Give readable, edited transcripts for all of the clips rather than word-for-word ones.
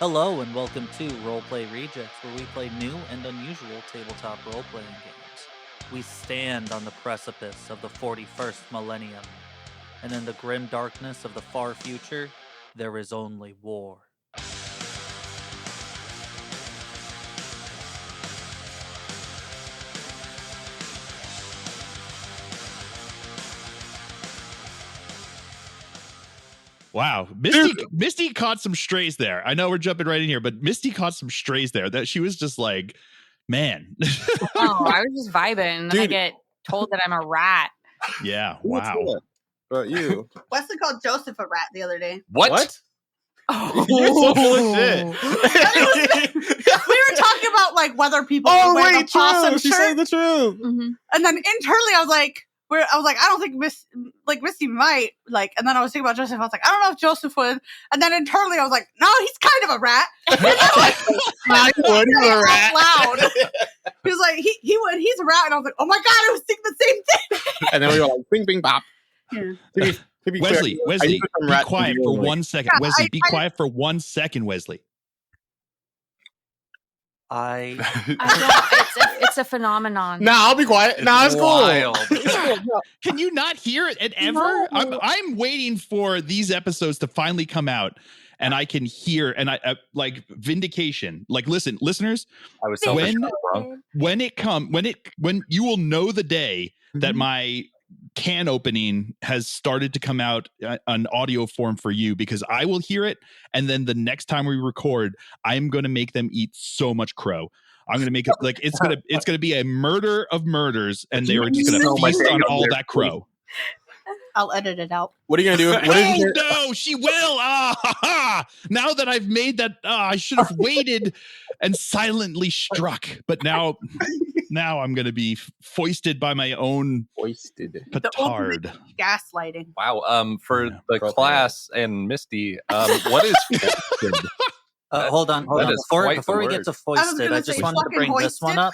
Hello and welcome to Roleplay Rejects, where we play new and unusual tabletop role-playing games. We stand on the precipice of the 41st millennium, and in the grim darkness of the far future, there is only war. Wow, Misty caught some strays there. I know we're jumping right in here, but Misty caught some strays there. That she was just like, man. Oh, I was just vibing. Then I get told that I'm a rat. Yeah, wow. But you, Wesley called Joseph a rat the other day. What? Oh, You're so full of shit. We were talking about like whether people Oh wear wait, the possum true. She's shirt, saying the truth. Mhm. and then internally I was like, I don't think Misty might like, and then I was thinking about Joseph. I was like, I don't know if Joseph would, and then internally I was like, no, he's kind of a rat. I would be a rat. Loud. He was like, he would, he's a rat, and I was like, oh my god, I was thinking the same thing. And then we were like, bing, bing, bop. Yeah. To be Wesley, clear, I be use some rat quiet to for be 1 second. Yeah, Wesley, be quiet for 1 second, Wesley. It's a phenomenon. Nah, I'll be quiet. Nah, it's cool. Can you not hear it ever? I'm waiting for these episodes to finally come out, and I can hear, and I like vindication. Like, listen, listeners, I was selfish, when you will know the day that my can opening has started to come out on audio form for you, because I will hear it, and then the next time we record, I'm going to make them eat so much crow. I'm going to make it like it's going to be a murder of murders, and they are just going to feast on all that crow. I'll edit it out. What are you gonna do? No, she will. Now that I've made that, I should have waited and silently struck. But now I'm going to be foisted by my own petard. Gaslighting. Wow. For the class and Misty, what is foisted? Hold on. Before we get to foisted, I just wanted to bring this one up.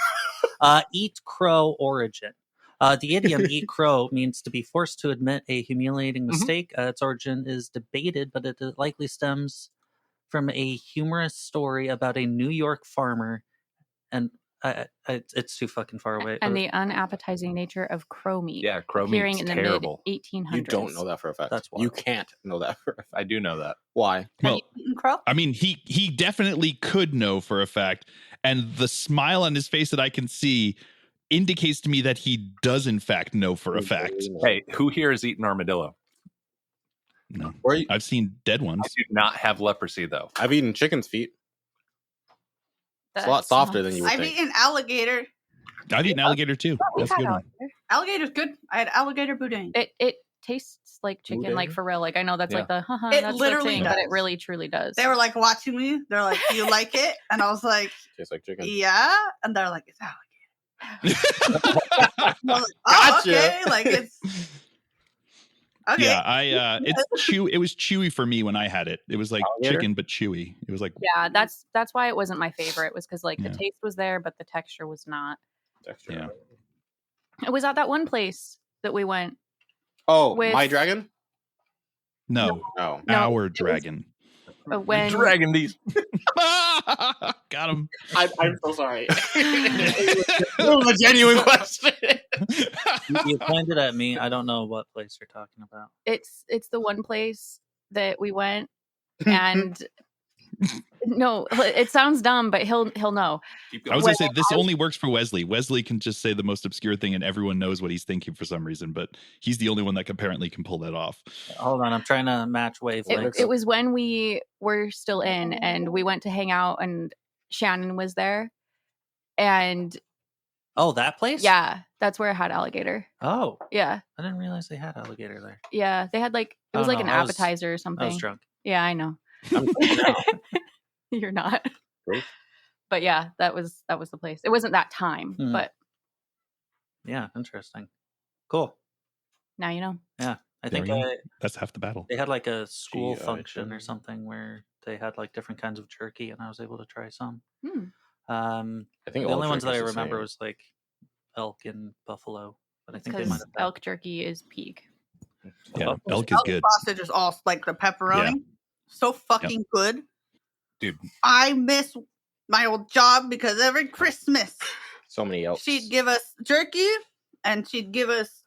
Eat crow origin. The idiom "eat crow" means to be forced to admit a humiliating mistake. Its origin is debated, but it likely stems from a humorous story about a New York farmer, and it's too fucking far away. And the unappetizing nature of crow meat. Yeah, crow meat's in the terrible. mid-1800s. You don't know that for a fact. That's why. You can't know that for a fact. I do know that. Why? Well, Crow? I mean, he definitely could know for a fact, and the smile on his face that I can see indicates to me that he does in fact know for a fact. Hey, who here has eaten armadillo? No, I've seen dead ones. I do not have leprosy though. I've eaten chicken's feet. It's a lot softer than you would I've think. eaten alligator. I've eaten alligator too. That's a good one. Alligator's good. I had alligator boudin. It tastes like chicken, Boudin? like for real. Like I know that's like the It that's literally the thing, does. but it really truly does. They were like watching me. They're like, "Do you like it?" And I was like, Tastes like chicken. "Yeah." And they're like, "It's alligator." I was like, Gotcha. Okay, like it's okay. Yeah, it was chewy for me when I had it. It was like Alligator? chicken but chewy. It was like Yeah, that's why it wasn't my favorite. Was because like Yeah. the taste was there, but the texture was not. Texture. Yeah. It was at that one place that we went. Oh, With- my dragon? no, No. No, our it was- dragon. When Dragging these. Got him. I'm so sorry. It was a genuine question. You pointed at me. I don't know what place you're talking about. it's the one place that we went, and no, it sounds dumb, but he'll know. Keep I was going. gonna say this only works for Wesley. Wesley can just say the most obscure thing and everyone knows what he's thinking for some reason, but he's the only one that apparently can pull that off. Hold on, I'm trying to match wavelengths. It was when we were still in, and we went to hang out, and Shannon was there, and Oh, that place? yeah, that's where it had alligator. Oh, Yeah, I didn't realize they had alligator there. yeah, they had like it was Oh, like no, an I was- appetizer or I was something. drunk. Yeah, I know. You're not. True. But yeah, that was the place. It wasn't that time, Hmm. but Yeah, interesting. Cool. now you know. I There think we go. That's half the battle. they had like a school Gee, function or something where they had like different kinds of jerky, and I was able to try some. Hmm. I think The all only ones that I jerky's the remember same. was like elk and buffalo, but I think they might Because have had elk jerky is peak. Yeah, elk is good. Sausage is all like the pepperoni. So fucking good. Dude, I miss my old job because every Christmas So many else. she'd give us jerky and she'd give us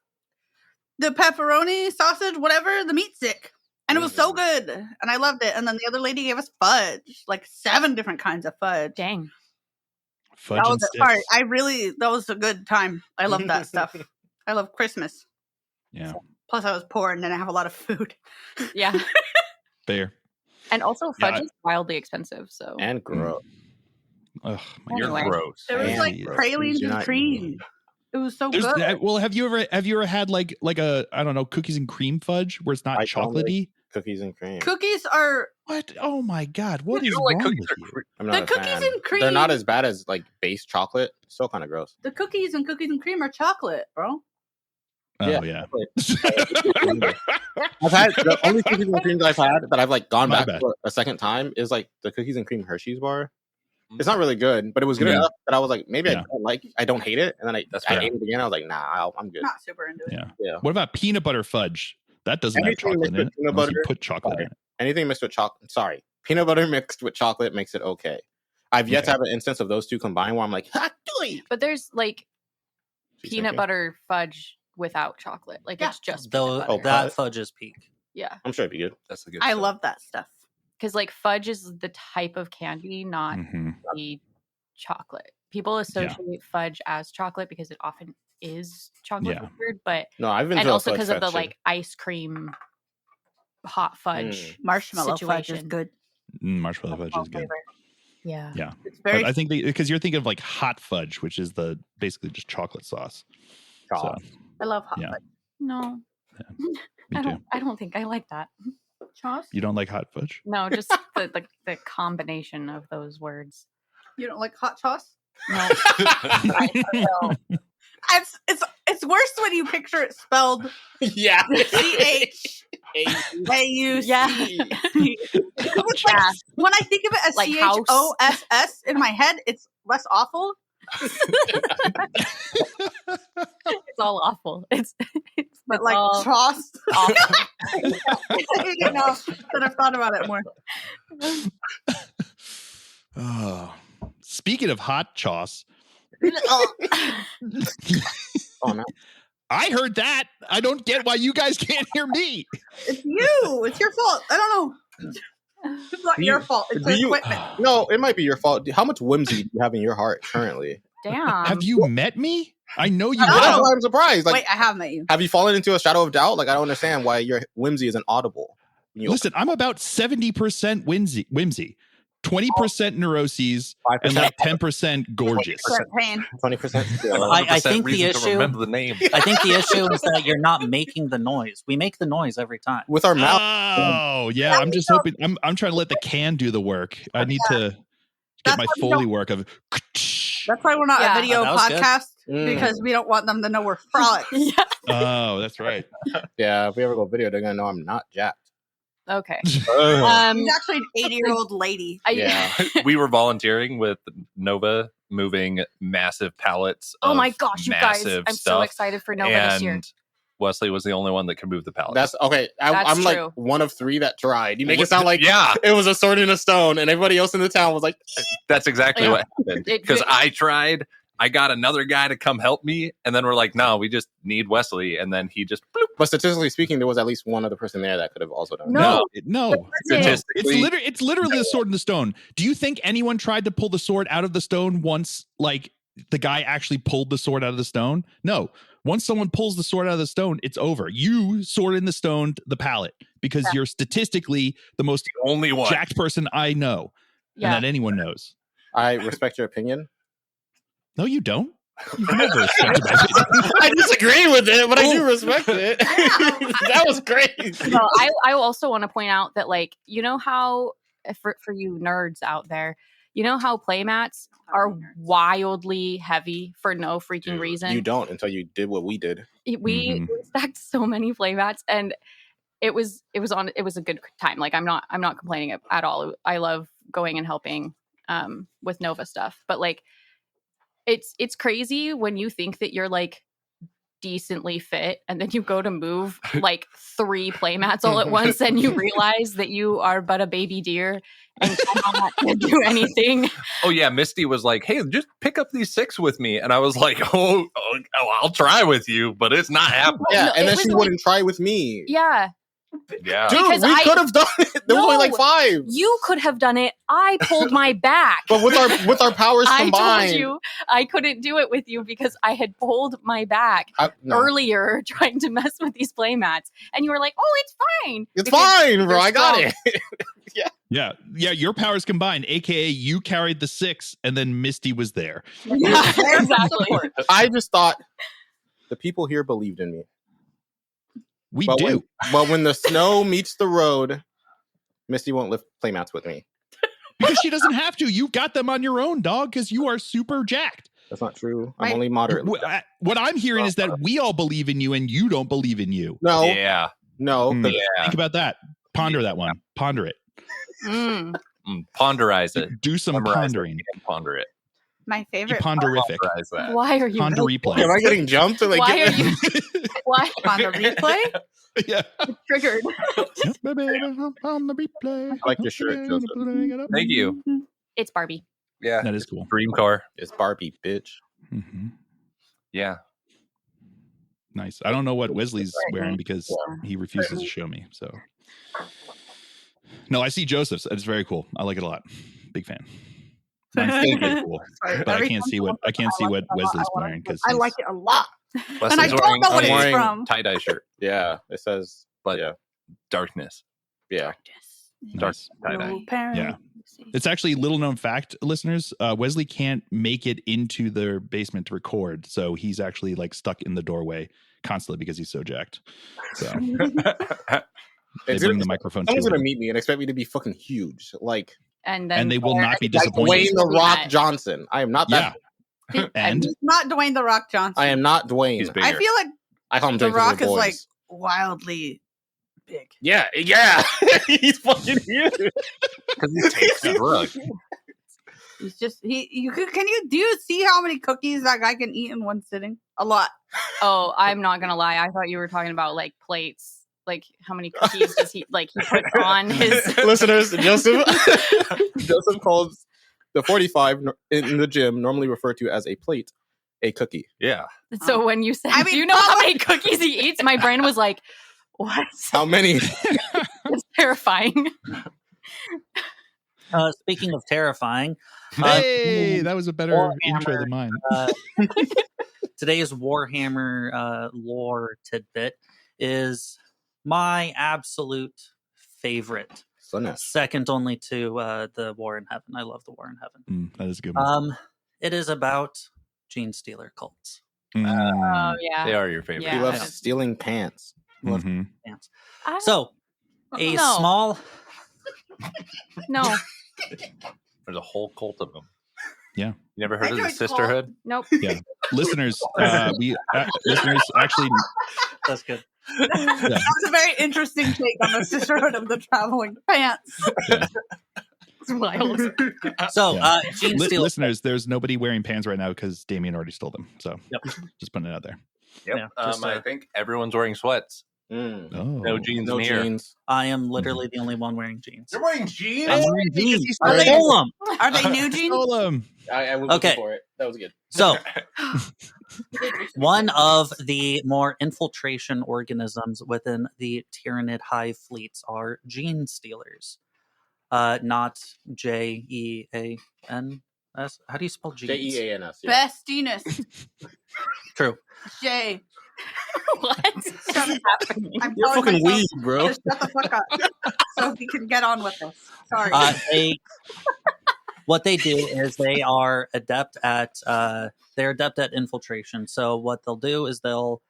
the pepperoni, sausage, whatever, the meat stick. And it was so good. And I loved it. And then the other lady gave us fudge, like 7 different kinds of fudge. Dang. Fudge That and was sticks. that was a good time. I love that stuff. I love Christmas. Yeah, Plus, I was poor and didn't have a lot of food. Yeah. fair. And also, fudge Yeah. is wildly expensive. So And gross. Ugh, my you're Anyway. gross. There was Man, like bro, pralines you're and not cream. eating. It was so There's, good. well, have you ever had like a I don't know, cookies and cream fudge where it's not I don't like chocolatey? Cookies and cream. Cookies are What? Oh my god, what You is don't like wrong cookies with or you? cream? I'm not the a cookies fan. and cream. They're not as bad as like base chocolate. Still kind of gross. The cookies and cream are chocolate, bro. Oh Yeah. yeah. I've had the only cookies and creams I've had that I've like gone My back bad. for a second time is like the cookies and cream Hershey's bar. It's not really good, but it was good enough that I was like, maybe Yeah. I don't hate it, and then I fair. ate it again. I was like, nah, I'm good. Not super into it. Yeah. Yeah, What about peanut butter fudge? That doesn't have Anything chocolate mixed in with it. peanut Unless you butter, put chocolate in it. anything mixed with chocolate. Sorry, peanut butter mixed with chocolate makes it okay. I've yet to have an instance of those two combined where I'm like, ha, doy. but there's like She's peanut thinking. butter fudge without chocolate. Like Yeah. it's just Though peanut butter. that fudge is peak. Yeah. I'm sure it'd be good. That's a good I stuff. love that stuff. Because like fudge is the type of candy, not Mhm. the chocolate. People associate fudge as chocolate because it often is chocolate Yeah. flavored, but No, I've been and to a also fudge because of the fest, like ice cream hot fudge Marshmallow fudge is situation. good. Marshmallow fudge is good. Yeah. Yeah. It's very But I think because you're thinking of like hot fudge, which is the basically just chocolate sauce. So Chocolate. I love hot Yeah. fudge. No. me too. I don't think I like that. Choss? You don't like hot fudge? No, just the combination of those words. You don't like hot choss? No. It's worse when you picture it spelled Yeah. CHAUC. Yeah. It's like, when I think of it as Like house. CHOSS in my head, it's less awful. It's all awful. It's But like all choss. awful. I hate it now that I've thought about it more. Oh. Speaking of hot choss, Oh no. I heard that. I don't get why you guys can't hear me. It's you. It's your fault. I don't know. It's not your fault. It's the equipment. No, it might be your fault. How much whimsy do you have in your heart currently? Damn. Have you met me? I know you No. That's have. why I'm surprised. Like, Wait, I have met you. have you fallen into a shadow of doubt? Like, I don't understand why your whimsy isn't audible. Listen, I'm about 70% whimsy, 20% neuroses, 5%, and like 10% gorgeous. Pain. 20%. I think the reason to issue- remember the name. I think the issue is that you're not making the noise. We make the noise every time. With our mouth. Oh, yeah. I'm just hoping. I'm trying to let the can do the work. I need to get That's my why we Foley don't- work of. That's why we're not Yeah. a video That was good. podcast Mm. because we don't want them to know we're frolics. Yeah. Oh, that's right. Yeah, if we ever go video, they're gonna know I'm not jacked. Okay. She's actually an 80-year-old lady. Yeah. We were volunteering with Nova, moving massive pallets. Oh of my gosh, you guys! massive I'm so stuff, excited for Nova this year. and Wesley was the only one that could move the pallet. That's okay. That's I'm like true. one of 3 that tried. You make it sound like yeah, it was a sword in a stone, and everybody else in the town was like, that's exactly Yeah. what happened. It- Because I tried, I got another guy to come help me, and then we're like, no, we just need Wesley, and then he just bloop. but statistically speaking, there was at least one other person there that could have also done it. No. No. Statistically, It's literally the sword in the stone. Do you think anyone tried to pull the sword out of the stone once, like the guy actually pulled the sword out of the stone? No. Once someone pulls the sword out of the stone, it's over. You sword in the stone the pallet because you're statistically the most only one. jacked person I know Yeah. and that anyone knows. I respect your opinion. No, you don't. You've never respected my opinion. I disagree with it, but I do respect it. That was great. No, I also want to point out that, like, you know how for you nerds out there, you know how playmats are wildly heavy for no freaking reason. You don't until you did what we did. We stacked so many playmats, and it was a good time. Like, I'm not complaining at all. I love going and helping with Nova stuff, but like it's crazy when you think that you're like decently fit, and then you go to move like 3 playmats all at once, and you realize that you are but a baby deer and cannot do anything. Oh yeah, Misty was like, "Hey, just pick up these 6 with me," and I was like, "Oh, I'll try with you, but it's not happening." Yeah, No, and then it she was wouldn't try with me. Yeah. Yeah, Dude, Because we could have done it. There was only like No, 5. You could have done it. I pulled my back. But with our powers I combined, told you I couldn't do it with you because I had pulled my back no. earlier trying to mess with these playmats, and you were like, "Oh, it's fine. It's Because fine, bro. they're I got strong." it. Yeah. Your powers combined, aka you carried the 6, and then Misty was there. Yeah, exactly. I just thought the people here believed in me. We But do. when the snow meets the road, Misty won't lift playmats with me. Because she doesn't have to. You got them on your own, dog, because you are super jacked. That's not true. I'm only moderately. What I'm hearing is that we all believe in you and you don't believe in you. No. yeah. No. Hmm. Yeah. Think about that. Ponder that one. Ponder it. Ponderize it. Do some Memorize pondering. it and ponder it. My Be favorite ponderific. Ponderize that. Why are you? Ponder replay. Am I getting jumped? Like, Why are you? Why on the replay. Yeah. triggered? On the replay. I like your shirt, Joseph. Thank you. It's Barbie. Yeah, That is cool. dream car. It's Barbie, bitch. Mm-hmm. Yeah. Nice. I don't know what Wesley's wearing because he refuses to show me. So, no, I see Joseph's. It's very cool. I like it a lot. Big fan. Mine's very cool, but I can't see what Wesley's wearing because I like it a lot. Leslie's And I don't know what it's wearing from. tie-dye shirt, Yeah, it says. but Yeah, darkness. yeah. Dark Nice. tie-dye. Yeah. It's actually little known fact, listeners. Wesley can't make it into their basement to record, so he's actually like stuck in the doorway constantly because he's so jacked. So they bring the microphone to Someone's gonna him. meet me and expect me to be fucking huge, like And then And they will not be like disappointed. Dwayne the Rock Johnson. I am not that. Yeah. And He's not Dwayne the Rock Johnson. I am not Dwayne. He's bigger. I feel like I call him the Dwayne 'cause Rock we're is boys. like wildly big. Yeah. He's fucking huge. Because he takes the drug. He's just do you see how many cookies that guy can eat in one sitting? A lot. Oh, I'm not gonna lie. I thought you were talking about like plates. Like how many cookies does he like? He puts on his Listeners, Joseph calls the 45 in the gym, normally referred to as a plate, a cookie. Yeah. So when you said, I mean, "Do you know how many cookies he eats?" My brain was like, "What?" How many? It's terrifying. Speaking of terrifying, hey, that was a better Warhammer, intro than mine. Today's Warhammer lore tidbit is my absolute favorite, second only to the War in Heaven. I love the War in Heaven. That is a good one. It is about gene stealer cults. Oh yeah, They are your favorite. Yeah. He loves stealing pants. Mhm. Pants. I don't- So, a No. small. no, There's a whole cult of them. Yeah. You never heard I of know the it's Sisterhood? nope. Yeah. Listeners, listeners actually. That's good. That was a very interesting take on the Sisterhood of the Traveling Pants. It's wild. So, Yeah. gene stealer. Listeners, there's nobody wearing pants right now because Damien already stole them. So Yep. just putting it out there. Yep. Yeah, just, I think everyone's wearing sweats. Mm. Oh, No jeans No in here. jeans. I am literally the only one wearing jeans. You're wearing jeans? I'm wearing jeans. Are I they- stole them. Are they new jeans? Stole them. I was Okay. looking for it. That was good. So, one of the more infiltration organisms within the Tyranid hive fleets are gene stealers. Not Jeans. How do you spell genes? Jeans. Yeah. Bestiness. True. J. What's happening? I'm You're telling fucking myself weed, bro. to shut the fuck up so we can get on with this. Sorry. What they do is they are adept at infiltration. So what they'll do is they'll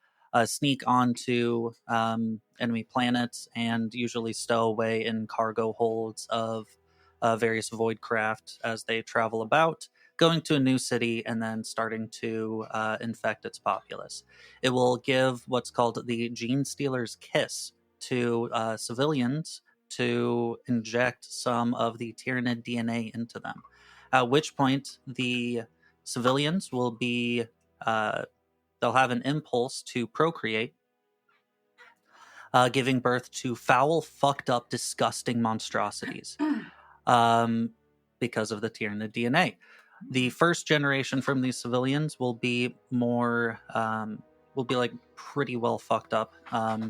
sneak onto enemy planets and usually stow away in cargo holds of various void craft as they travel about, going to a new city and then starting to infect its populace. It will give what's called the Gene Stealer's Kiss to civilians to inject some of the Tyranid DNA into them. At which point, the civilians will be they'll have an impulse to procreate, giving birth to foul, fucked up, disgusting monstrosities because of the Tyranid DNA. The first generation from these civilians will be more, like pretty well fucked up. I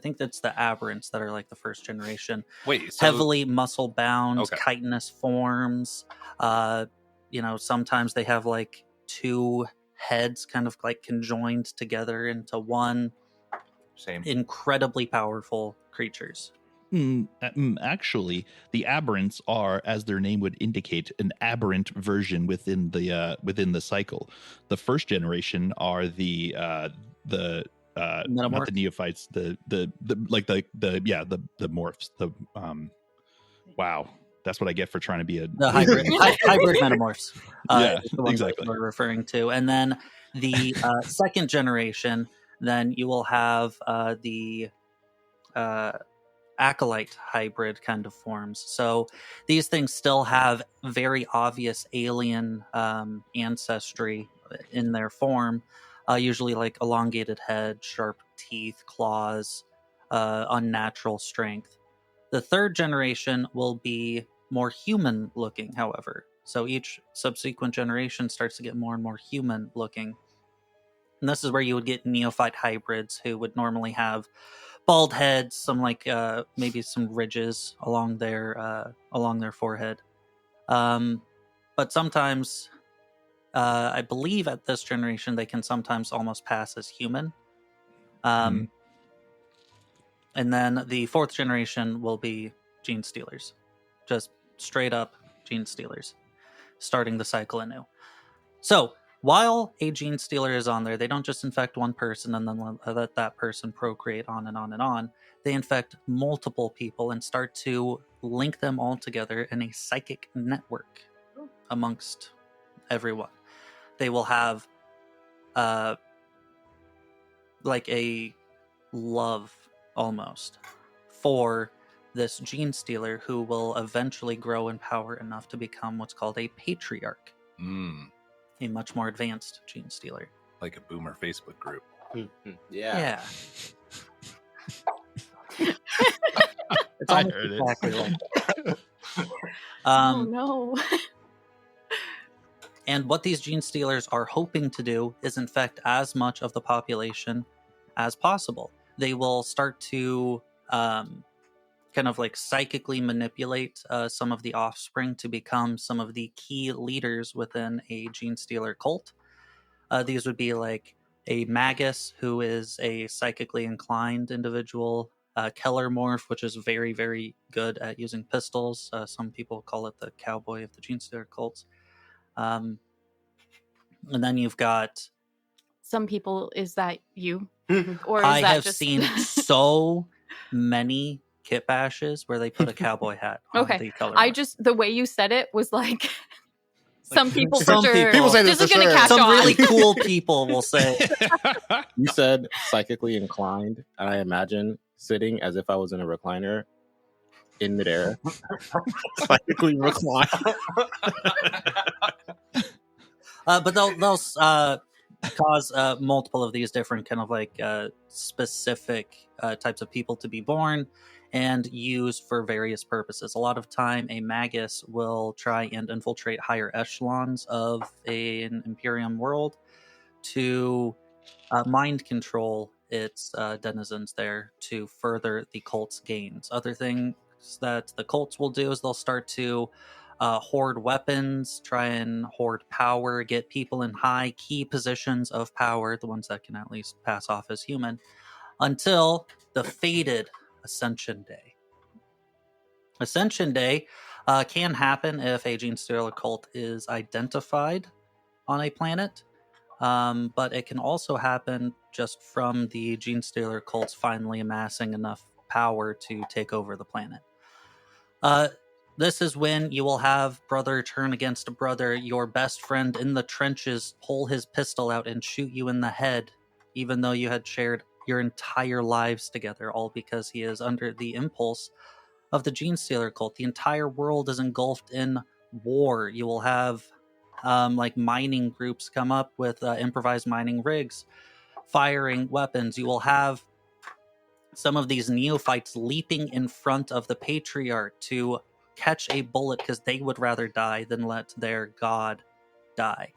think that's the aberrants that are like the first generation. Wait, so heavily muscle bound, Okay. chitinous forms. Sometimes they have like two heads kind of like conjoined together into one. same. Incredibly powerful creatures. Actually, the aberrants are, as their name would indicate, an aberrant version within the cycle. The first generation are the not the neophytes, the morphs. Wow, that's what I get for trying to be the hybrid metamorphs. Yeah, is the one exactly. that we're referring to, and then the second generation. Then you will have the acolyte hybrid kind of forms. So these things still have very obvious alien ancestry in their form, usually like elongated head, sharp teeth, claws, unnatural strength. The third generation will be more human looking, however. So each subsequent generation starts to get more and more human looking. And this is where you would get neophyte hybrids who would normally have bald heads, some like maybe some ridges along their forehead. But sometimes, I believe at this generation, they can sometimes almost pass as human. And then the fourth generation will be gene stealers, just straight up gene stealers, starting the cycle anew. So while a gene stealer is on there, they don't just infect one person and then let that person procreate on and on and on. They infect multiple people and start to link them all together in a psychic network amongst everyone. They will have like a love almost for this gene stealer who will eventually grow in power enough to become what's called a patriarch. A much more advanced gene stealer. Like a boomer Facebook group. Yeah. It's I almost heard exactly like that. Oh no. And what these gene stealers are hoping to do is infect as much of the population as possible. They will start to kind of like psychically manipulate some of the offspring to become some of the key leaders within a gene stealer cult. These would be like a magus, who is a psychically inclined individual, Keller morph, which is very, very good at using pistols. Some people call it the cowboy of the gene stealer cults. And then you've got... Some people, is that you? Or is I that have just... seen so many kit bashes where they put a cowboy hat on the color. The way you said it was like some people for some sure. People say this is for going to sure. catch Some on. really cool people will say. You said psychically inclined, and I imagine sitting as if I was in a recliner in midair, psychically reclined. But they'll cause multiple of these different kind of like specific types of people to be born and used for various purposes. A lot of time, a magus will try and infiltrate higher echelons of an Imperium world to mind control its denizens there to further the cult's gains. Other things that the cults will do is they'll start to hoard weapons, try and hoard power, get people in high key positions of power, the ones that can at least pass off as human, until the fated Ascension Day. Ascension Day can happen if a gene stealer cult is identified on a planet, but it can also happen just from the gene stealer cults finally amassing enough power to take over the planet. This is when you will have brother turn against brother, your best friend in the trenches pull his pistol out and shoot you in the head, even though you had shared your entire lives together, all because he is under the impulse of the gene stealer cult. The entire world is engulfed in war. You will have like mining groups come up with improvised mining rigs, firing weapons. You will have some of these neophytes leaping in front of the patriarch to catch a bullet because they would rather die than let their god die.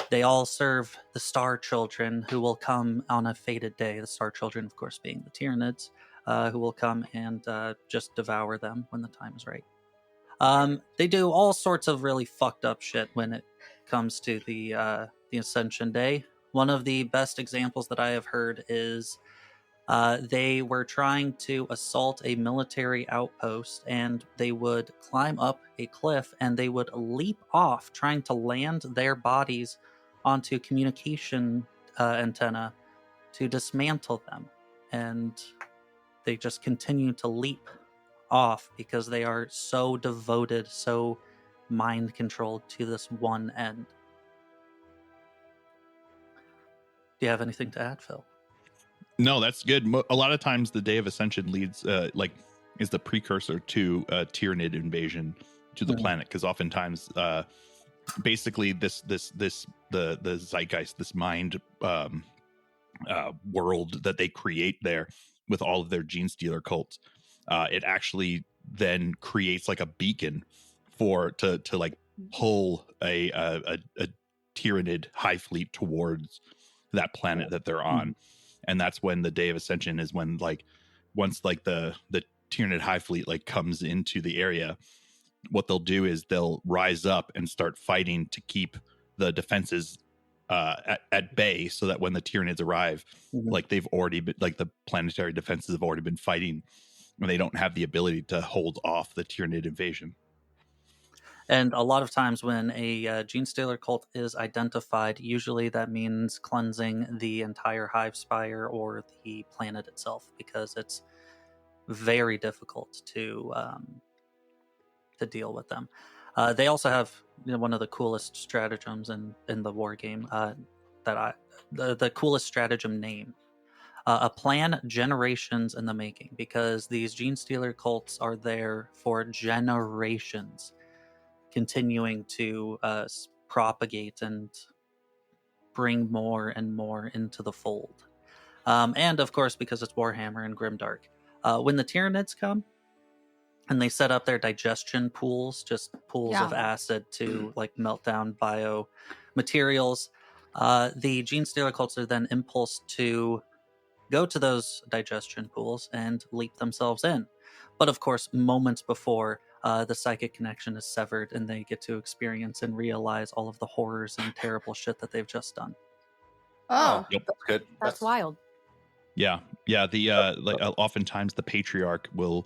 They all serve the Star Children, who will come on a fated day. The Star Children, of course, being the Tyranids, who will come and just devour them when the time is right. They do all sorts of really fucked up shit when it comes to the Ascension Day. One of the best examples that I have heard is they were trying to assault a military outpost, and they would climb up a cliff and they would leap off, trying to land their bodies onto communication antenna to dismantle them. And they just continue to leap off because they are so devoted, so mind controlled to this one end. Do you have anything to add, Phil? No, that's good. A lot of times the Day of Ascension leads is the precursor to a Tyranid invasion to the planet, because oftentimes basically the zeitgeist, this mind world that they create there with all of their gene stealer cults, it actually then creates like a beacon to like pull a Tyranid high fleet towards that planet that they're on. And that's when the Day of Ascension is, when like once like the Tyranid high fleet like comes into the area, what they'll do is they'll rise up and start fighting to keep the defenses at bay, so that when the Tyranids arrive, like they've already been, like the planetary defenses have already been fighting, and they don't have the ability to hold off the Tyranid invasion. And a lot of times when a gene stealer cult is identified, usually that means cleansing the entire hive spire or the planet itself, because it's very difficult to deal with them. They also have one of the coolest stratagems in the war game, the coolest stratagem name. A plan generations in the making, because these gene stealer cults are there for generations, continuing to propagate and bring more and more into the fold. And of course, because it's Warhammer and Grimdark, when the Tyranids come and they set up their digestion pools, just pools of acid to like melt down biomaterials, the gene stealer cults are then impulsed to go to those digestion pools and leap themselves in. But of course, moments before, the psychic connection is severed, and they get to experience and realize all of the horrors and terrible shit that they've just done. Oh, Yep. That's good. That's wild. Yeah. The oftentimes the patriarch will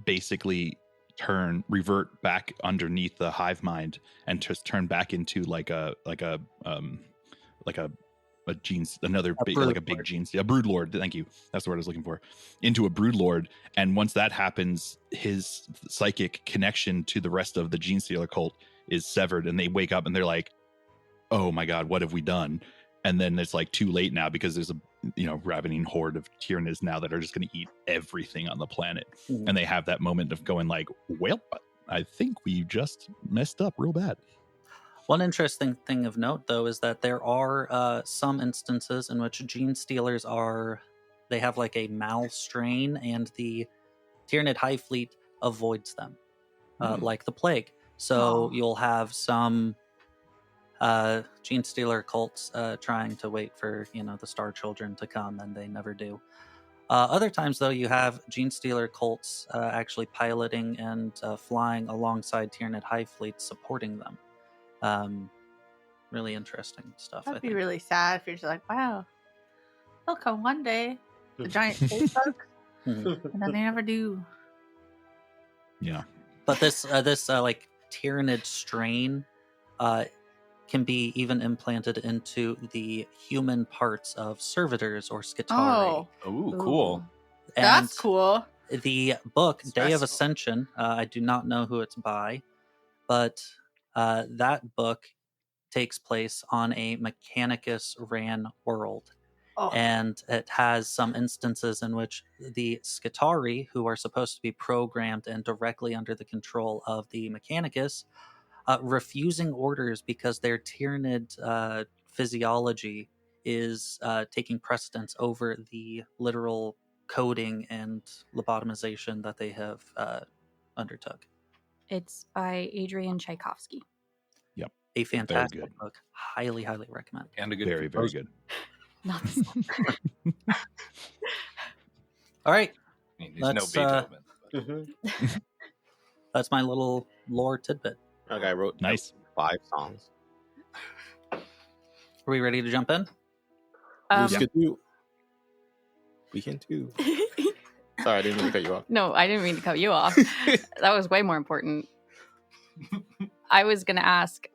basically revert back underneath the hive mind and just turn back into like a gene, another big, like a big gene, a brood lord. Thank you. That's the word I was looking for. Into a brood lord. And once that happens, his psychic connection to the rest of the gene stealer cult is severed, and they wake up and they're like, oh my God, what have we done? And then it's like too late now, because there's a ravening horde of Tyranids now that are just going to eat everything on the planet. And they have that moment of going like, well, I think we just messed up real bad. One interesting thing of note, though, is that there are some instances in which gene stealers they have like a malstrain, and the Tyranid High Fleet avoids them, like the plague. So you'll have some gene stealer cults trying to wait for the Star Children to come, and they never do. Other times, though, you have gene stealer cults actually piloting and flying alongside Tyranid High Fleet, supporting them. Really interesting stuff. That'd be really sad if you're just like, wow, they'll come one day, the giant space bugs, and then they never do. Yeah. But this like Tyranid strain can be even implanted into the human parts of servitors or Skitari. Oh, cool. And that's cool. The book Day of Ascension, I do not know who it's by, but that book takes place on a Mechanicus ran world. And it has some instances in which the Skitari, who are supposed to be programmed and directly under the control of the Mechanicus, refusing orders because their tyrannid physiology is taking precedence over the literal coding and lobotomization that they have undertook. It's by Adrian Tchaikovsky. A fantastic book. Highly, highly recommend. And a good Very, very good. Not this one. All right. I mean, there's no Beethoven. That's my little lore tidbit. Okay, I wrote Nice. 5 songs. Are we ready to jump in? We can do. Sorry, I didn't mean to cut you off. No, I didn't mean to cut you off. That was way more important. I was going to ask,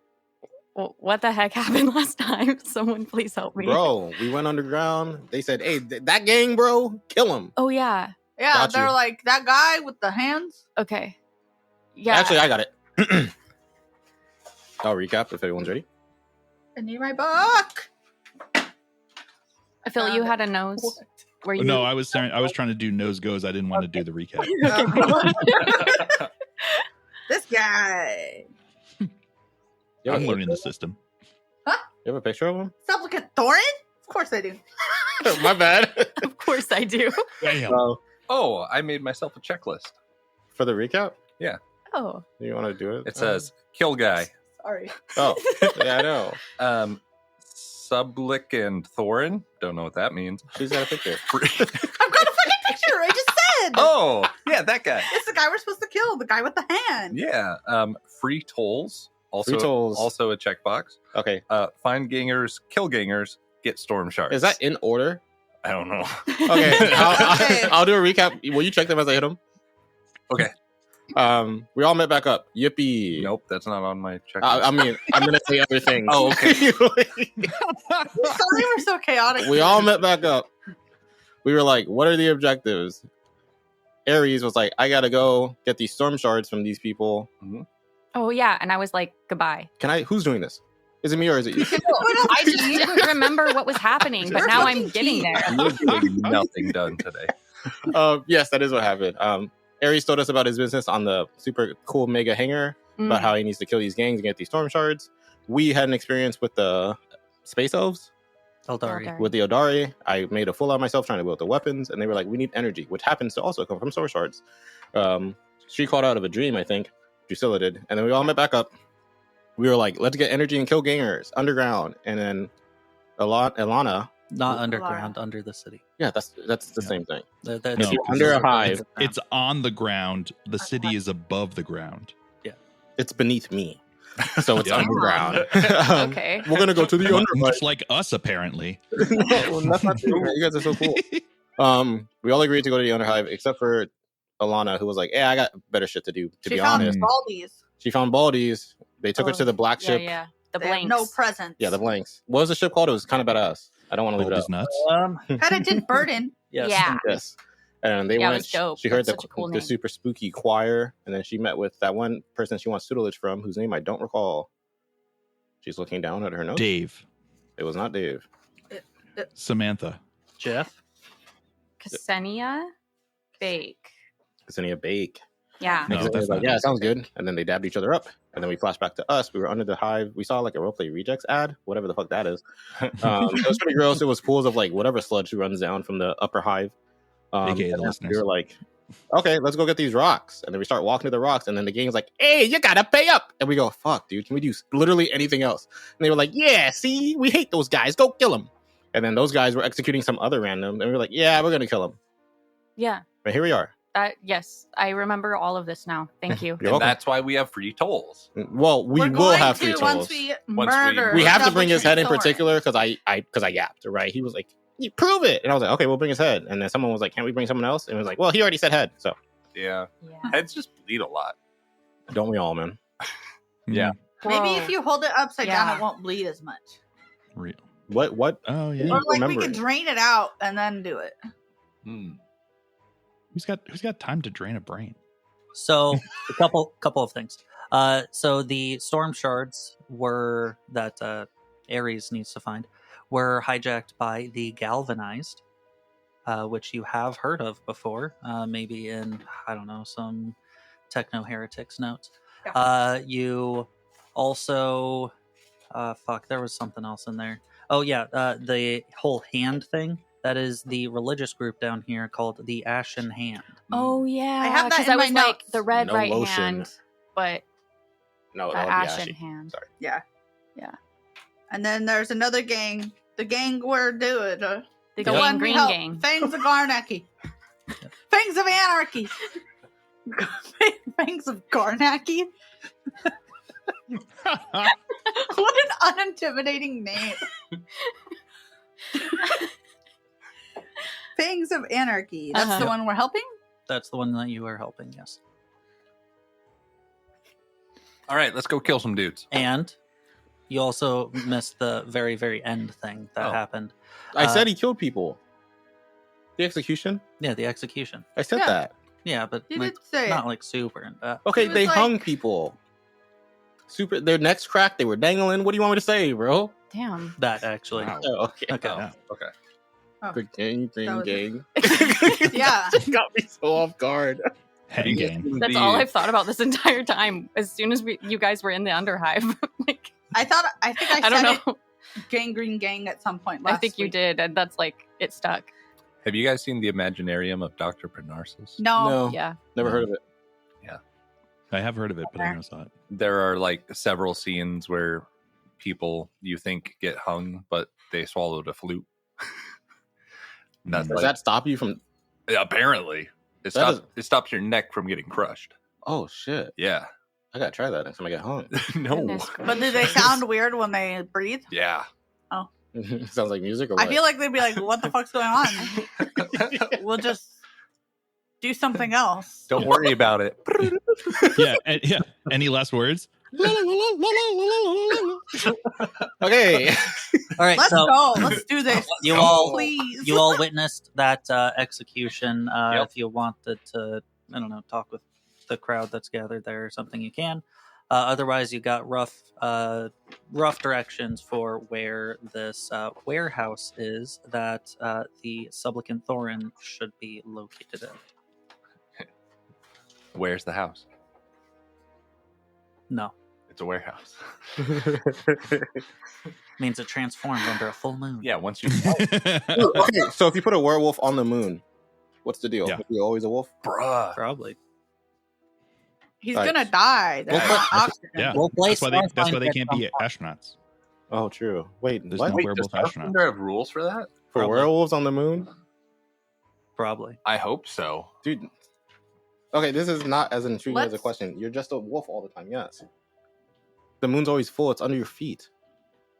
what the heck happened last time? Someone please help me. Bro, we went underground. They said, hey, that gang, bro, kill him. Oh, yeah. Yeah, Got they're you. like, that guy with the hands. Okay. Yeah. Actually, I got it. I'll recap if everyone's ready. I need my book. I feel you had a nose. Where you... No, I was trying to do nose goes. I didn't want to do the recap. This guy. I'm learning the system. You have a picture of him? Sublicant Thorin? Of course I do. My bad. Of course I do. Damn. Oh, I made myself a checklist. For the recap? Oh. You want to do it? It says, kill guy. Sorry. Oh, yeah, I know. Sublicant Thorin. Don't know what that means. She's got a picture. I've got a fucking picture. I just said. Oh, yeah, that guy. It's the guy we're supposed to kill. The guy with the hand. Yeah. Free tolls. Also, Free tolls. Also a checkbox. Okay. Find gangers, kill gangers, get storm shards. Is that in order? I don't know. Okay. I'll do a recap. Will you check them as I hit them? Okay. We all met back up. Yippee. Nope, that's not on my checklist. I mean, I'm going to say everything. Oh, okay. Sorry we're so chaotic. We all met back up. We were like, what are the objectives? Ares was like, I got to go get these storm shards from these people. Oh, yeah. And I was like, goodbye. Who's doing this? Is it me or is it you? I just didn't remember what was happening, but now I'm getting there. You're getting nothing done today. Yes, that is what happened. Ares told us about his business on the super cool mega hangar, about how he needs to kill these gangs and get these storm shards. We had an experience with the space elves. Eldari. With the Eldari, I made a fool out of myself trying to build the weapons, and they were like, we need energy, which happens to also come from storm shards. She called out of a dream, I think. Drusilla did. And then we all met back up. We were like, let's get energy and kill gangers underground. And then Ilana... Not underground, under the city. Yeah, that's the same thing. That's under a hive. It's on the ground. The city is above the ground. Yeah. It's beneath me. So it's Yeah. underground. Okay. We're going to go to the underground. Much like us, apparently. No, that's not true. You guys are so cool. We all agreed to go to the underhive, except for Ilana, who was like, I got better shit to do, to be honest. Baldies. She found Baldies. They took her to the black ship. Yeah. The They have blanks. no presents. Yeah, the blanks. What was the ship called? It was kind of badass. I don't want to leave it Old out. as nuts. Penitent Burden. Yes. Yeah. Yes. And they Yeah, it went. was dope. She heard That's such a cool the name. super spooky choir, and then she met with that one person she wants tutelage from, whose name I don't recall. She's looking down at her notes. Dave. It was not Dave. Samantha. Jeff. Ksenia Bake. Ksenia Bake. Yeah. No, And Ksenia that's was like, not yeah, Dave. it sounds good. And then they dabbed each other up. And then we flashed back to us. We were under the hive. We saw like a roleplay rejects ad, whatever the fuck that is. It was pretty gross. It was pools of like whatever sludge runs down from the upper hive. AKA the and then listeners. we were like, okay, let's go get these rocks. And then we start walking to the rocks. And then the gang's like, hey, you gotta pay up. And we go, fuck, dude, can we do literally anything else? And they were like, yeah, see, we hate those guys. Go kill them. And then those guys were executing some other random. And we were like, yeah, we're gonna kill them. Yeah. But here we are. Yes. I remember all of this now. Thank you. You're And welcome. that's why we have free tolls. Well, we We're will going have to free once tolls. we Once we- murder. We have to bring his Sublicant head in Thorin. particular because I yapped, right? He was like, you prove it. And I was like, okay, we'll bring his head. And then someone was like, can't we bring someone else? And it was like, well, he already said head. So Yeah. Yeah. Heads just bleed a lot. don't we all, man? Yeah. Maybe Whoa. if you hold it upside down, Yeah. it won't bleed as much. Real. What? Oh, Or yeah. like we remember could it. drain it out and then do it. Who's got time to drain a brain? So a couple of things. So the storm shards were that Ares needs to find were hijacked by the galvanized, which you have heard of before, maybe in I don't know some techno heretics notes. You Also, there was something else in there. Oh yeah, the whole hand thing. That is the religious group down here called the Ashen Hand. Oh yeah, I have that in I my was like notes. the red No right lotion. hand, but No, the that would be ashen ashy. hand. Sorry. Yeah. Yeah. And then there's another gang. The gang we're doing. The The gang one we green help. gang. Fangs of Anarchy. Fangs of Anarchy. Fangs of Garnacky. What an unintimidating name. Fangs of Anarchy. That's Uh-huh. the one we're helping? That's the one that you are helping, yes. All right, let's go kill some dudes. And you also missed the very, very end thing that happened. I said he killed people. The execution? Yeah, the execution. I said Yeah. that. Yeah, but You like, did say not it. like super. Okay, was they like- hung people. Super. Their necks cracked. They were dangling. What do you want me to say, bro? Damn. That actually. Wow. Oh, okay. Okay. Yeah. Okay. The gang, That was gang. Yeah. Got me so off guard. Hang gang. That's all I've thought about this entire time. As soon as you guys were in the Underhive, like I think I I don't said know. it Gangrene Gang at some point last I think you week. did, and that's like it stuck. Have you guys seen the Imaginarium of Dr. Penarsis? No. Yeah. Never heard of it. I have heard of it, but I never saw it. There are like several scenes where people you think get hung, but they swallowed a flute. And that's Does like- that stop you from? apparently it That stops, it stops your neck from getting crushed. Oh shit! Yeah. I gotta try that next time I get hung. No. Goodness But do they sound weird when they breathe? Yeah. Sounds like music. Or I what? feel like they'd be like, what the fuck's going on? We'll just do something else. Don't worry about it. Yeah. Any last words? Okay. All right, Let's so go. Let's do this. You all- please. you all witnessed that execution. Yep. If you wanted to, I don't know, talk with the crowd that's gathered there or something, you can. Otherwise, you got rough directions for where this warehouse is that the Sublicant Thorin should be located in. Where's the house? No, It's a warehouse. means it transformed under a full moon. Yeah, once you Okay, so if you put a werewolf on the moon, what's the deal? Yeah. Is he always a wolf? bruh. Probably. He's Right. gonna die. There's Well, not oxygen. Yeah. We'll play That's why they can't be astronauts. Oh, true. Wait, There's what? no Wait, werewolf does astronaut. Starfinder have rules for that? For Probably. werewolves on the moon? Probably. I hope so. Dude. Okay, this is not as intriguing as a Let's- question. You're just a wolf all the time, yes. The moon's always full. It's under your feet.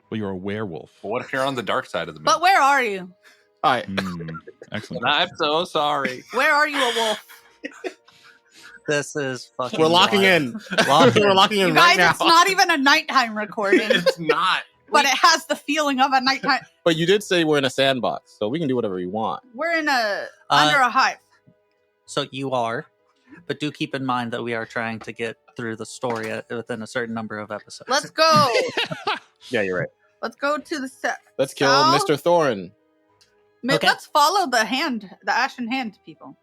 Well, you're a werewolf. But what if you're on the dark side of the moon? But where are you? All right. Excellent. I'm so sorry. Where are you, a wolf? This is fucking. We're locking wild. in. Locking We're in. locking in You right guys, now. it's not even a nighttime recording, It's not. but it has the feeling of a nighttime. But you did say we're in a sandbox, so we can do whatever we want. We're in under a hive. So you are, but do keep in mind that we are trying to get through the story within a certain number of episodes. Let's go. Yeah, you're right. Let's go to the set. Let's kill South. Mr. Thorin Okay. Let's follow the ashen hand people.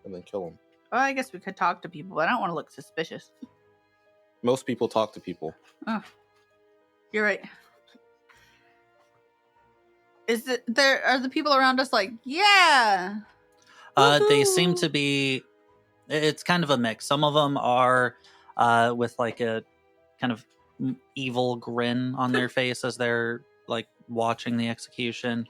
and then kill him. Well, I guess we could talk to people, but I don't want to look suspicious. Most people talk to people. You're right. Are the people around us like, yeah? They seem Woohoo. to be. It's kind of a mix. Some of them are with like a kind of evil grin on their face as they're like watching the execution.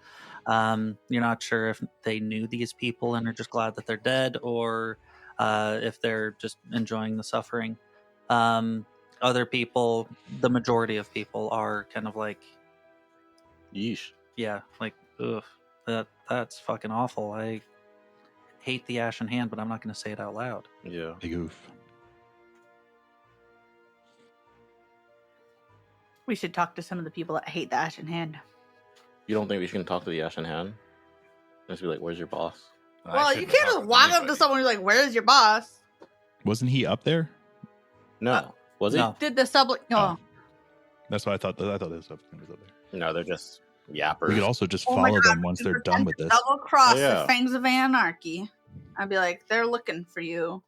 You're not sure if they knew these people and are just glad that they're dead, or if they're just enjoying the suffering. Other people, the majority of people, are kind of like, Yeesh. yeah, like, ugh, that's fucking awful. I hate the Ashen Hand, but I'm not going to say it out loud. Yeah. Big oof. We should talk to some of the people that hate the ashen hand. You don't think we should talk to the Ashen Hand? Just be like, where's your boss? I Well, you shouldn't can't talk just with walk up to anybody. someone and be like, where's your boss? Wasn't he up there? No. Was he? No. Did the sublet? No. Oh. That's what I thought. I thought this stuff was up there. No, they're just yappers. We could also just Oh follow my God, them once we they're could done pretend with to this. Double cross Oh, yeah. the Fangs of Anarchy. I'd be like, they're looking for you.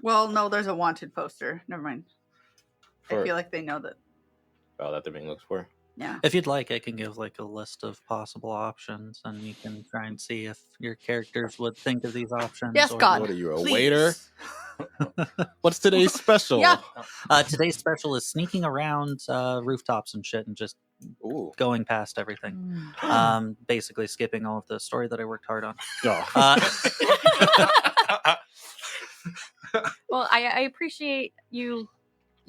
Well, no, there's a wanted poster. Never mind. I feel like they know that. Oh, that they're being looked for. Yeah. If you'd like, I can give like a list of possible options, and you can try and see if your characters would think of these options. Yes, God. What are you, a please. waiter? What's today's special? Yeah. Today's special is sneaking around rooftops and shit, and just Ooh. going past everything. Basically skipping all of the story that I worked hard on. Well, I appreciate you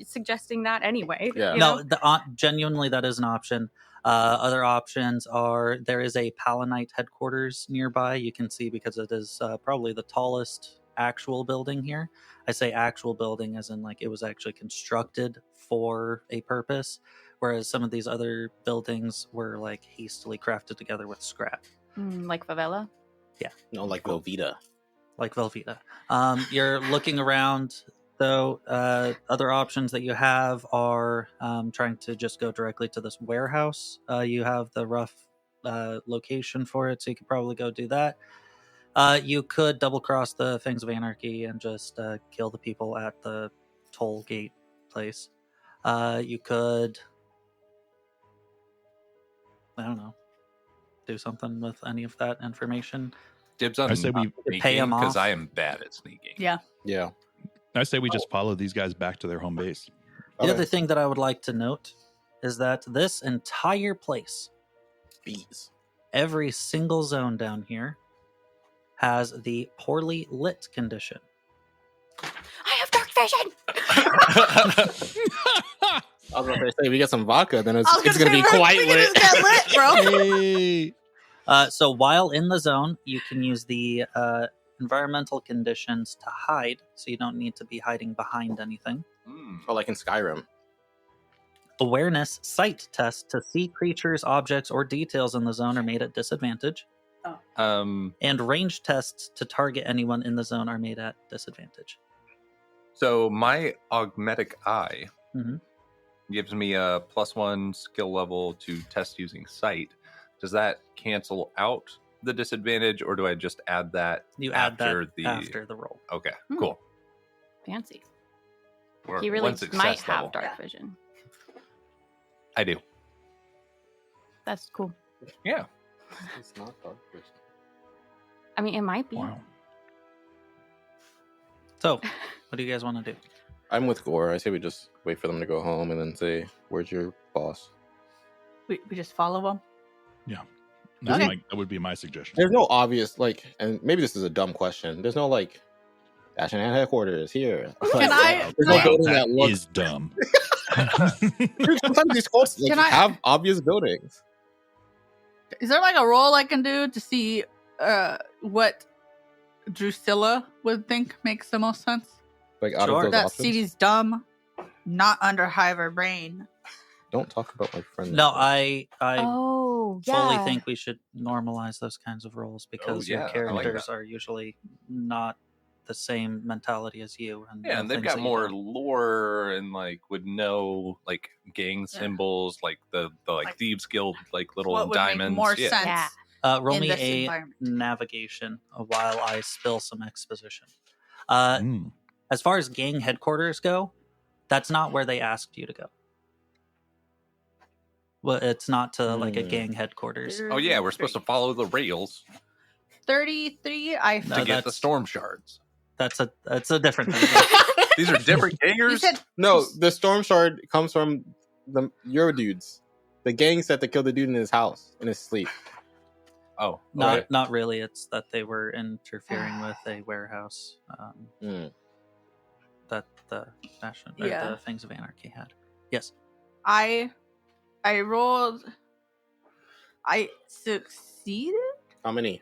suggesting that anyway. Yeah. you No, know? genuinely, that is an option. Other options are there is a Palanite headquarters nearby. You can see because it is probably the tallest actual building here. I say actual building as in like it was actually constructed for a purpose, whereas some of these other buildings were like hastily crafted together with scrap. Like favela. No, like Velveeta. Like Velveeta. You're looking around, though. Other options that you have are trying to just go directly to this warehouse. You have the rough location for it, so you could probably go do that. You could double cross the Fangs of Anarchy and just kill the people at the toll gate place. You could, I don't know, do something with any of that information. Dibs on I say we pay 'em because off. I am bad at sneaking. Yeah. Yeah. I say we just follow these guys back to their home base. The Okay. other thing that I would like to note is that this entire place, Bees. every single zone down here, has the poorly lit condition. I have dark vision. I was going to say, we get some vodka, then I it's was gonna going to say, be we quite can lit. just get lit, bro. Hey. So while in the zone, you can use the environmental conditions to hide, so you don't need to be hiding behind anything. Oh, like in Skyrim. Awareness sight tests to see creatures, objects, or details in the zone are made at disadvantage. And range tests to target anyone in the zone are made at disadvantage. So my augmetic eye Mhm. gives me a +1 skill level to test using sight. Does that cancel out the disadvantage, or do I just add that? You add after that after the roll. Okay, Hmm. cool. Fancy. Or He really one success might have level. dark vision. I do. That's cool. Yeah. It's not dark vision. I mean, it might be. Wow. So, what do you guys want to do? I'm with Gore. I say we just wait for them to go home and then say, "Where's your boss?" We just follow them. That would be my suggestion. There's no obvious, like, and maybe this is a dumb question. There's no, like, Ashton headquarters here. Can I? There's no like, building that that looks. is dumb. Dude, sometimes these quotes like, Can I- have obvious buildings. Is there like a roll I can do to see what Drusilla would think makes the most sense? Like, out Sure. of those That options. Cece's dumb, not under Hiver brain. Don't talk about my friend. No, I Oh, fully yeah. think we should normalize those kinds of roles because yeah, your I like characters that. are usually not the same mentality as you. And Yeah, know and they've things got that you more don't. lore and like would know like gang symbols, like the Like, thieves guild, like little What would diamonds. make more yeah. sense? Yeah. Roll in me this a environment. navigation while I spill some exposition. Mm. As far as gang headquarters go, that's not where they asked you to go. Well, it's not to like a gang headquarters. Oh yeah, we're supposed to follow the rails 33. I No, to get the that's- storm shards. That's a different thing. These are different You gangers. said No, the storm shard comes from your dudes. The gang set to kill the dude in his house in his sleep. Oh, Not okay. not really. It's that they were interfering with a warehouse that the Fashion or Yeah. the Fangs of Anarchy had. Yes. I rolled. I succeeded. How many?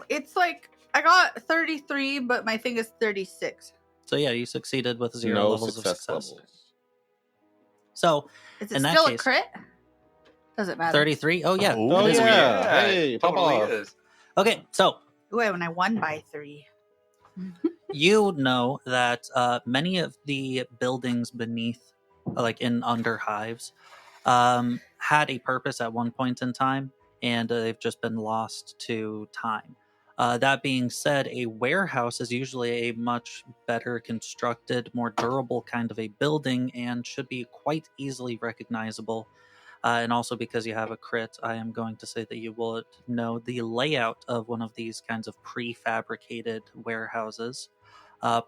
It's like I got 33, but my thing is 36. So yeah, you succeeded with 0 No levels of success success. levels. So Is it In that still a case- crit? Doesn't matter. 33. Oh yeah. Oh, it is yeah. weird. Hey, pop totally off. is. Okay, so Ooh, when I won by 3. you know that many of the buildings beneath, like in under hives, had a purpose at one point in time, and they've just been lost to time. That being said, a warehouse is usually a much better constructed, more durable kind of a building and should be quite easily recognizable. And also because you have a crit, I am going to say that you will know the layout of one of these kinds of prefabricated warehouses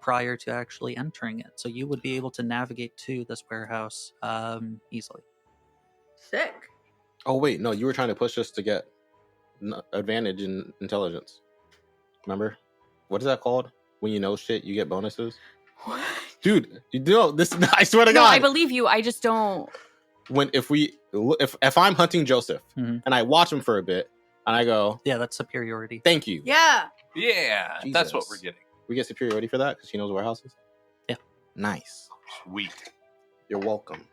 prior to actually entering it. So you would be able to navigate to this warehouse easily. Sick. Oh wait, no, you were trying to push us to get advantage in intelligence. Remember? What is that called? When you know shit, you get bonuses. What? Dude, you know this. I swear to No, God. I believe you. I just don't. If I'm hunting Joseph and I watch him for a bit and I go, yeah, that's superiority. Thank you. Yeah. Yeah, Jesus. that's what we're getting. We get superiority for that because she knows warehouses. Yeah. Nice. Sweet. You're welcome.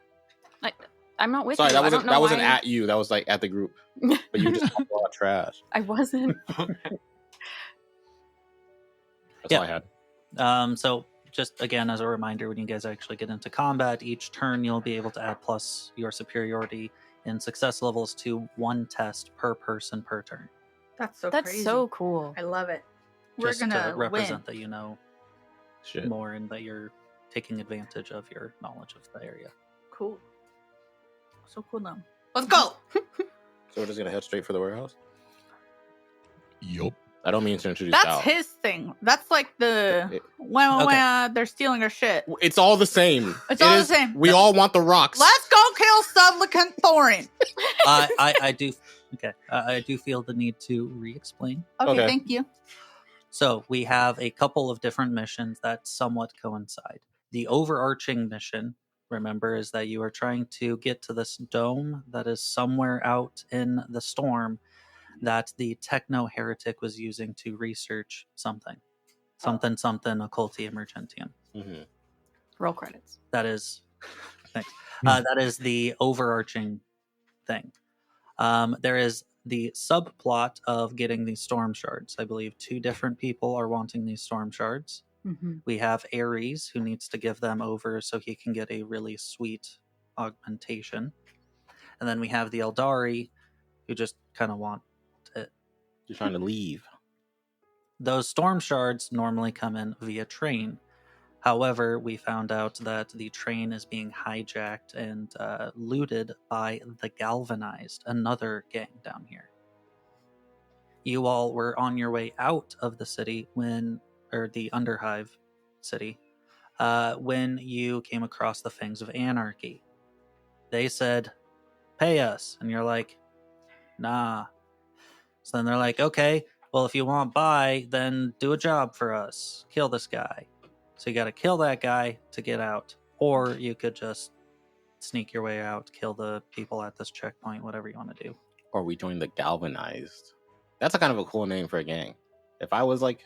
I'm not with Sorry, you. that wasn't at you. That was like at the group. But you just talked a lot of trash. I wasn't. That's all I had. So just again as a reminder, when you guys actually get into combat, each turn you'll be able to add plus your superiority in success levels to 1 test per person per turn. That's so That's crazy. so cool. I love it. Just We're gonna to represent win. that you know Shit. more and that you're taking advantage of your knowledge of the area. Cool. So cool now. Let's go. So we're just gonna head straight for the warehouse. Yup. I don't mean to introduce That's Al. his thing. That's like the when they're stealing our shit. It's all the same. It's all the same. We all want the rocks. Let's go kill Sublicant Thorin. I do. Okay, I do feel the need to re-explain. Okay, thank you. So we have a couple of different missions that somewhat coincide. The overarching mission, remember, is that you are trying to get to this dome that is somewhere out in the storm that the techno-heretic was using to research something. Something, Occulti, Emergentium. Mm-hmm. Roll credits. That is... Thanks. That is the overarching thing. There is the subplot of getting these storm shards. I believe 2 different people are wanting these storm shards. Mm-hmm. We have Ares, who needs to give them over so he can get a really sweet augmentation. And then we have the Eldari, who just kind of want it. You're trying to leave. Those storm shards normally come in via train. However, we found out that the train is being hijacked and looted by the Galvanized, another gang down here. You all were on your way out of the city or the Underhive city, when you came across the Fangs of Anarchy. They said, pay us. And you're like, nah. So then they're like, okay, well, if you want buy, then do a job for us. Kill this guy. So you got to kill that guy to get out. Or you could just sneak your way out, kill the people at this checkpoint, whatever you want to do. Or we join the Galvanized. That's a kind of a cool name for a gang. If I was like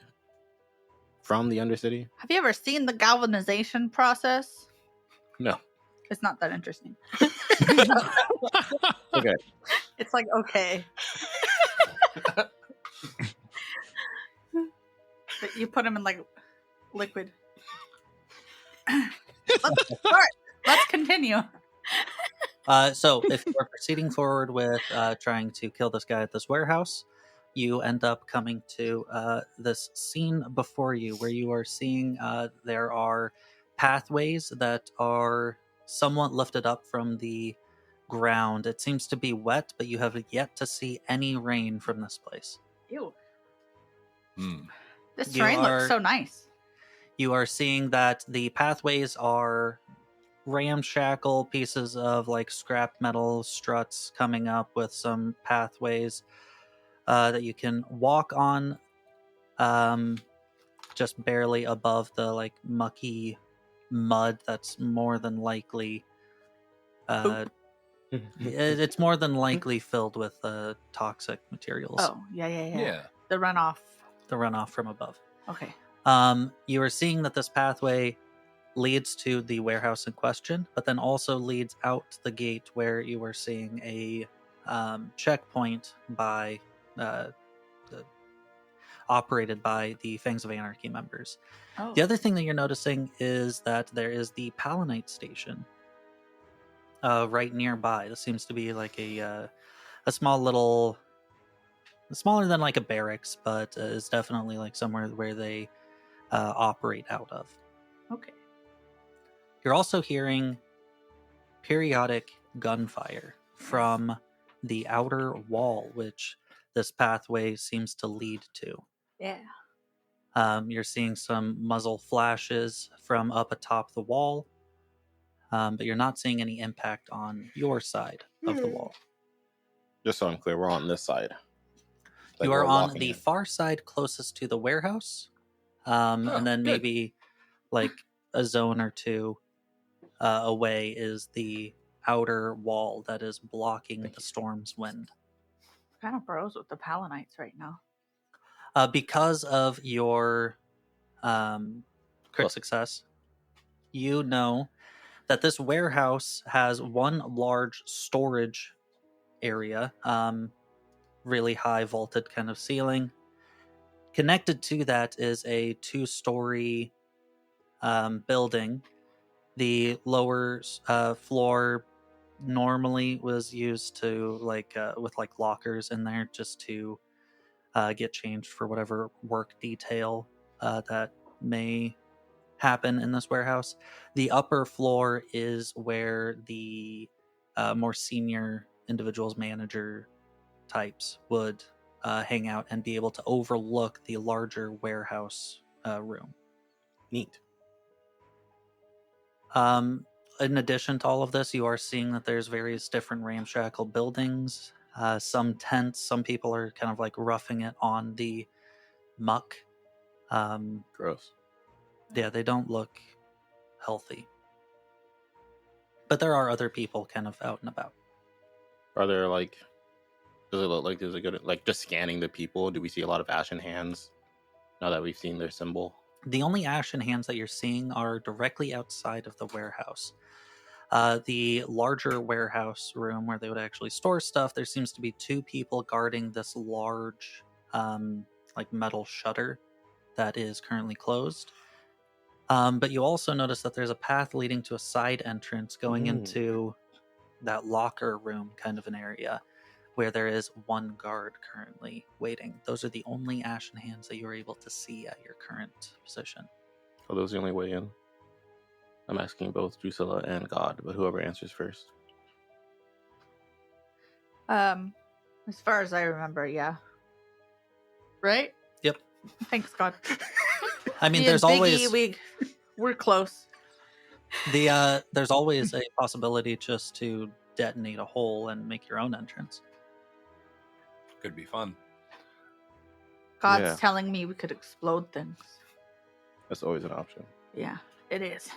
from the Undercity. Have you ever seen the galvanization process? No. It's not that interesting. Okay. It's like, okay. But you put them in like liquid. Let's continue. So if you're proceeding forward with trying to kill this guy at this warehouse, you end up coming to this scene before you where you are seeing there are pathways that are somewhat lifted up from the ground. It seems to be wet, but you have yet to see any rain from this place. Ew. Hmm. This You terrain are- looks so nice. You are seeing that the pathways are ramshackle pieces of like scrap metal struts coming up with some pathways that you can walk on just barely above the like mucky mud that's more than likely it's more than likely filled with toxic materials. Oh, yeah. Yeah. The runoff. The runoff from above. Okay. You are seeing that this pathway leads to the warehouse in question, but then also leads out the gate where you are seeing a checkpoint by operated by the Fangs of Anarchy members. Oh. The other thing that you're noticing is that there is the Palanite station right nearby. This seems to be like a small little smaller than like a barracks, but is definitely like somewhere where they operate out of. Okay. You're also hearing periodic gunfire from the outer wall, which this pathway seems to lead to. Yeah. You're seeing some muzzle flashes from up atop the wall, but you're not seeing any impact on your side of the wall. Just so I'm clear, we're on this side. Like You are we're on walking the in. far side closest to the warehouse, and then good. maybe like a zone or two away is the outer wall that is blocking the storm's wind. Kind of bros with the Palanites right now. Because of your crit success, you know that this warehouse has one large storage area, really high vaulted kind of ceiling. Connected to that is a 2-story building. The lower floor normally was used to with lockers in there just to get changed for whatever work detail that may happen in this warehouse. The upper floor is where the more senior individuals, manager types, would hang out and be able to overlook the larger warehouse room. Neat. In addition to all of this, you are seeing that there's various different ramshackle buildings, some tents. Some people are kind of like roughing it on the muck. Gross. Yeah, they don't look healthy. But there are other people kind of out and about. Are there like? Does it look like there's a good like just scanning the people? Do we see a lot of ashen hands now that we've seen their symbol? The only ashen hands that you're seeing are directly outside of the warehouse. The larger warehouse room where they would actually store stuff, there seems to be 2 people guarding this large metal shutter that is currently closed. But you also notice that there's a path leading to a side entrance going into that locker room kind of an area where there is 1 guard currently waiting. Those are the only ashen hands that you're able to see at your current position. Are those the only way in? I'm asking both Drusilla and God, but whoever answers first. As far as I remember, yeah. Right? Yep. Thanks, God. I mean, Me there's and always Biggie, we're close. there's always a possibility just to detonate a hole and make your own entrance. Could be fun. God's telling me we could explode things. That's always an option. Yeah, it is.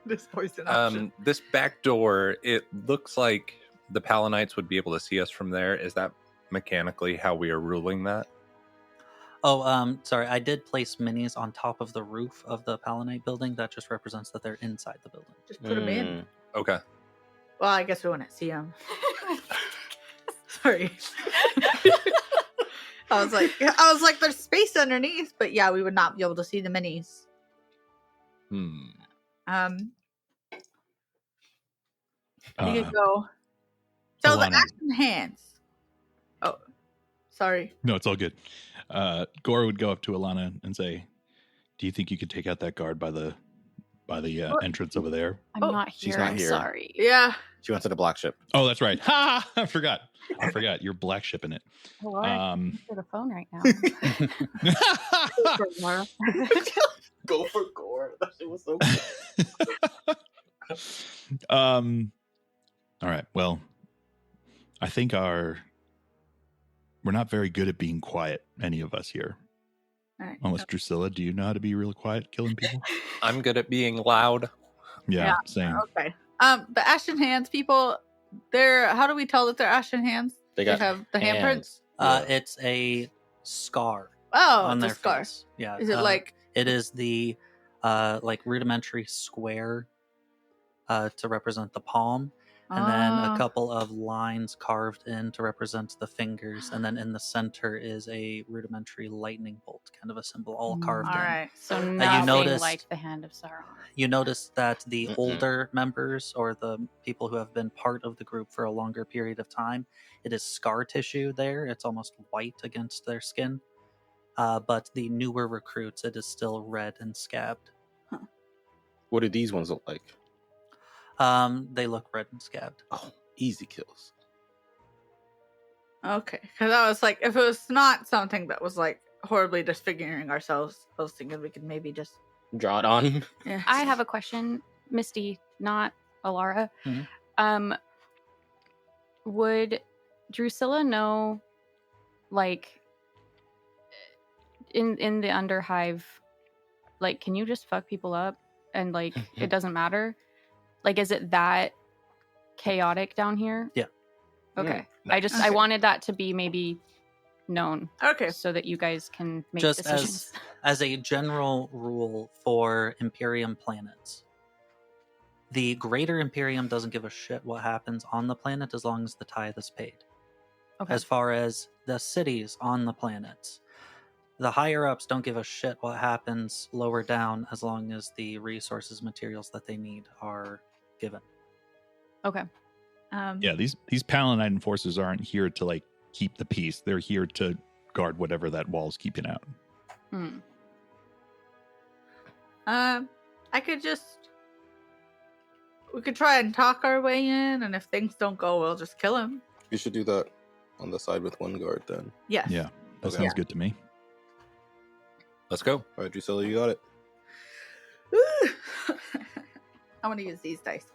There's always an option. This back door, it looks like the Palanites would be able to see us from there. Is that mechanically how we are ruling that? Oh, sorry. I did place minis on top of the roof of the Palanite building. That just represents that they're inside the building. Just put them in. Okay. Well, I guess we wouldn't see them. Sorry. I was like, there's space underneath, but yeah, we would not be able to see the minis. You could go. So Alana. the action hands. Oh, sorry. No, it's all good. Gore would go up to Alana and say, "Do you think you could take out that guard by the entrance over there?" I'm not here. she's not I'm here. sorry. Yeah. She went to the black ship. Oh, that's right. Ha! I forgot. You're black shipping it. Oh, all right. I'm for the phone right now. Go for Gore. That shit was so good. All right. Well, I think we're not very good at being quiet, any of us here. All right. Unless Drusilla, do you know how to be real quiet killing people? I'm good at being loud. Yeah, same. Okay. The ashen hands people, how do we tell that they're ashen hands? They have the handprints? It's a scar it's on their a scar. face. Yeah. Is it like It is the rudimentary square to represent the palm, and then a couple of lines carved in to represent the fingers, and then in the center is a rudimentary lightning bolt, kind of a symbol, all carved All in. right. So you nothing noticed- like the Hand of Sauron. You notice that the older members, or the people who have been part of the group for a longer period of time, it is scar tissue there. It's almost white against their skin. But the newer recruits, it is still red and scabbed. What do these ones look like? They look red and scabbed. Oh, easy kills. Okay, because I was like, if it was not something that was like horribly disfiguring ourselves, I was thinking we could maybe just Draw it on. yeah. I have a question, Misty, not Alara. Would Drusilla know, like, in the Underhive, like, can you just fuck people up and like it doesn't matter? Like, is it that chaotic down here? Yeah. Okay. Yeah. I wanted that to be maybe known, Okay. so that you guys can make Just decisions. as a general rule for Imperium planets, the Greater Imperium doesn't give a shit what happens on the planet as long as the tithe is paid. Okay. As far as the cities on the planets, the higher ups don't give a shit what happens lower down as long as the resources, materials that they need are given. Okay. Yeah, these Paladin forces aren't here to like keep the peace. They're here to guard whatever that wall's keeping out. We could try and talk our way in, and if things don't go, we'll just kill him. You should do that on the side with one guard then. Yes. Yeah, that Okay. sounds good to me. Let's go. All right, Drusilla, you got it. I'm gonna use these dice.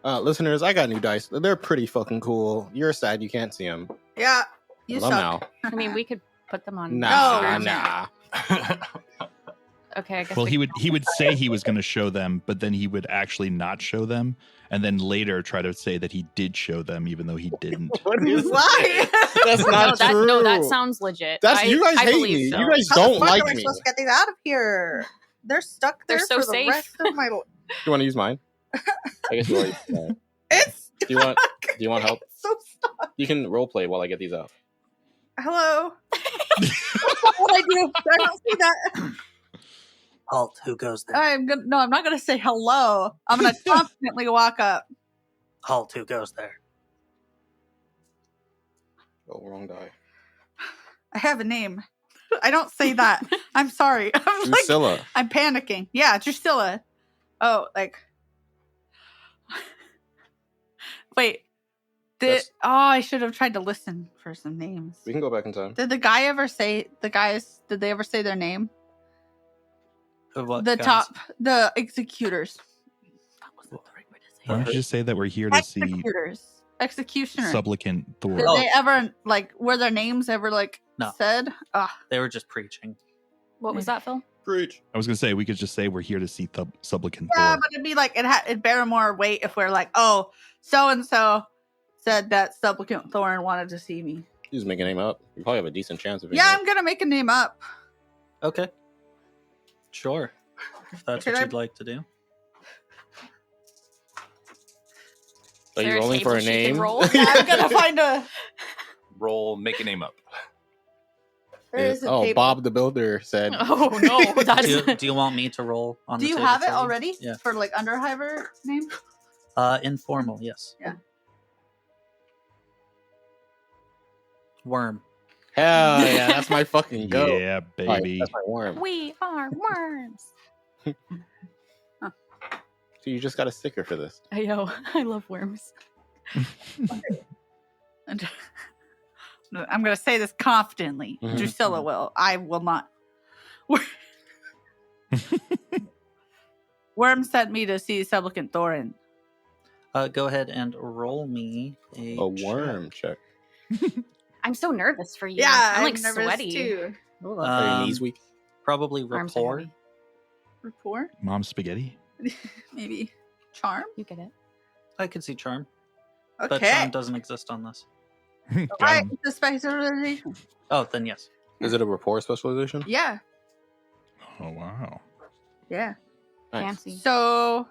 Listeners, I got new dice. They're pretty fucking cool. You're sad you can't see them. Yeah. You Love suck. now. I mean, we could put them on. Nah, Instagram. nah. Okay, I guess. Well, he would say he was going to show them, but then he would actually not show them, and then later try to say that he did show them, even though he didn't. What is Why? That's not true. No, that sounds legit. That's you guys I hate believe me. so. You guys How the don't fuck like am I me. supposed to get these out of here? They're stuck there They're so for safe. the rest of my life. You want to use mine? I guess you want. To use mine. It's Do you want? Do you want help? It's so stuck. You can role play while I get these out. Hello. That's not what I do. I don't see that. Halt, who goes there? I'm not gonna say hello. I'm gonna confidently walk up. Halt, who goes there? Oh, wrong die. I have a name. I don't say that. I'm sorry. I'm like, Drusilla. I'm panicking. Yeah, Drusilla. Oh, like. Wait. I should have tried to listen for some names. We can go back in time. Did the guy ever say did they ever say their name? What The guys? top, the executors. That wasn't the right way to say Why it. don't you just say that we're here to see Executors. Executioner. Supplicant Did Thorin? they ever, like, were their names ever, like, No. said? They were just preaching. What was that, Phil? Preach. I was going to say we could just say we're here to see Supplicant Yeah, Thorin. but it'd be like, it'd bear more weight if we're like, oh, so-and-so said that Sublicant Thorin wanted to see me. You just make a name up. You probably have a decent chance of it. Yeah, I'm gonna make a name up. Okay. Sure. If that's Should what I- you'd like to do. Are Is you there a rolling for a table she can name? roll? Yeah, I'm gonna find a. Roll, make a name up. There is a Oh, table. Bob the Builder said. Oh no, that's Do you want me to roll on Do the you table have it for you? already? Yeah. For like Underhiver name? Informal, yes. Yeah. Worm. Hell yeah, that's my fucking go. Yeah, All right, baby. that's my worm. we are worms. So you just got a sticker for this. I know. I love worms. And- I'm gonna say this confidently. Mhm. Drusilla will. I will not. Worm sent me to see Sublicant Thorin. Go ahead and roll me a Worm check. I'm so nervous for you. Yeah, I'm like nervous sweaty. too. Are your knees weak? Probably Arms are rapport. heavy. Rapport? Mom spaghetti? Maybe charm? You get it. I could see charm, but Okay. charm doesn't exist on this. Got Alright, him. the specialization. Oh, then yes. Is it a rapport specialization? Yeah. Oh, wow. Yeah. Nice. Fancy. So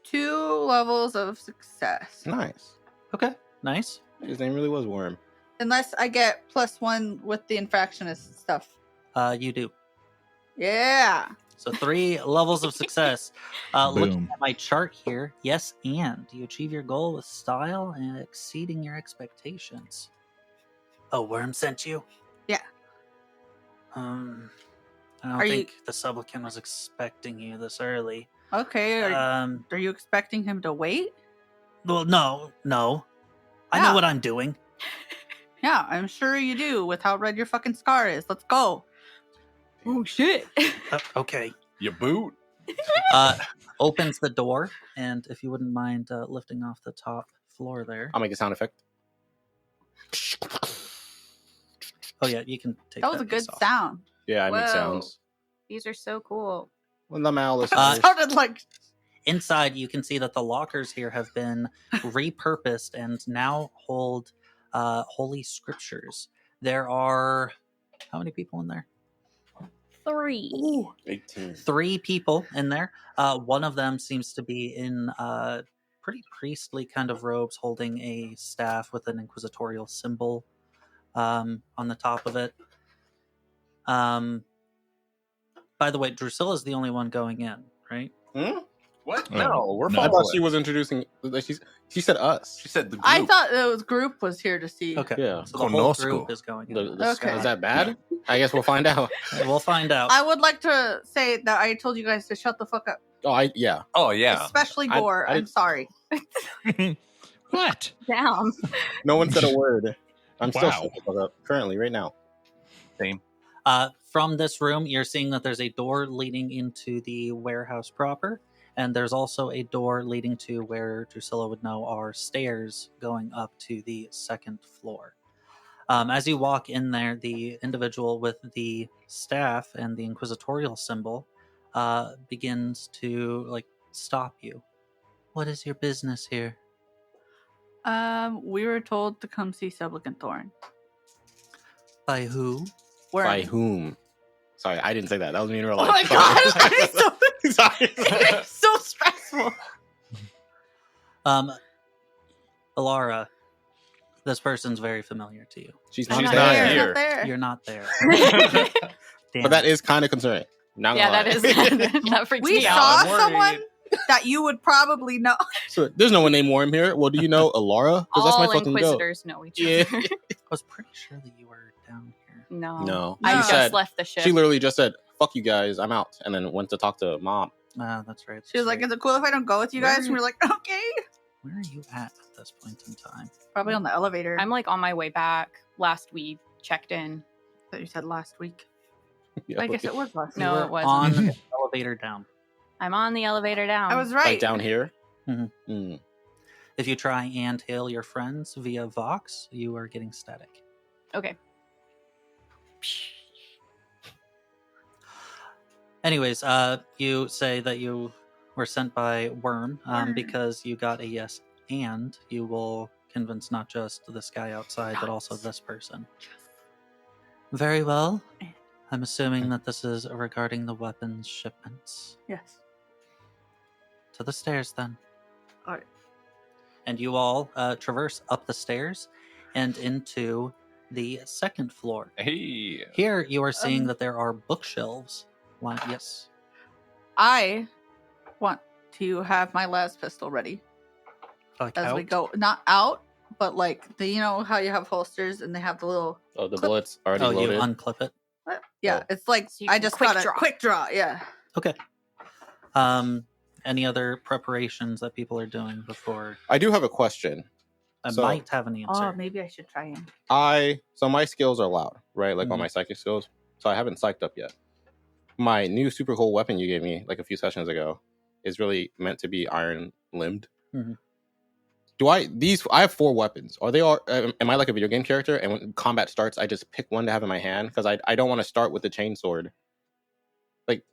2 levels of success. Nice. Okay, nice. His name really was Worm. Unless I get +1 with the infractionist stuff. You do. Yeah. So 3 levels of success. Looking Boom. at my chart here, yes, and you achieve your goal with style and exceeding your expectations. Oh, Worm sent you? Yeah. I don't Are think the Sublicant was expecting you this early. Okay. Are you expecting him to wait? Well, no. I know Yeah. what I'm doing. Yeah, I'm sure you do with how red your fucking scar is. Let's go. Oh shit! Okay. You boot. Opens the door, and if you wouldn't mind lifting off the top floor there. I'll make a sound effect. Oh yeah, you can take That was a piece good off. sound. Yeah, I make Whoa. sounds. These are so cool. Well, the malice. That sounded like Inside, you can see that the lockers here have been repurposed and now hold holy scriptures. There are how many people in there? 3. 18. 3 people in there. One of them seems to be in pretty priestly kind of robes, holding a staff with an inquisitorial symbol on the top of it. By the way, Drusilla is the only one going in, right? What? Oh, No, we're no. I following. thought she was introducing. She said us. She said the group. I thought the group was here to see. Okay. Yeah. So the whole Conosco. group is going in. Okay. Is that bad? I guess we'll find out. We'll find out. I would like to say that I told you guys to shut the fuck up. Yeah. Oh yeah. Especially I- Gore. I- I'm sorry. What? Down. No one said a word. I'm still Wow. shut the fuck up currently, right now. Same. From this room, you're seeing that there's a door leading into the warehouse proper, and there's also a door leading to where Drusilla would know are stairs going up to the 2nd floor. As you walk in there, the individual with the staff and the inquisitorial symbol begins to stop you. What is your business here? We were told to come see Sublicant Thorin. By who? Where? By whom? Sorry, I didn't say that. That was me in real Oh life. my god! I'm Sorry. it's so stressful. Alara, this person's very familiar to you. She's She's not not there. here. Not there. You're not there. But that is kind of concerning. Not Yeah, gonna that lie. is that freaks We me out. saw I'm worried. someone that you would probably know. So, there's no one named Worm here. Well, do you know Alara? Because that's my All fucking goat. Inquisitors know each Yeah. other. I was pretty sure that you were down here. No. No. I She just said- left the ship. She literally just said, "Fuck you guys, I'm out," and then went to talk to mom. That's right. She was like, "Is it cool if I don't go with you guys?" And we were like, "Okay." Where are you at this point in time? Probably on the elevator. I'm on my way back. Last we checked in. that you said last week. Yeah, I guess it was last. No, You it were wasn't. on the elevator down. I'm on the elevator down. I was right. like down here. Mhm. Mm. If you try and hail your friends via Vox, you are getting static. Okay. Anyways, you say that you were sent by Worm Worm. because you got a yes, and you will convince not just this guy outside, but also this person. Very well. I'm assuming that this is regarding the weapons shipments. Yes. To the stairs, then. All right. And you all traverse up the stairs and into the 2nd floor. Hey. Here, you are seeing Um, that there are bookshelves. Yes. I want to have my las pistol ready Like as out? we go. Not out, but like you know how you have holsters and they have the little. Oh, the Clip. bullets already Oh, you loaded. unclip it. What? Yeah, Oh. it's like So you I can just quick got a draw. quick draw. Yeah. Okay. Any other preparations that people are doing before? I do have a question. I So- might have an answer. Oh, maybe I should try him. So my skills are loud, right? Like all Mhm. my psychic skills. So I haven't psyched up yet. My new super cool weapon you gave me like a few sessions ago is really meant to be iron limbed. Mhm. I have 4 weapons. Are they all? Am I like a video game character? And when combat starts, I just pick one to have in my hand because I don't want to start with the chainsword. Like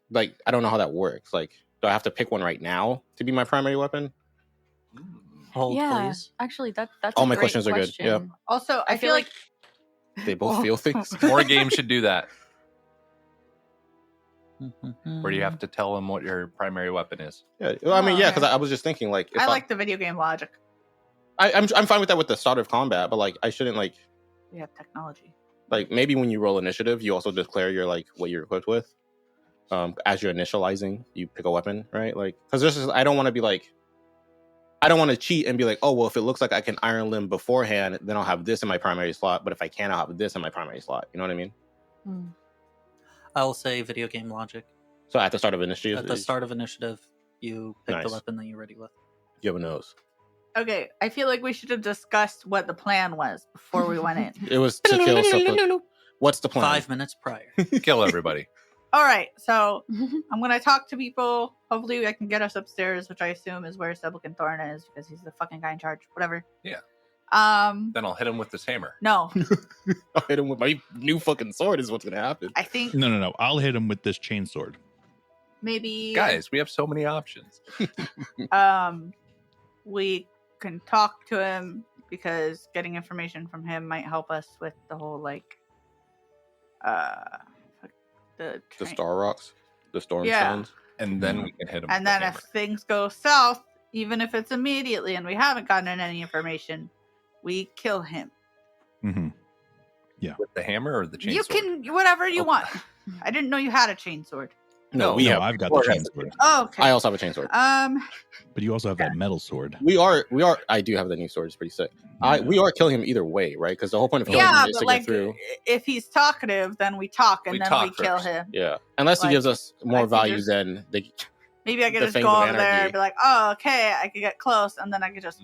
I don't know how that works. Like, do I have to pick one right now to be my primary weapon? Hold, yeah. please. Actually, that's All a my great questions are good. question. Yep. Also, I feel like They both feel things. More games should do that. Where you have to tell him what your primary weapon is. Yeah, well, I mean, yeah, because I was just thinking, like, if I like the video game logic. I'm fine with that with the start of combat, but like, I shouldn't like. We have technology. Like maybe when you roll initiative, you also declare your like what you're equipped with. As you're initializing, you pick a weapon, right? Like, because this is I don't want to be like, I don't want to cheat and be like, oh well, if it looks like I can Iron Limb beforehand, then I'll have this in my primary slot. But if I can't, I'll have this in my primary slot. You know what I mean? I'll say video game logic. So at the start of initiative, At the start of initiative, you pick Nice. the weapon that you're ready with. you have a nose. Okay, I feel like we should have discussed what the plan was before we went in. It was to kill something. What's the plan? 5 minutes prior. Kill everybody. All right, so I'm gonna talk to people. Hopefully, I can get us upstairs, which I assume is where Sublicant Thorin is because he's the fucking guy in charge. Whatever. Yeah. Then I'll hit him with this hammer. No, I'll hit him with my new fucking sword. Is what's gonna happen. I think No. I'll hit him with this chainsword. maybe Guys, we have so many options. we can talk to him because getting information from him might help us with the whole like the Star Rocks, the storm stones. And then we can hit him and with then the if hammer. things go south, even if it's immediately and we haven't gotten any information, we kill him. Mm-hmm. With the hammer or the chainsaw? You can whatever you Oh. want. I didn't know you had a chainsword. No, I've got the chainsword. Oh, okay. I also have a chainsword. But you also have that metal sword. We are. I do have the new sword. It's pretty sick. We are killing him either way, right? Because the whole point of killing Yeah, him is but to like get through. if he's talkative, then we talk and We then talk we kill first. him. Yeah, unless Like, he gives us I more think value there's- than the. Maybe I could The just Fangs go of over there Anarchy. and be like, oh, okay, I could get close, and then I could just,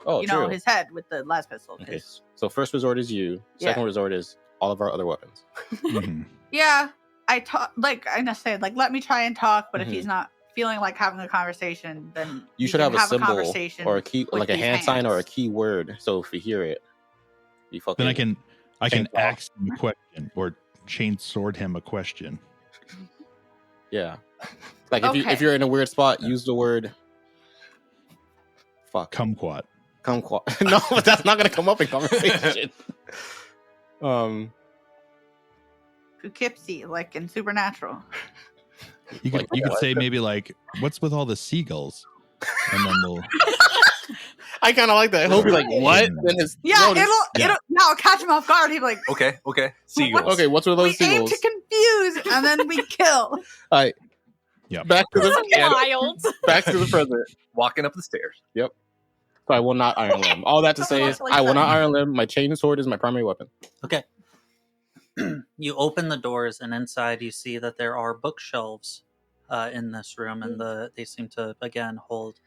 Oh, you know, true. his head with the last pistol. 'cause- Okay, so first resort is you. Second resort is all of our other weapons. Mhm. Yeah, I talk like I just said, like let me try and talk, but if Mhm. he's not feeling like having a conversation, then You should can have a symbol conversation or a key, with like a these hand sign or a hands. key word. So if we hear it, you fucking. Then I can Chainsaw. ask him a question or chainsword him a question. Yeah, like if Okay. if you're in a weird spot, use the word. Fuck. Kumquat. Kumquat. No, but that's not gonna come up in conversation. Poughkeepsie, like in Supernatural. You could Like you could what? say maybe like, what's with all the seagulls? And then we'll I kind of like that. He'll be like, "What?" Then his Yeah, throat is- it'll catch him off guard. He'll be like, Okay. Seagulls. Okay, what's with we those aim seagulls? to confuse, and then we kill. All right, yeah. back to the Wild. back to the present. Walking up the stairs. So I will not Iron Limb. All that to say is, I will not Iron Limb. My chain sword is my primary weapon. Okay. You open the doors, and inside you see that there are bookshelves in this room, and they seem to again hold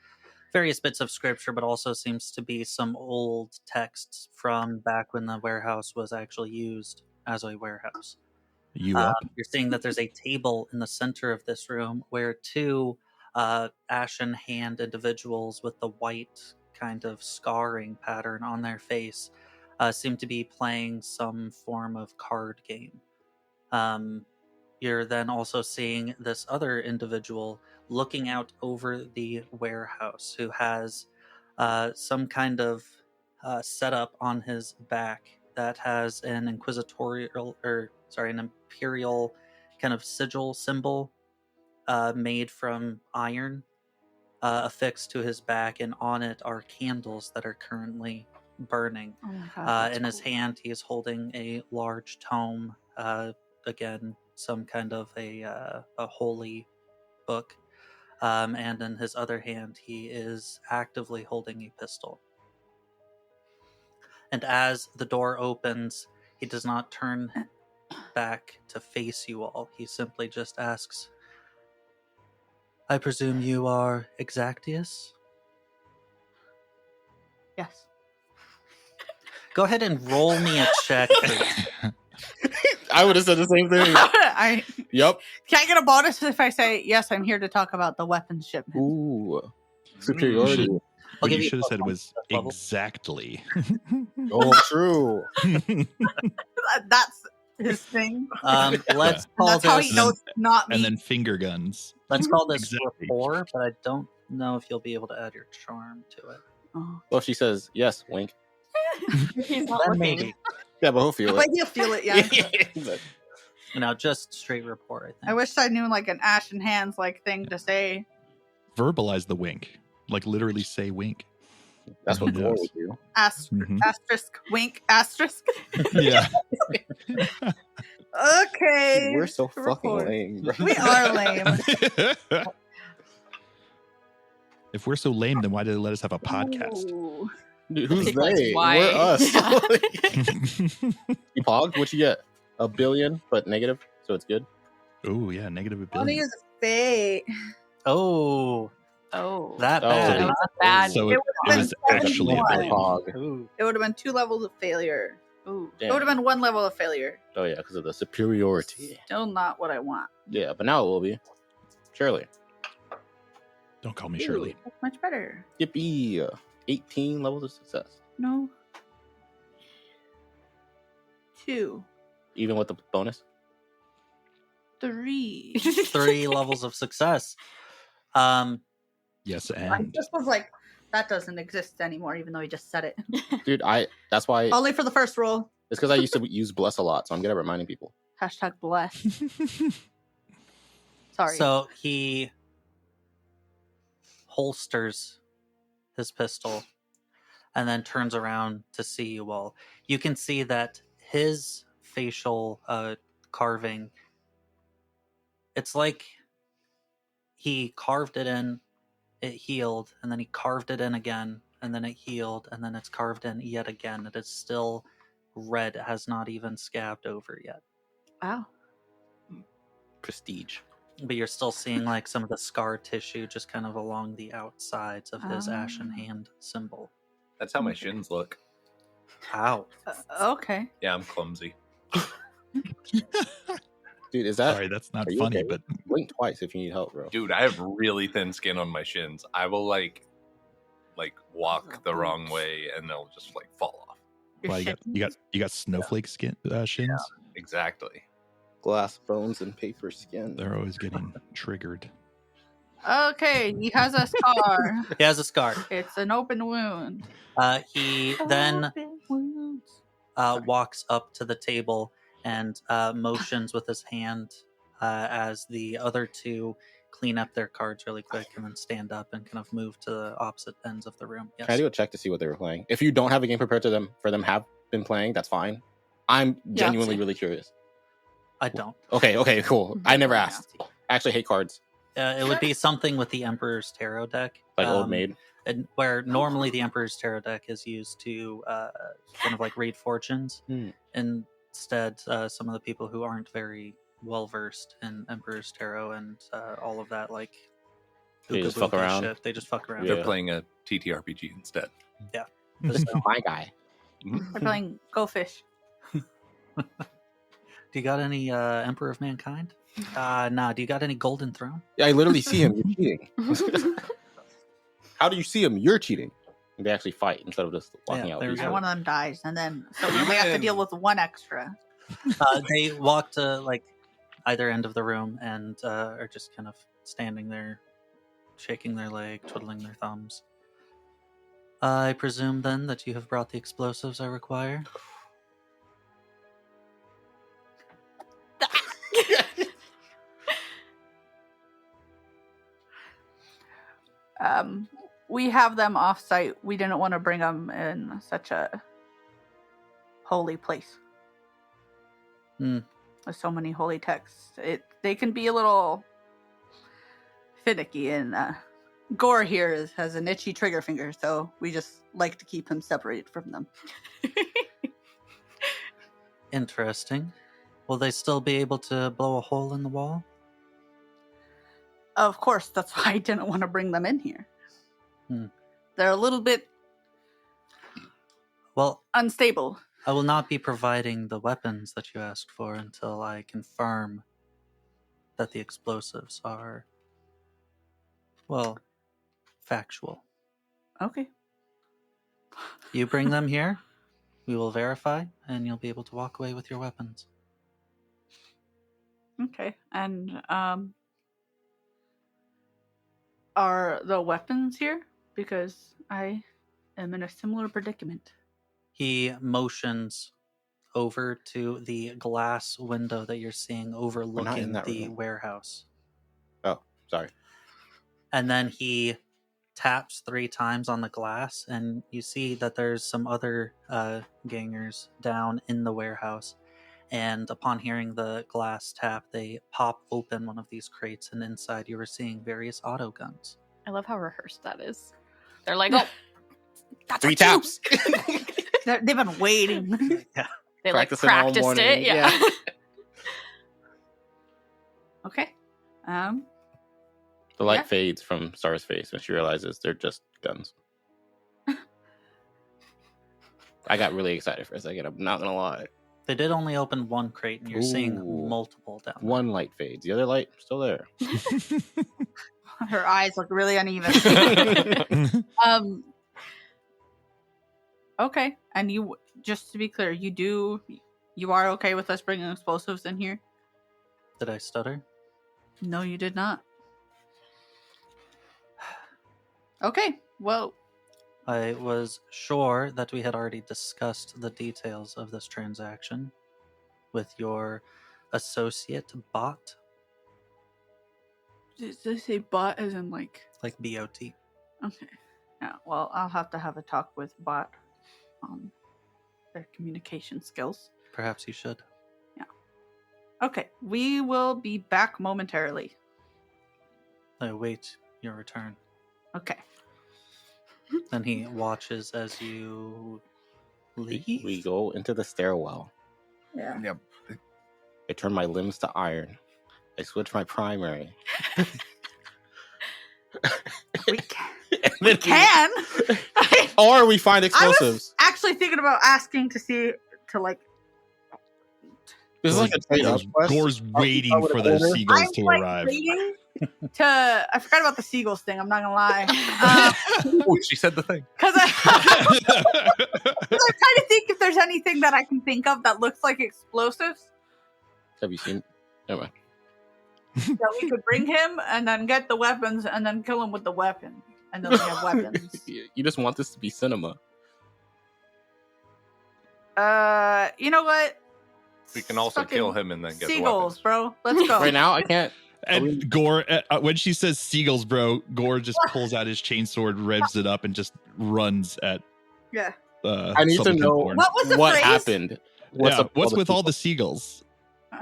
various bits of scripture, but also seems to be some old texts from back when the warehouse was actually used as a warehouse. You up? You're seeing that there's a table in the center of this room where two ashen hand individuals with the white kind of scarring pattern on their face seem to be playing some form of card game. You're then also seeing this other individual looking out over the warehouse who has some kind of setup on his back that has an an imperial kind of sigil symbol made from iron affixed to his back, and on it are candles that are currently burning. Oh my God, In his hand, he is holding a large tome, again, some kind of a holy book. And in his other hand, he is actively holding a pistol. And as the door opens, he does not turn back to face you all. He simply just asks, I presume you are Exactius? Yes. Go ahead and roll me a check. I would have said the same thing. Yep. Can I get a bonus if I say yes? I'm here to talk about the weapons shipment. Ooh, superiority. I'll What give you you should have plus said one was to that level. exactly. Oh, true. That's his thing. Let's And call that's how this. he knows it's not me. And then finger guns. Let's call this Exactly. rapport, but I don't know if you'll be able to add your charm to it. Oh. Well, she says yes. Wink. He's not Then looking. maybe. Yeah, but he'll feel But it. he'll feel it, yeah. But No, just straight report, I think. I wish I knew like an ashen hands like thing to say. Verbalize the wink. Like literally say wink. That's what Yes. Gore would do. Asterisk, wink, asterisk. Yeah. Okay. Dude, we're so fucking report. lame. Bro. We are lame. If we're so lame, then why did they let us have a podcast? Ooh. Dude, who's Think that's they? why. We're us. Yeah. You pogged? What you get? $1 billion, but negative, so it's good. Oh yeah, negative $1 I want to billion. use a fate. Oh, That Oh. bad. that was a bad. So It it would've was been actually a 71. billion. Pog. Ooh. It would have been 2 levels of failure. Ooh. It would have been 1 level of failure. Oh yeah, because of the superiority. Still not what I want. Yeah, but now it will be. Surely. Don't call me Shirley. That's much better. Yippee! 18 levels of success, No. 2. even with the bonus. 3. 3 levels of success. Yes, I and just was like, that doesn't exist anymore, even though he just said it. Dude, that's why. Only for the first roll. It's because I used to use bless a lot, so I'm good at reminding people. Hashtag bless. Sorry. So he holsters his pistol and then turns around to see you all. You can see that his facial carving, it's like he carved it in, it healed, and then he carved it in again, and then it healed, and then it's carved in yet again. It is still red. It has not even scabbed over yet. Wow. Prestige. But you're still seeing like some of the scar tissue just kind of along the outsides of his ashen hand symbol. That's how my shins look. Ow. Okay. Yeah, I'm clumsy. Dude, is that? sorry, that's not Are you funny, okay? but Blink twice if you need help, bro. Dude, I have really thin skin on my shins. I will like walk the wrong way and they'll just like fall off. well, you got snowflake skin shins. Exactly. Glass bones and paper skin. They're always getting triggered. Okay, he has a scar. He has a scar. It's an open wound. He then Open wounds. walks up to the table and motions with his hand as the other two clean up their cards really quick and then stand up and kind of move to the opposite ends of the room. Yes. Can I do a check to see what they were playing? If you don't have a game prepared for them have been playing, that's fine. I'm genuinely really curious. I don't. Okay, cool. I never asked. I actually hate cards. It would be something with the Emperor's Tarot deck. Like Old Maid. And where normally the Emperor's Tarot deck is used to kind of like read fortunes. Instead, some of the people who aren't very well versed in Emperor's Tarot and all of that, like They just fuck around. shit, they just fuck around. Yeah. They're playing a TTRPG instead. This is my guy. They're playing Go Fish. Do you got any Emperor of Mankind? Nah. Do you got any Golden Throne? Yeah, I literally see him. You're cheating. How do you see him? You're cheating. And they actually fight instead of just walking Yeah, out. there we peacefully. And one of them dies, and then so we only have to deal with 1 extra. They walk to like either end of the room and are just kind of standing there, shaking their leg, twiddling their thumbs. I presume then that you have brought the explosives I require. We have them off-site. We didn't want to bring them in such a holy place. With so many holy texts. They can be a little finicky, and Gore here has an itchy trigger finger, so we just like to keep him separated from them. Interesting. Will they still be able to blow a hole in the wall? Of course, that's why I didn't want to bring them in here. They're a little bit unstable. I will not be providing the weapons that you asked for until I confirm that the explosives are, factual. Okay. You bring them here, we will verify, and you'll be able to walk away with your weapons. Okay. And are the weapons here? Because I am in a similar predicament. He motions over to the glass window that you're seeing overlooking the room. warehouse. Oh, sorry. And then he taps 3 times on the glass, and you see that there's some other gangers down in the warehouse. And upon hearing the glass tap, they pop open one of these crates, and inside you were seeing various auto guns. I love how rehearsed that is. They're like, oh, that's 3 taps. They've been waiting. Yeah. They Practicing all practiced morning. it. Yeah. Okay. The light fades from Star's face when she realizes they're just guns. I got really excited for a second. I'm not gonna lie. They did only open 1 crate, and you're seeing multiple down there. 1 light fades. The other light still there. Her eyes look really uneven. Okay. And you, just to be clear, you are okay with us bringing explosives in here? Did I stutter? No, you did not. Okay. Well, I was sure that we had already discussed the details of this transaction with your associate bot. did they say bot as in like BOT. Okay. Yeah, well, I'll have to have a talk with bot on their communication skills. Perhaps you should. Yeah. Okay, we will be back momentarily. I await your return. Okay. Then he watches as you leave. We go into the stairwell. Yeah. Yep. I turn my limbs to iron. I switch my primary. We can. Or we find I explosives. was actually thinking about asking to see like. This is like a trade-off quest. Gore's waiting for the seagulls to arrive. Waiting I forgot about the seagulls thing. I'm not gonna lie. Oh, she said the thing. Because I'm trying to think if there's anything that I can think of that looks like explosives Have you seen? Anyway. that we could bring him and then get the weapons and then kill him with the weapon. And then we have weapons. You just want this to be cinema. You know what? We can also Fucking kill him and then get seagulls, the bro. Let's go. Right now, I can't. And Gore, when she says seagulls, bro, Gore just pulls out his chainsword, revs it up, and just runs at. Yeah. I need to Sublicant know Thorin. What was the what phrase? happened. What's with all the seagulls?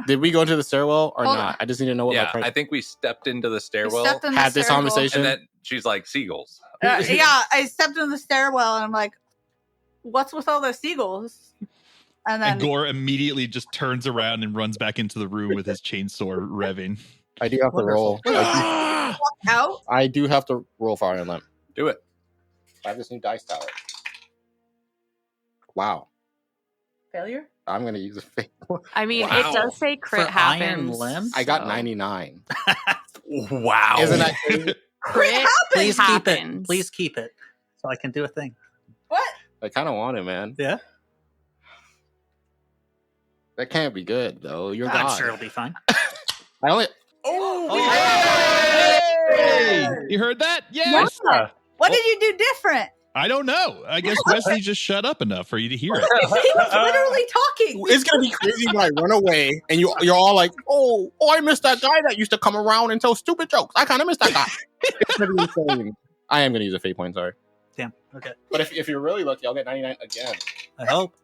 Did we go into the stairwell or Hold not? on. I just need to know what Yeah, my I think we stepped into the We stairwell stepped in the had this stairwell. conversation. and then she's like, seagulls. Yeah, I stepped in the stairwell and I'm like, what's with all the seagulls? And then And Gore immediately just turns around and runs back into the room with his chainsaw revving. I do have to roll. out. I do have to roll Fire and Limp. Do it. I have this new dice tower. Wow. Failure? I'm going to use a fake one. I mean, Wow. it does say crit For happens. iron limbs? I got so- 99. Wow. Isn't that crazy? Crit Please keep it. happens. Please keep it. So I can do a thing. What? I kind of want it, man. Yeah. That can't be good, though. You're I'm God. sure it'll be fine. I only... Hey! You heard that? Yes. What did you do different? I don't know. I guess Wesley just shut up enough for you to hear it. He was literally talking. It's gonna be crazy when I run away and you're all like, oh, I missed that guy that used to come around and tell stupid jokes. I kind of miss that guy. It's gonna be insane. I am gonna use a fate point, sorry. Damn. Okay. But if you're really lucky, I'll get 99 again. I hope.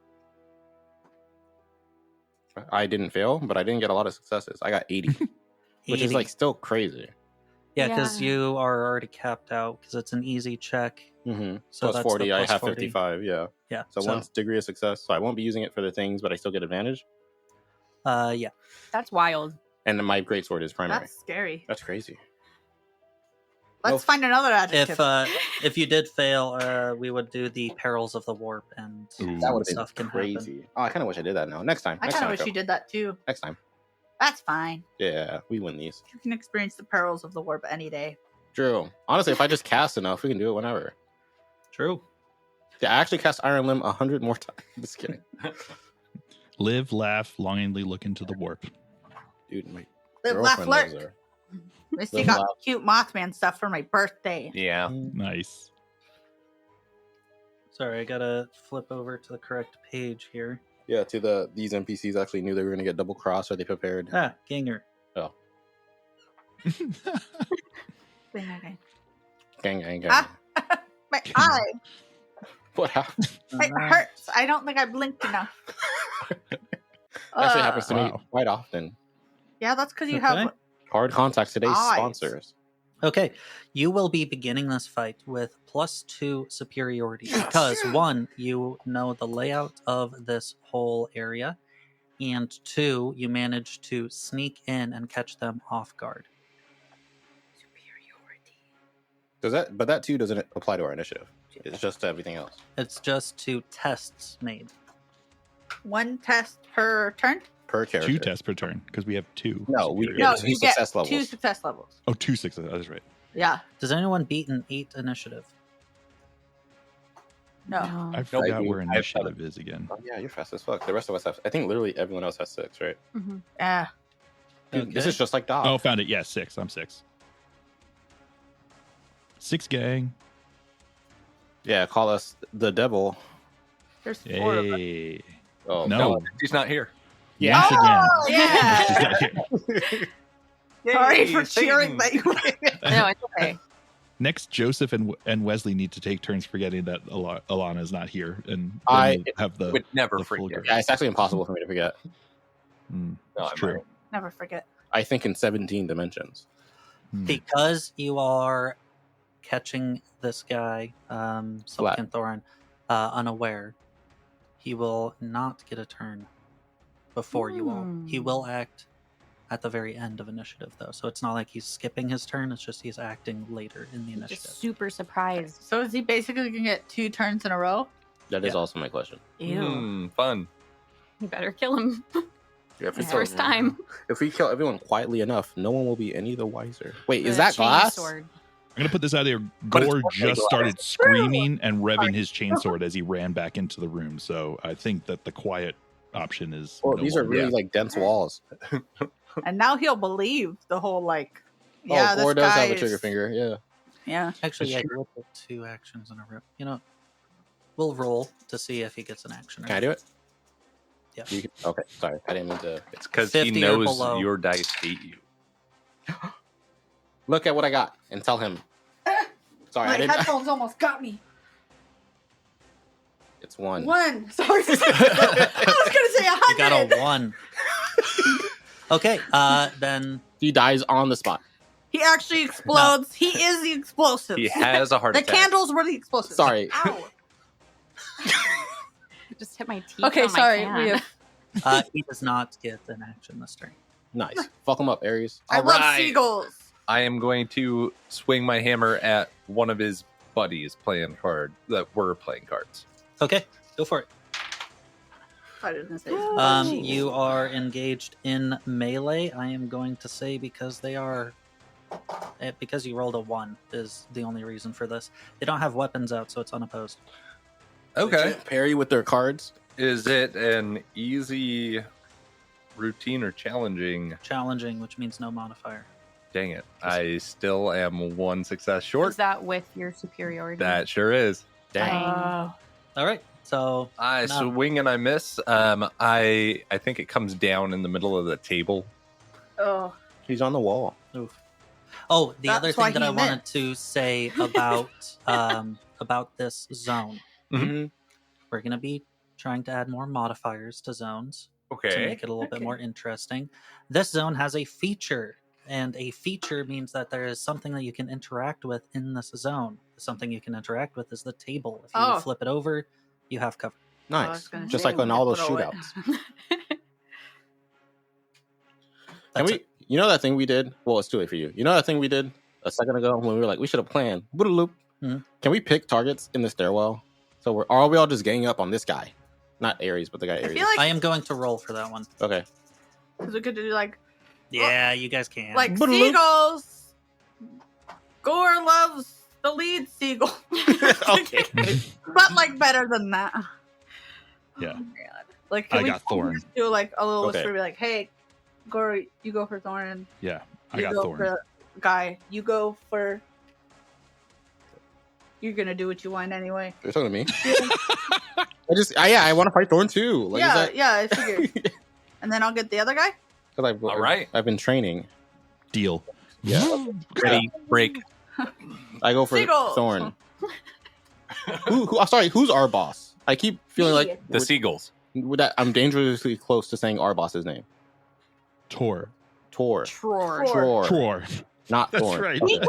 I didn't fail, but I didn't get a lot of successes. I got 80, which is 80. like still crazy. Yeah, because Yeah. you are already capped out because it's an easy check. Mm-hmm. So Plus that's 40, the I plus have 40. 55. Yeah. Yeah. So one's degree of success. So I won't be using it for the things, but I still get advantage. Yeah. That's wild. And then my greatsword is primary. That's scary. That's crazy. Let's find another adjective. If you did fail, we would do the perils of the warp and Ooh. That would have stuff been can happen. crazy. Oh, I kind of wish I did that now. Next time. I kind of wish you did that too. Next time. That's fine. Yeah, we win these. You can experience the perils of the warp any day. True. Honestly, if I just cast enough, we can do it whenever. True. Yeah, I actually cast Iron Limb 100 more times. Just kidding. Live, laugh, longingly look into the warp. Dude, my Live, laugh, girlfriend lurk. lives there. I still Live, got laugh. cute Mothman stuff for my birthday. Yeah. Nice. Sorry, I gotta flip over to the correct page here. Yeah, these NPCs actually knew they were going to get double crossed, or they prepared. Ganger. Oh. Okay. Gang. My eye. What happened? It hurts. I don't think I blinked enough. Actually happens to me quite often. Yeah, that's because you have Hard Contact, today's eyes. sponsors. Okay, you will be beginning this fight with +2 superiority because 1, you know the layout of this whole area, and 2, you manage to sneak in and catch them off guard. superiority. But that too doesn't apply to our initiative. It's just to everything else. It's just 2 tests made. 1 test per turn? Per character. 2 tests per turn because we have 2. No, we superiority. No, get 2 you get success levels. 2 success levels. Oh, 2 success. That's right. Yeah. Does anyone beat an 8 initiative? No. I Nope. forgot where I have initiative is again. Oh, yeah, you're fast as fuck. The rest of us have. I think literally everyone else has 6, right? Mm-hmm. Yeah. Dude, this Okay. is just like Doc. Oh, found it. Yeah, 6. I'm 6. 6 gang. Yeah, call us the devil. There's 4 of us. Hey. Oh No. He's not here. Yes Oh, yeah. again. Sorry for Satan. cheering that you No, it's okay. Next, Joseph and Wesley need to take turns forgetting that Alana is not here, and then I we'll have the. Would never the full forget. group. Yeah, it's actually impossible for me to forget. Mm, No, it's I'm true. right. Never forget. I think in 17 dimensions. Mm. Because you are catching this guy, Sublicant Thorin, unaware, he will not get a turn before you all. He will act at the very end of initiative, though. So it's not like he's skipping his turn. It's just he's acting later in the initiative. Just super surprised. So is he basically going to get 2 turns in a row? That is Yeah. also my question. Ew. Fun. You better kill him Yeah, if, his first time. if we kill everyone quietly enough, no one will be any the wiser. Wait, is The that chain glass? sword. I'm gonna put this out there. But it's Gore not just glass. started screaming and revving his chainsword as he ran back into the room. So I think that the quiet option is. Well, no these are longer- really like dense walls. And now he'll believe the whole, like, yeah, oh, this Gore does guy have a is- trigger finger. Yeah. Yeah. Actually, That's yeah, you will put 2 actions in a row. You know, we'll roll to see if he gets an action. or Can I not. do it? Yeah. You can, okay, sorry. I didn't mean to. It's because he 50 or knows below. your dice hate you. Look at what I got and tell him. Sorry, I My didn't. headphones almost got me. It's 1. 1. Sorry. I was going to say 100. You got a 1. Okay, then He dies on the spot. He actually explodes. He is the explosives. He has a heart The attack. candles were the explosives. Sorry. Ow. Just hit my teeth. Okay, on my sorry. can. We have, he does not get an action this turn. Nice. Fuck him up, Ares. I All love right. seagulls. I am going to swing my hammer at one of his buddies playing that were playing cards. Okay, go for it. I didn't say You are engaged in melee. I am going to say because you rolled a 1 is the only reason for this. They don't have weapons out, so it's unopposed. Okay. Parry with their cards. Is it an easy routine or challenging? Challenging, which means no modifier. Dang it. I still am 1 success short. Is that with your superiority? That sure is. Dang. Oh. All right, so I No. swing and I miss. I think it comes down in the middle of the table. Oh. He's on the wall. oof. Oh, the That's other why thing that he I wanted meant. to say about this zone, Mhm. we're going to be trying to add more modifiers to zones to Okay. make it a little bit Okay. more interesting. This zone has a feature, and a feature means that there is something that you can interact with in this zone. Something you can interact with is the table. If you Oh. flip it over, you have cover. I was Nice. gonna Just say, like on all those throw it. shootouts. That's And you know that thing we did? Well, it's too late for you. You know that thing we did a second ago when we were like, we should have planned. Boodaloop. Mhm. Can we pick targets in the stairwell? So are we all just ganging up on this guy? Not Ares, but the guy I Ares. feel like I am going to roll for that one. Okay. because we could do like Yeah, you guys can. Boodaloop. Seagulls. Gore loves the lead seagull. Okay. But like better than that. Yeah. Oh, God. Like I can we got Thorn. do like a little Okay. whisper, be like, hey, Gore, you go for Thorn. Yeah, I You got go Thorn. for Guy. You go for. You're gonna do what you want anyway. You're talking to me? I want to fight Thorn too. Like, I figured. And then I'll get the other guy. All right. I've been training. Deal. Yeah. Ready, break. I go for Seagull. Thorn. Who's our boss? I keep feeling like The seagulls. I'm dangerously close to saying our boss's name. Tor. Tror. Not That's Thorn. right. Okay.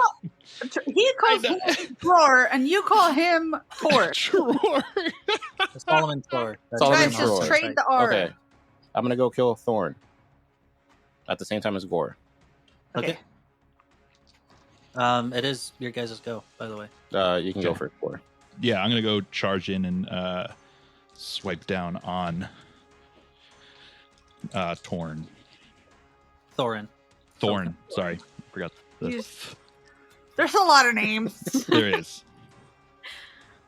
He calls him Tror, and you call him Tor. Tor. Solomon Tor. That's Solomon Guys, what I'm just Tror. saying. trade the R. Okay. I'm gonna go kill Thorn. At the same time as Gore. Okay. It is your guys' go, by the way. You can go Okay. for Gore. Yeah, I'm gonna go charge in and swipe down on Thorn. Thorin. Sorry, forgot. There's a lot of names. There is.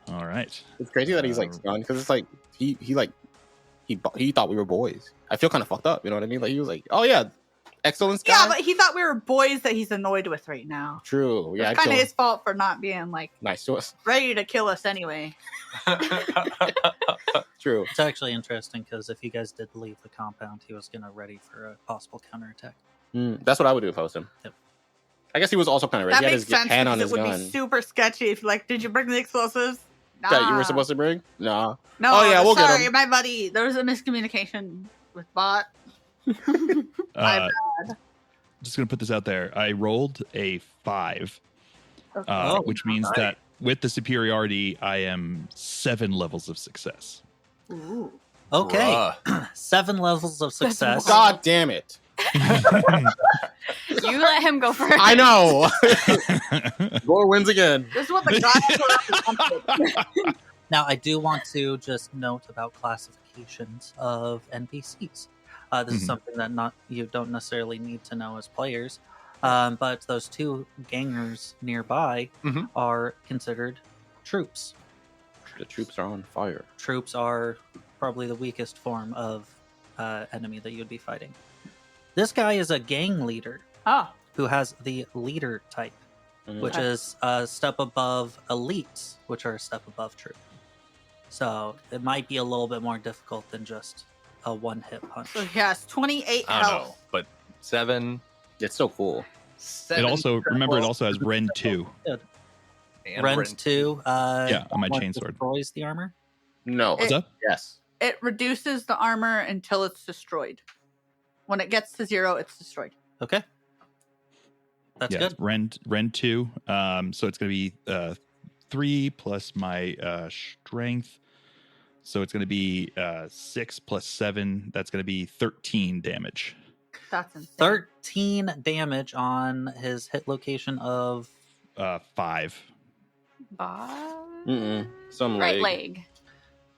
All right. It's crazy that he's like stunned because it's like he thought we were boys. I feel kind of fucked up. You know what I mean? Like he was like, "Oh yeah, excellence guy." Yeah, but he thought we were boys that he's annoyed with right now. True. Yeah, It's kind of his fault for not being like nice to us. ready to kill us anyway. True. It's actually interesting because if you guys did leave the compound, he was going to ready for a possible counterattack. That's what I would do if I was him. Yep. I guess he was also kind of ready. That He had makes his sense hand on because his it would gun. be super sketchy if like, did you bring the explosives? That you were supposed to bring? Nah. No. Oh, yeah, we'll get sorry, 'em. my buddy. There was a miscommunication with Bot. My Just gonna put this out there. I rolled a 5, Okay. which means that with the superiority, I am 7 levels of success. Ooh. Okay. 7 levels of success. God damn it. You let him go first. I know. Gore wins again. This is what the gods were. Now, I do want to just note about classifications of NPCs. This is Mhm. something that you don't necessarily need to know as players, but those 2 gangers nearby Mhm. are considered troops. The troops are on fire. Troops are probably the weakest form of enemy that you'd be fighting. This guy is a gang leader Oh. who has the leader type, which Okay. is a step above elites, which are a step above troop. So it might be a little bit more difficult than just a one-hit punch. So he has 28 I don't know, health. but 7. It's so cool. It also it also has Rend 2. And Rend 2. Yeah, on my what chainsword. destroys the armor. No. What's up? Yes. It reduces the armor until it's destroyed. When it gets to 0, it's destroyed. Okay, that's Yeah, good. Rend 2. So it's gonna be 3 plus my strength. So it's gonna be 6 plus 7. That's gonna be 13 damage. That's insane. 13 damage on his hit location of 5. Some Right leg.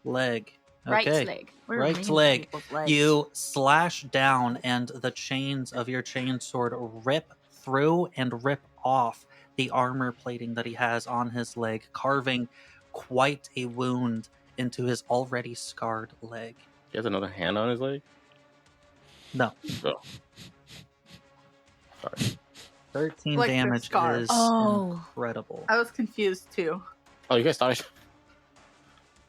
leg. Right Okay. leg. Right naming leg. people's legs. You slash down, and the chains of your chainsword rip through and rip off the armor plating that he has on his leg, carving quite a wound into his already scarred leg. He has another hand on his leg? No. Oh. Sorry. 13 Like they're damage scarred. is Oh. incredible. I was confused too. Oh, you guys thought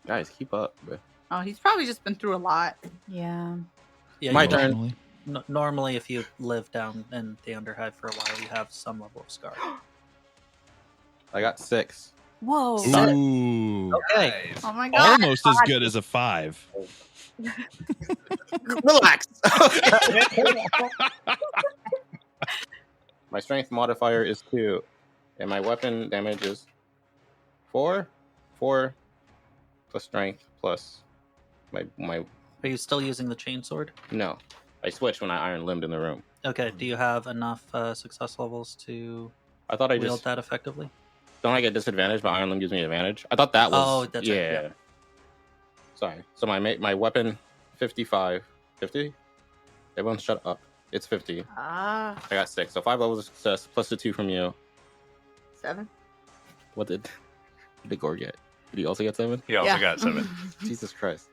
Guys, keep up. Bro. Oh, he's probably just been through a lot. Yeah. Yeah, My you- turn. Normally, if you live down in the Underhive for a while, you have some level of scar. I got 6. Whoa. Ooh. Okay. Nice. Oh my god. Almost as good as a 5. Relax. My strength modifier is 2, and my weapon damage is 4. 4 plus strength plus my. Are you still using the chainsword? No, I switched when I iron limbed in the room. Okay. Do you have enough success levels to I thought I wield just that effectively? don't I get disadvantage, but iron limb gives me advantage. I thought that was. Oh, that's right, yeah. yeah. Sorry. So my weapon 55, 50. Everyone shut up. It's 50. Ah, I got 6, so 5 levels of success plus the 2 from you. 7. What did Gore get? Did he also get 7? He also got 7. Jesus Christ.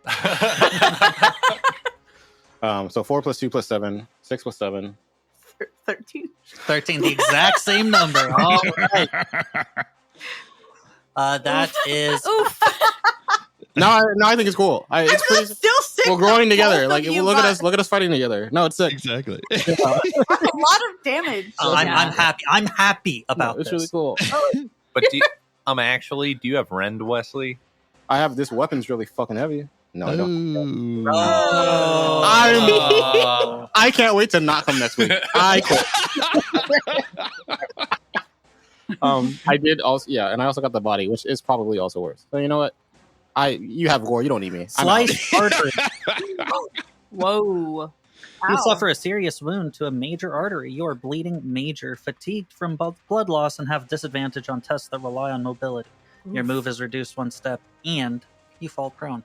So 4 plus 2 plus 7, 6 plus 7. 13. 13, the exact same number. All right. That is Oof. No, I think it's cool. It's pretty, still sick. we're growing that together. both Like, of you look at got us. Look at us fighting together. No, it's sick. Exactly. a lot of damage. I'm happy. I'm happy about It's this. really cool. But do you have Rend, Wesley? I have this weapon's really fucking heavy. No, I don't. Oh. I can't wait to not come next week. I quit. I did also, and I also got the body, which is probably also worse. So you know what? You have gore. You don't need me. Sliced artery. Whoa. You Ow. suffer a serious wound to a major artery. You are bleeding major, fatigued from both blood loss, and have disadvantage on tests that rely on mobility. Your move is reduced 1 step, and you fall prone.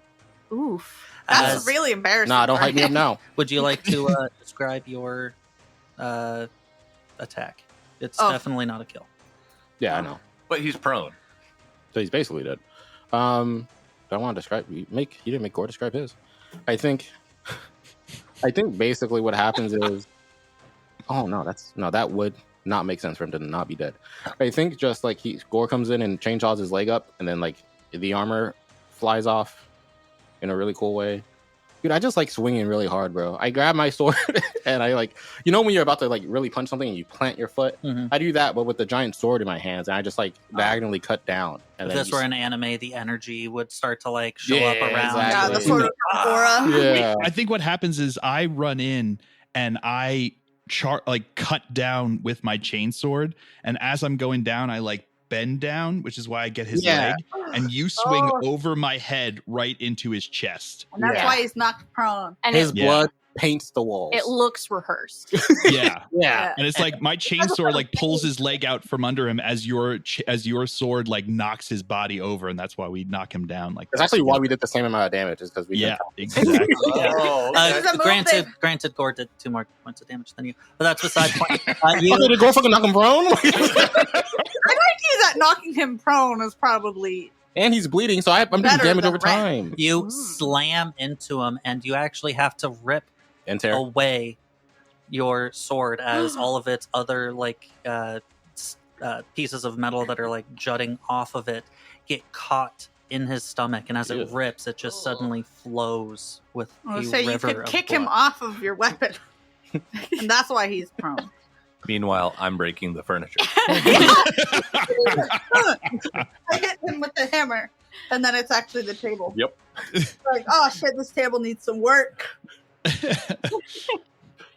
Oof. That's really embarrassing. Nah, don't hype me up now. Would you like to describe your attack? It's definitely not a kill. Yeah, I know. But he's prone. So he's basically dead. I want to describe. You didn't make Gore describe his. I think basically what happens is, that would not make sense for him to not be dead. I think just like Gore comes in and chainsaws his leg up, and then like the armor flies off in a really cool way. Dude, I just like swinging really hard, bro. I grab my sword and I like, when you're about to like really punch something and you plant your foot. Mm-hmm. I do that, but with the giant sword in my hands, and I just like diagonally cut down. And If this were an anime, the energy would start to like show up around. Exactly. Yeah, the sort of aura. Yeah. I think what happens is I run in and I cut down with my chainsword, and as I'm going down, I like bend down, which is why I get his leg, and you swing over my head right into his chest. And that's why he's knocked prone. And his blood paints the walls. it looks rehearsed. Yeah. Yeah. And it's like my chainsaw like pulls his leg out from under him as your sword like knocks his body over, and that's why we knock him down. Like That's actually why we did the same amount of damage, is because we did. Exactly. Oh, Granted, Gore did 2 more points of damage than you, but that's beside the point. Did Gore fucking knock him prone? I'd argue that knocking him prone is probably. And he's bleeding, so I'm doing Better damage than over time. You slam into him, and you actually have to rip And tear. away your sword as all of its other like pieces of metal that are like jutting off of it get caught in his stomach, and as it rips, it just suddenly flows with a So you river could of kick blood. him off of your weapon, and that's why he's prone. Meanwhile, I'm breaking the furniture. I hit him with the hammer, and then it's actually the table. Yep. Like, oh shit, this table needs some work.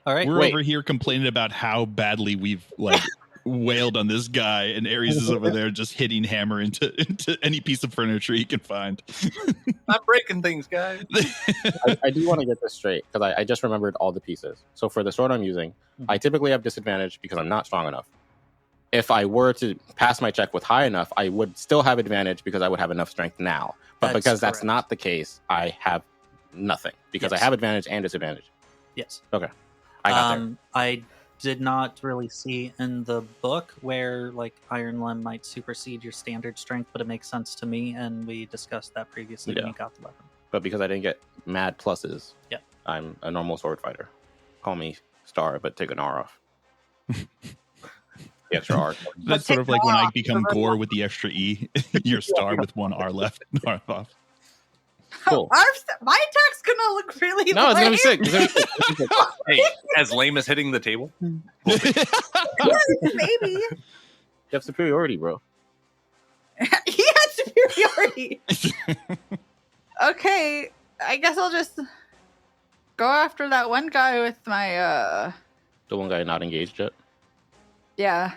All right, We're over here complaining about how badly we've like wailed on this guy, and Ares is over there just hitting hammer into any piece of furniture he can find. I'm breaking things, guys. I do want to get this straight, because I just remembered all the pieces. So for the sword I'm using, I typically have disadvantage because I'm not strong enough. If I were to pass my check with high enough, I would still have advantage because I would have enough strength now. But because that's not the case, I have nothing, because I have advantage and disadvantage. Yes. Okay. I got there. I did not really see in the book where like Iron Limb might supersede your standard strength, but it makes sense to me, and we discussed that previously when you got the weapon. But because I didn't get mad pluses, Yep. I'm a normal sword fighter. Call me Star, but take an R off. The extra R. That's sort of like when I become Gore with the extra E. You're Star with 1 R left, R off. Cool. My attack's gonna look really No, it's lame. gonna be sick. It's gonna be sick. Hey, as lame as hitting the table? Maybe. You have superiority, bro. He had superiority. Okay, I guess I'll just go after that one guy with my The one guy not engaged yet. yeah.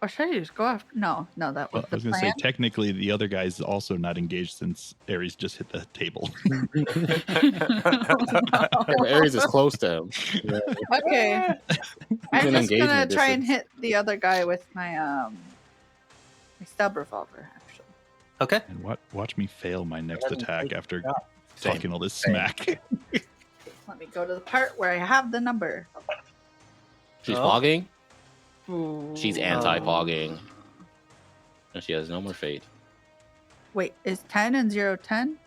Or should I just go after? No, that was Well, I was the going to plan. say, technically, the other guy's also not engaged since Ares just hit the table. Ares is close to him. Okay, He's I'm in just gonna engagement try and distance. hit the other guy with my stub revolver. Actually, Okay. And watch me fail my next attack after Same. talking all this smack. let me go to the part where I have the number. She's Oh. fogging. Ooh. She's anti-fogging. And she has no more fate. Wait, is 10 and 0 10?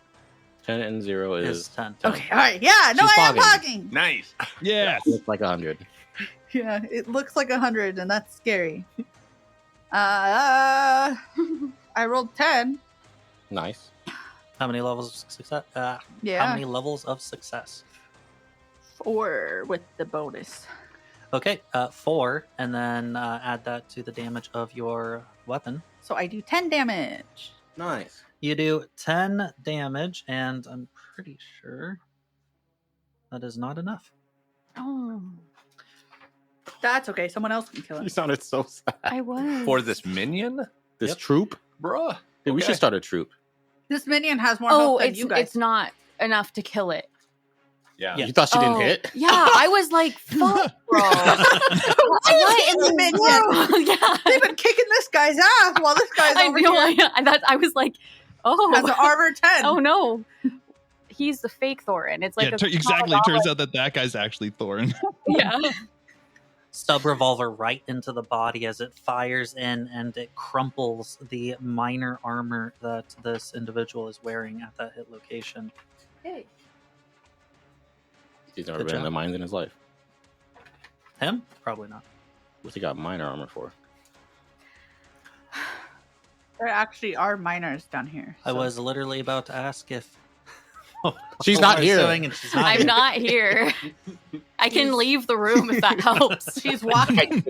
10 and 0 Is is 10. Okay, all right. Yeah, no, She's I am fogging. fogging. Nice. Yes. it's like 100. Yeah, it looks like 100, and that's scary. I rolled 10. Nice. How many levels of success? How many levels of success? 4 with the bonus. Okay, 4, and then add that to the damage of your weapon. So I do 10 damage. Nice. You do 10 damage, and I'm pretty sure that is not enough. Oh, That's okay. Someone else can kill You it. sounded so sad. I was. For this minion? This Yep. troop? Bruh. Dude, we should start a troop. This minion has more Oh, health than you guys. it's not enough to kill it. Yeah. Yeah. You thought she didn't Oh, hit? Yeah, I was like, fuck, bro. What in the minion? world? Yeah. They've been kicking this guy's ass while this guy's I over know. here. I was like, oh. Has an armor 10. Oh no. He's the fake Thorin. It's like exactly. It turns out that guy's actually Thorin. Yeah. Stub revolver right into the body as it fires in, and it crumples the minor armor that this individual is wearing at that hit location. Hey. He's never Good been in job. the mines in his life. Him? Probably not. What's he got minor armor for? There actually are miners down here. I so- was literally about to ask if She's not Laura's here. doing, and she's not I'm here. not here. I can leave the room if that helps. She's walking.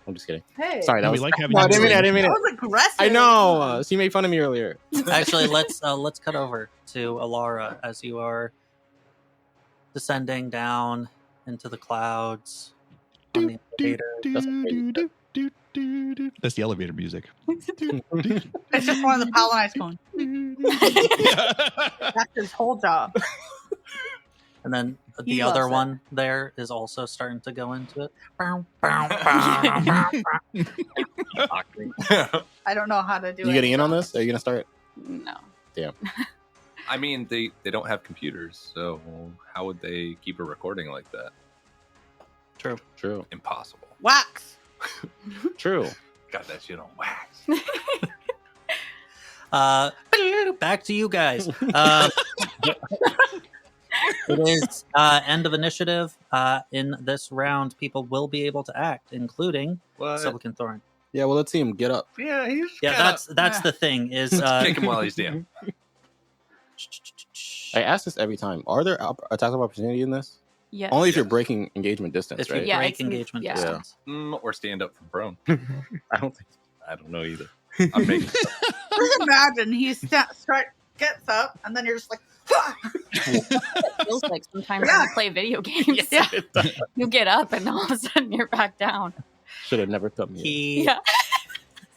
I'm just kidding. Hey. Sorry, that We was. like having No, I you didn't mean it. I doing- didn't mean That it. was aggressive. I know. She made fun of me earlier. Actually, let's cut over to Alara as you are descending down into the clouds on the elevator. That's the elevator music. It's just one of the Paladins going. That's his whole job. And then He the other loves it. one there is also starting to go into it. I don't know how to do it. You getting in on this? Are you gonna start? No. I mean, they don't have computers, so how would they keep a recording like that? True. True. Impossible. Wax. True. Got that shit on wax. Back to you guys. It is end of initiative. In this round, people will be able to act, incling Sublicant Thorin. Yeah. Well, let's see him get up. Yeah, he's Yeah, that's the thing. Is kick him while he's down. I ask this every time. Are there attacks of opportunity in this? Yes. Only if you're breaking engagement distance, if you right? Yeah, break it's- engagement yeah. distance. Or stand up from prone. I don't think. I don't know either. I'm making stuff. Just imagine he gets up, and then you're just like, It feels like sometimes Yeah. when you play video games. Yeah. You get up and all of a sudden you're back down. Should have never come here. He Yeah.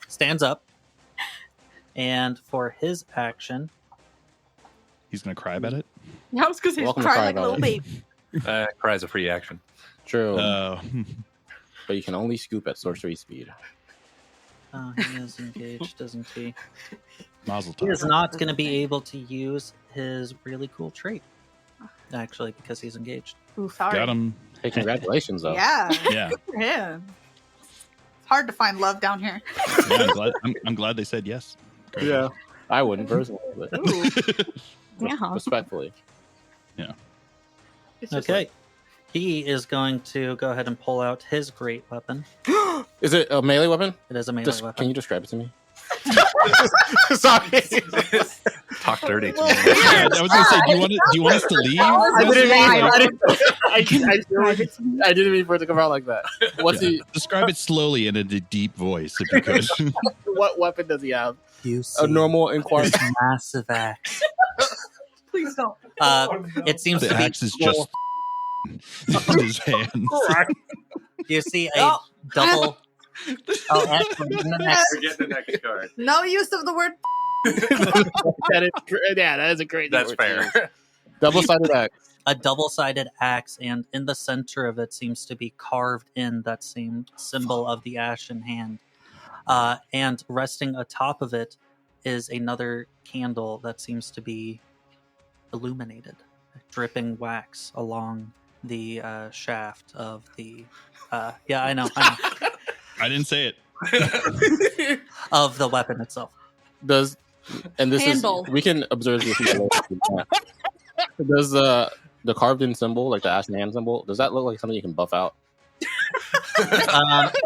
stands up, and for his action, He's gonna cry about it. I was gonna say, Welcome to cry Cry like a About little It. baby. Cries a free action. True. Oh, But you can only scoop at sorcery speed. he is engaged, isn't he? Mazel He is tov. not going to be able to use his really cool trait, actually, because he's engaged. Ooh, sorry. Got him. Hey, congratulations, though. Yeah. Yeah. Good for him. It's hard to find love down here. Yeah, I'm glad they said yes. Yeah. I wouldn't personally, but Ooh. Yeah. respectfully. It's just Okay. He is going to go ahead and pull out his great weapon. Is it a melee weapon? It is a melee Can weapon. you describe it to me? Sorry. Talk dirty to Well, me. Yeah, I was gonna say, do you want us to leave? I didn't mean for it to come out like that. What's Yeah. he? Describe it slowly in a deep voice, if you could. What weapon does he have? You A see normal inquiry. this massive axe. Please don't. It seems The to be axe is just in his hands. You see a double. Oh, actually, in the next, We're getting the next card. No use of the word. That is a great. That's fair. Double-sided axe. a double-sided axe, and in the center of it seems to be carved in that same symbol of the ashen hand. And resting atop of it is another candle that seems to be illuminated, dripping wax along the shaft of the. Yeah, I know. I didn't say it. Of the weapon itself. Does and this Handle. is we can observe this. Does the carved in symbol, like the ashen hand symbol, does that look like something you can buff out? Probably.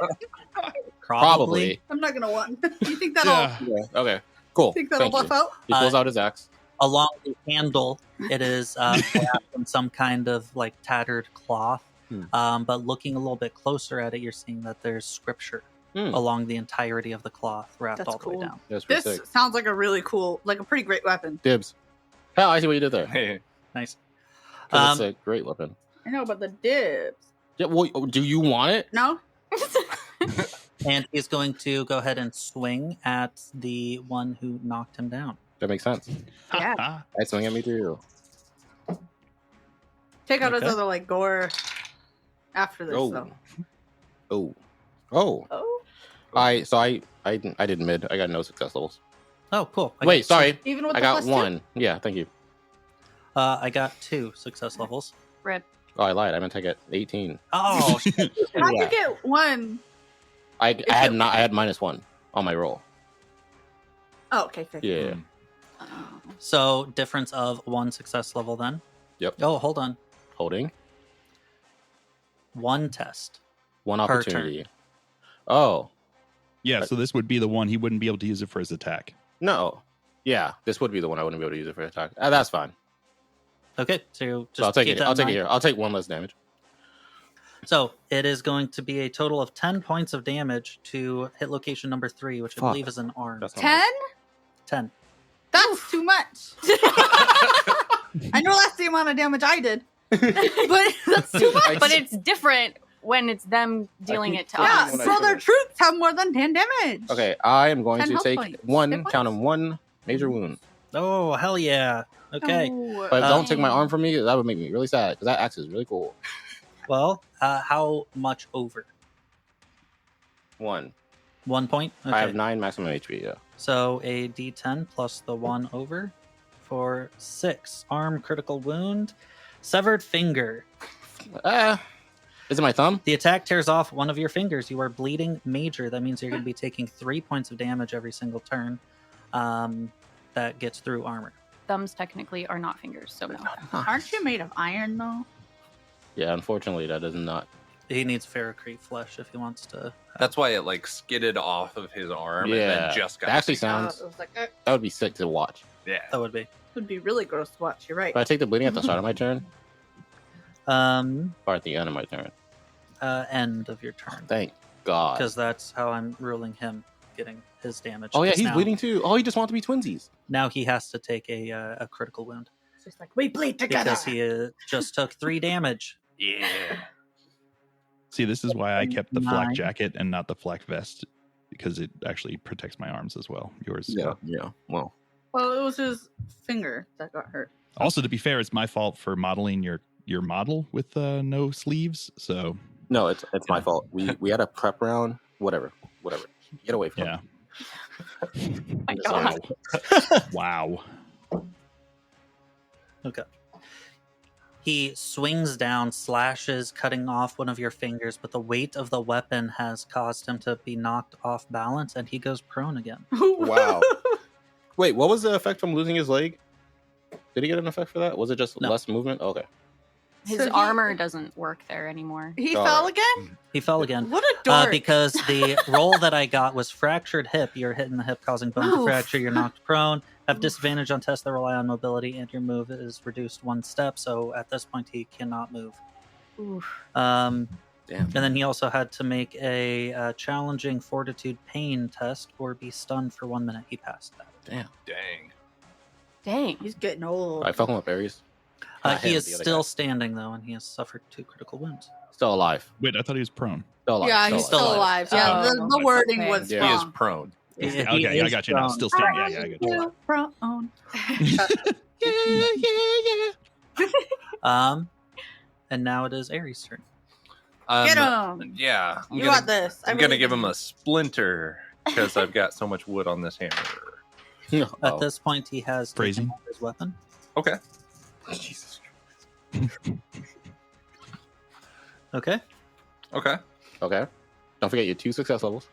Probably. I'm not gonna want. You think that'll? Yeah. Yeah. Okay. Cool. Think that'll buff out? He pulls out his axe. Along the handle, it is wrapped in some kind of like tattered cloth. But looking a little bit closer at it, you're seeing that there's scripture along the entirety of the cloth wrapped all the way down. This This sounds like a really cool, like a pretty great weapon. Dibs. Hell, I see what you did there. Hey, Nice. It's a great weapon. I know, but the dibs. Yeah. Well, do you want it? No? And he's going to go ahead and swing at the one who knocked him down. That makes sense. Yeah. I swing at me too. Take out Okay. his other, like, gore after this, Oh. though. Oh. Oh. Oh. I did mid. I got no success levels. Oh, cool. Wait, sorry. Even with I the got +2? 1. Yeah, thank you. I got 2 success levels. Rip. Oh, I lied. I meant to get 18. Oh, How'd you get 1? I had -1 on my roll. Oh, okay. Yeah. so difference of 1 success level then. Yep. Oh, hold on. Holding 1 test. 1 Per opportunity. Oh Yeah, so this would be the one he wouldn't be able to use it for his attack. no. Yeah, this would be the one I wouldn't be able to use it for attack. That's fine. Okay, so just So I'll take keep it. that I'll in take it mind. here. I'll take 1 less damage. So it is going to be a total of 10 points of damage to hit location number 3, which I Fuck. believe is an arm. That's not 10? 10. That's too much. I know that's the amount of damage I did. But that's too much. But it's different when it's them dealing think it to so. Yeah, us. When I so their finish. troops have more than 10 damage. Okay, I am going 10 to health take points. 1, Hit count points. him 1 major wound. Oh, hell yeah. Okay. Oh. But don't take my arm from me. That would make me really sad because that axe is really cool. Well, how much over? 1. 1 point? Okay. I have 9 maximum HP. Yeah. So a d10 plus the 1 over for 6. Arm critical wound. Severed finger. Is it my thumb? The attack tears off one of your fingers. You are bleeding major. That means you're going to be taking 3 points of damage every single turn. That gets through armor. Thumbs technically are not fingers, so no. Aren't you made of iron, though? Yeah, unfortunately, that is not. He needs ferrocrete flesh if he wants to. that's why it like skidded off of his arm and Yeah, then just got. that actually taken. sounds. It was like, That would be sick to watch. Yeah. That would be. it would be really gross to watch. You're right. But I take the bleeding at the start of my turn Um, or at the end of my turn. end of your turn. Thank God. Because that's how I'm ruling him getting his damage. Oh yeah, 'Cause he's now, bleeding too. Oh, he just wants to be twinsies. Now he has to take a critical wound It's just like, we bleed together. because he just took 3 damage. Yeah. See, this is why I kept the flak 9. jacket and not the flak vest, because it actually protects my arms as well. Yours. Yeah. Well, Well, it was his finger that got hurt. Also, to be fair, it's my fault for modeling your model with no sleeves. So no, it's my fault. We had a prep round. Whatever. Get away from yeah. me. My Sorry. God. Wow. Okay. He swings down, slashes, cutting off one of your fingers, but the weight of the weapon has caused him to be knocked off balance, and he goes prone again. Wow. Wait, what was the effect from losing his leg? Did he get an effect for that? Was it just No. less movement? Okay. His So he- armor doesn't work there anymore. He All fell right. again? He fell again. What a dork. Because the roll that I got was fractured hip. You're hitting the hip, causing bone to Oof. fracture. You're knocked prone. Have Oof. disadvantage on tests that rely on mobility, and your move is reduced 1 step. So at this point, he cannot move. Oof. Damn. And then he also had to make a challenging fortitude pain test or be stunned for 1 minute. He passed that. Damn. Dang. Dang. He's getting old. I fell him with berries. He him, is the other still guy. standing, though, and he has suffered 2 critical wounds. Still alive. Wait, I thought he was prone. Still alive. Yeah, he's still alive. Yeah, Oh, the wording okay. was Yeah. He is wrong. prone. He Okay, yeah, I is got you now. prone. Still standing. Yeah, I got you. Still prone. And now it is Ares' turn. Get him. Yeah. You got this. I'm going to give him a splinter because I've got so much wood on this hammer. At Oh, this point, he has taken Phrasing. out his weapon. Okay. Jesus. Okay. Okay. Okay. Don't forget your 2 success levels.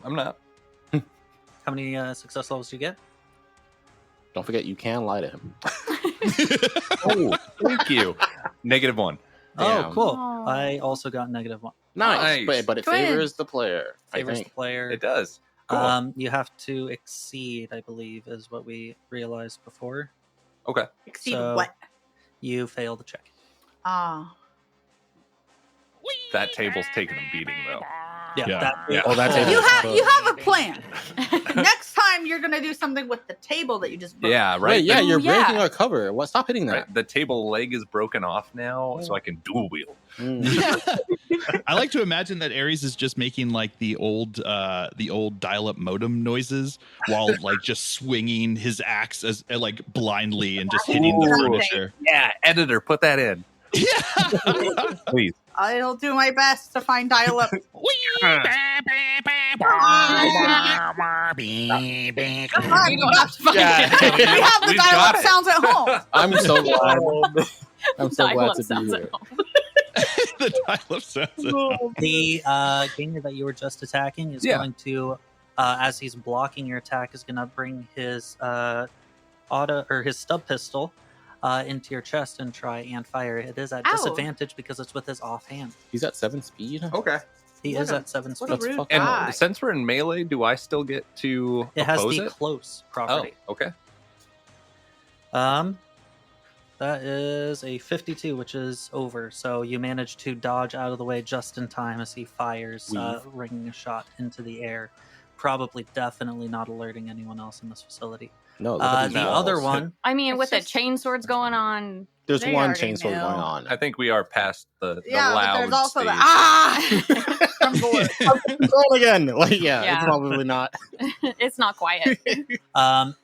I'm not. How many success levels do you get? Don't forget you can lie to him. Oh, thank you. -1. Oh, Damn. cool. Aw. I also got -1. Nice. Nice. But it Twins. favors the player. I Favors the think. player. It does. Cool. You have to exceed, I believe, is what we realized before. Okay. Exceed So- what? You fail the check. Ah. That table's taking a beating, though. Yeah. Yeah. That, Oh, that's it. You have a plan. Next time you're gonna do something with the table that you just broke. Yeah, right. Right, yeah, Ooh, you're yeah. breaking our cover. What? Stop hitting that. Right, the table leg is broken off now, so I can dual wield. I like to imagine that Ares is just making like the old dial-up modem noises while like just swinging his axe as like blindly and just hitting the Ooh. furniture. Yeah, editor, put that in, Yeah. please. I'll do my best to find dial-up. You don't have to find Yeah. it. We have the We've got dial-up it. sounds at home. I'm so glad. I'm so glad Dial-up to be sounds here. at home. The dial-up sounds. the ganger that you were just attacking is Yeah. going to, as he's blocking your attack, is going to bring his his stub pistol into your chest and try and fire. It is at Ow. disadvantage because it's with his offhand. He's at 7 speed. Okay. He What is a- at 7 What speed. a rude fucking- And guy. since we're in melee, do I still get to It has oppose the it? close Oh, property. okay. That is a 52, which is over. So you manage to dodge out of the way just in time as he fires, Weave. ringing a shot into the air. Probably, definitely not alerting anyone else in this facility. No, look at these The walls. other one, I mean, It's with the just- chain swords going on, There's They one already chainsaw know. going on. I think we are past the Yeah, loud but there's also stage. the from Gore. Roll again. Like, yeah, Yeah. it's probably not. it's not quiet.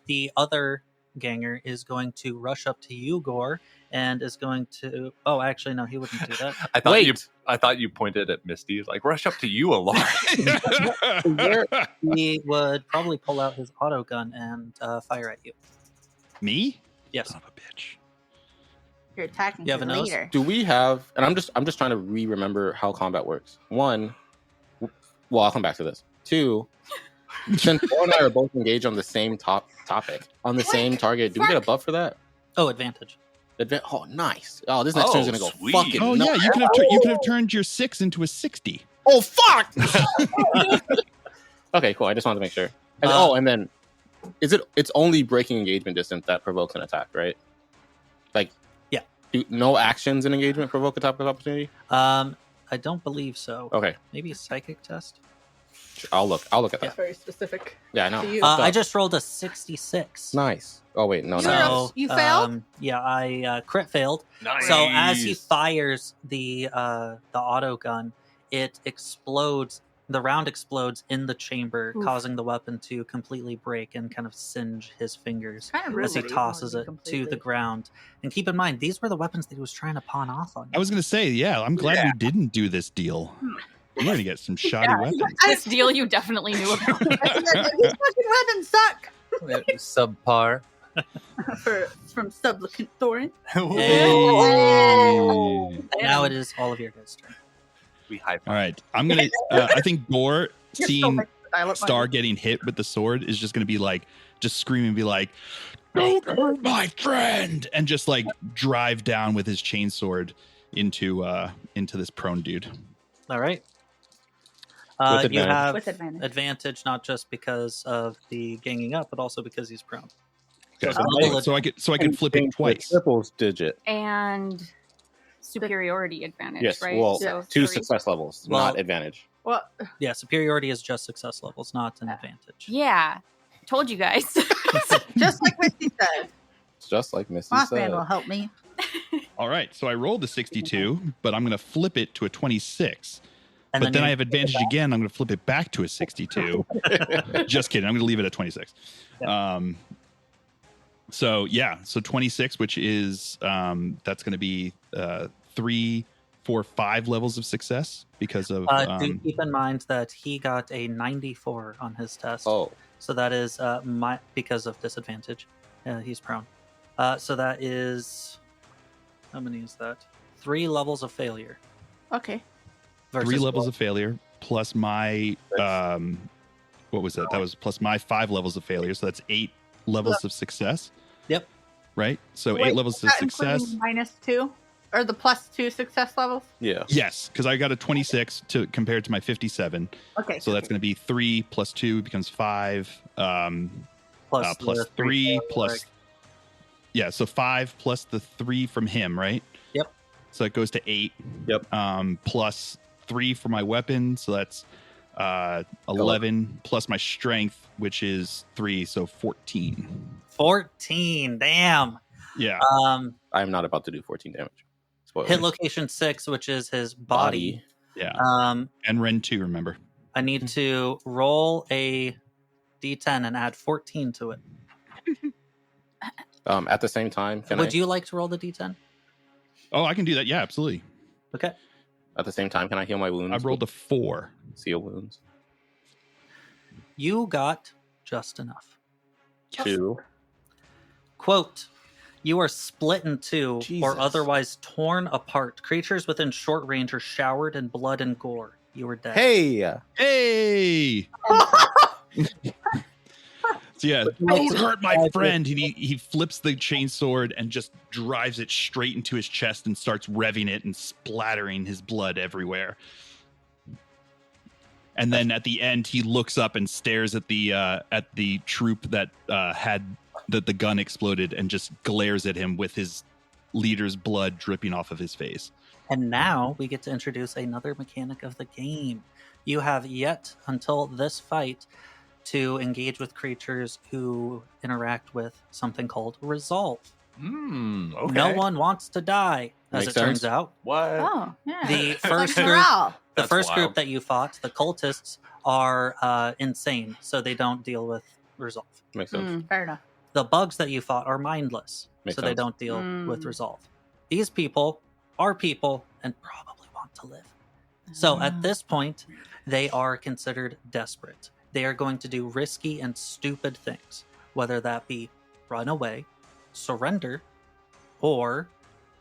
the other ganger is going to rush up to you, Gore, and is going to. Oh, actually, no, he wouldn't do that. I thought you pointed at Misty. Like, rush up to you, Alar. He would probably pull out his auto gun and fire at you. Me? Yes. Son of a bitch. You're attacking You have your a nose? leader. Do we have? And I'm just trying to remember how combat works. One, well, I'll come back to this. Two, since Paul and I are both engaged on the same topic on the same target, do we get a buff for that? Oh, advantage. Oh, nice. Oh, this next turn's gonna go sweet. fucking. Oh nuts. yeah, you could have turned your 6 into a 60. Oh fuck. Okay, cool. I just wanted to make sure. And, and then it's only breaking engagement distance that provokes an attack, right? Like, yeah. No actions in engagement provoke attack of opportunity? I don't believe so. Okay, Maybe a psychic test. I'll look at That's that. very specific. Yeah, I know. To you. I just rolled a 66. Nice. Oh wait, no, You no. were no. up- you failed? Yeah, I crit failed. Nice. So as he fires the auto gun, it explodes. The round explodes in the chamber, Oof. causing the weapon to completely break and kind of singe his fingers Kind of rude as he that you tosses wanted it to completely. the ground. And keep in mind, these were the weapons that he was trying to pawn off on you. I was gonna say, yeah, I'm glad we didn't do this deal. We're gonna get some shoddy weapons. This deal you definitely knew about. These fucking weapons suck. Subpar. From Sublicant Thorin. Hey. Now it is all of your guys' turn. We hype. All right, I'm gonna. I think Gore You're so seeing much dial-up Star money. getting hit with the sword is just gonna be like, just scream and be like, "Don't hurt my friend!" and just like drive down with his chainsword into this prone dude. All right. With You advantage. have With advantage. advantage not just because of the ganging up, but also because he's prone. Okay, So so I could flip it twice. Triples digit. And superiority advantage, Yes. right? Well, So 2 three. success levels, Well- not advantage. Well, Yeah, superiority is just success levels, not an advantage. Yeah. Told you guys. just like Misty said, It's just like Missy Mothman said. will help me. All right, so I rolled a 62, but I'm gonna flip it to a 26. And But then I you- have advantage again. I'm going to flip it back to a 62. Just kidding. I'm going to leave it at 26. So 26, which is that's going to be 3, 4, 5 levels of success because of. do keep in mind that he got a 94 on his test. Oh, So that is because of disadvantage. He's prone. So that is, how many is that? 3 levels of failure. Okay. 3 levels of failure plus my what was that? That was plus my 5 levels of failure. So that's 8 levels of success. Yep. Right. So Wait, 8 levels is of that including success. -2? or the +2 success levels? Yeah. Yes, because I got a 26 compared to my 57. Okay. So that's going to be 3 plus 2 becomes 5. Plus Plus the 3 plus. plus. Yeah, so 5 plus the 3 from him, right? Yep. So it goes to 8. Yep. Plus 3 for my weapon, so that's 11 plus my strength, which is 3, so 14. 14. Damn. Yeah. I'm not about to do 14 damage. Spoiler. Hit location 6, which is his body. Yeah. Um, And Ren 2, remember. I need to roll a D10 and add 14 to it. At the same time, Would you like to roll the D10? Oh, I can do that. Yeah, absolutely. Okay. At the same time, can I heal my wounds? I rolled a 4. Seal wounds. You got just enough. 2. Quote, you are split in two Jesus. or otherwise torn apart. Creatures within short range are showered in blood and gore. You are dead. Hey! Hey! So yeah, don't hurt my friend. And he flips the chainsword and just drives it straight into his chest and starts revving it and splattering his blood everywhere. And then at the end, he looks up and stares at the troop that that the gun exploded and just glares at him with his leader's blood dripping off of his face. And now we get to introduce another mechanic of the game. You have yet until this fight to engage with creatures who interact with something called resolve. Okay. No one wants to die, as Makes it turns sense. out. What? Oh, yeah. The Like first group, morale. the That's first wild. group that you fought, the cultists, are insane, so they don't deal with resolve. Makes sense. Fair enough. The bugs that you fought are mindless, Makes so they sense. don't deal with resolve. These people are people and probably want to live. So at this point, they are considered desperate. They are going to do risky and stupid things, whether that be run away, surrender, or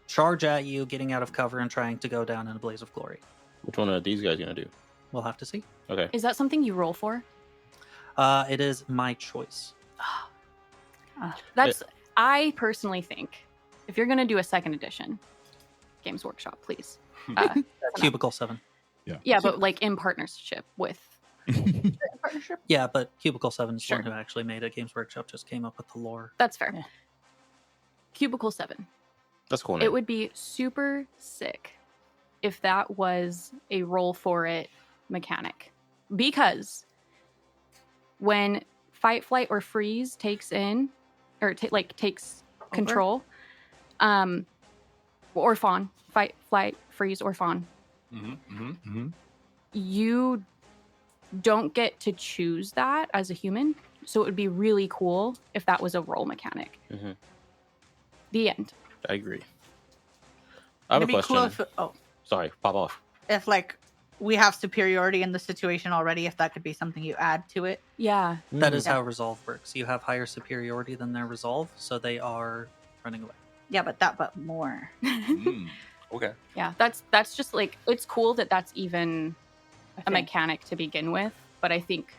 charge at you, getting out of cover and trying to go down in a blaze of glory. Which one are these guys going to do? We'll have to see. Okay. Is that something you roll for? It is my choice. That's. I personally think if you're going to do a second edition, Games Workshop, please. Cubicle 7. Yeah, but like in partnership with. Partnership? Yeah, but Cubicle 7 is the Sure. one who actually made it. Games Workshop just came up with the lore. That's fair. Cubicle 7. That's cool. It would be super sick if that was a roll for it mechanic. Because when fight, flight, or freeze takes in, or takes control, or fawn, fight, flight, freeze, or fawn, you don't get to choose that as a human. So it would be really cool if that was a roll mechanic. Mhm. The end. I agree. I have a It'd be question. cool Sorry, pop off. if like we have superiority in the situation already, if that could be something you add to it. Yeah. That is Yeah. how resolve works. You have higher superiority than their resolve, so they are running away. Yeah, but more. Okay. Yeah, that's just like, it's cool that that's even a mechanic to begin with, but I think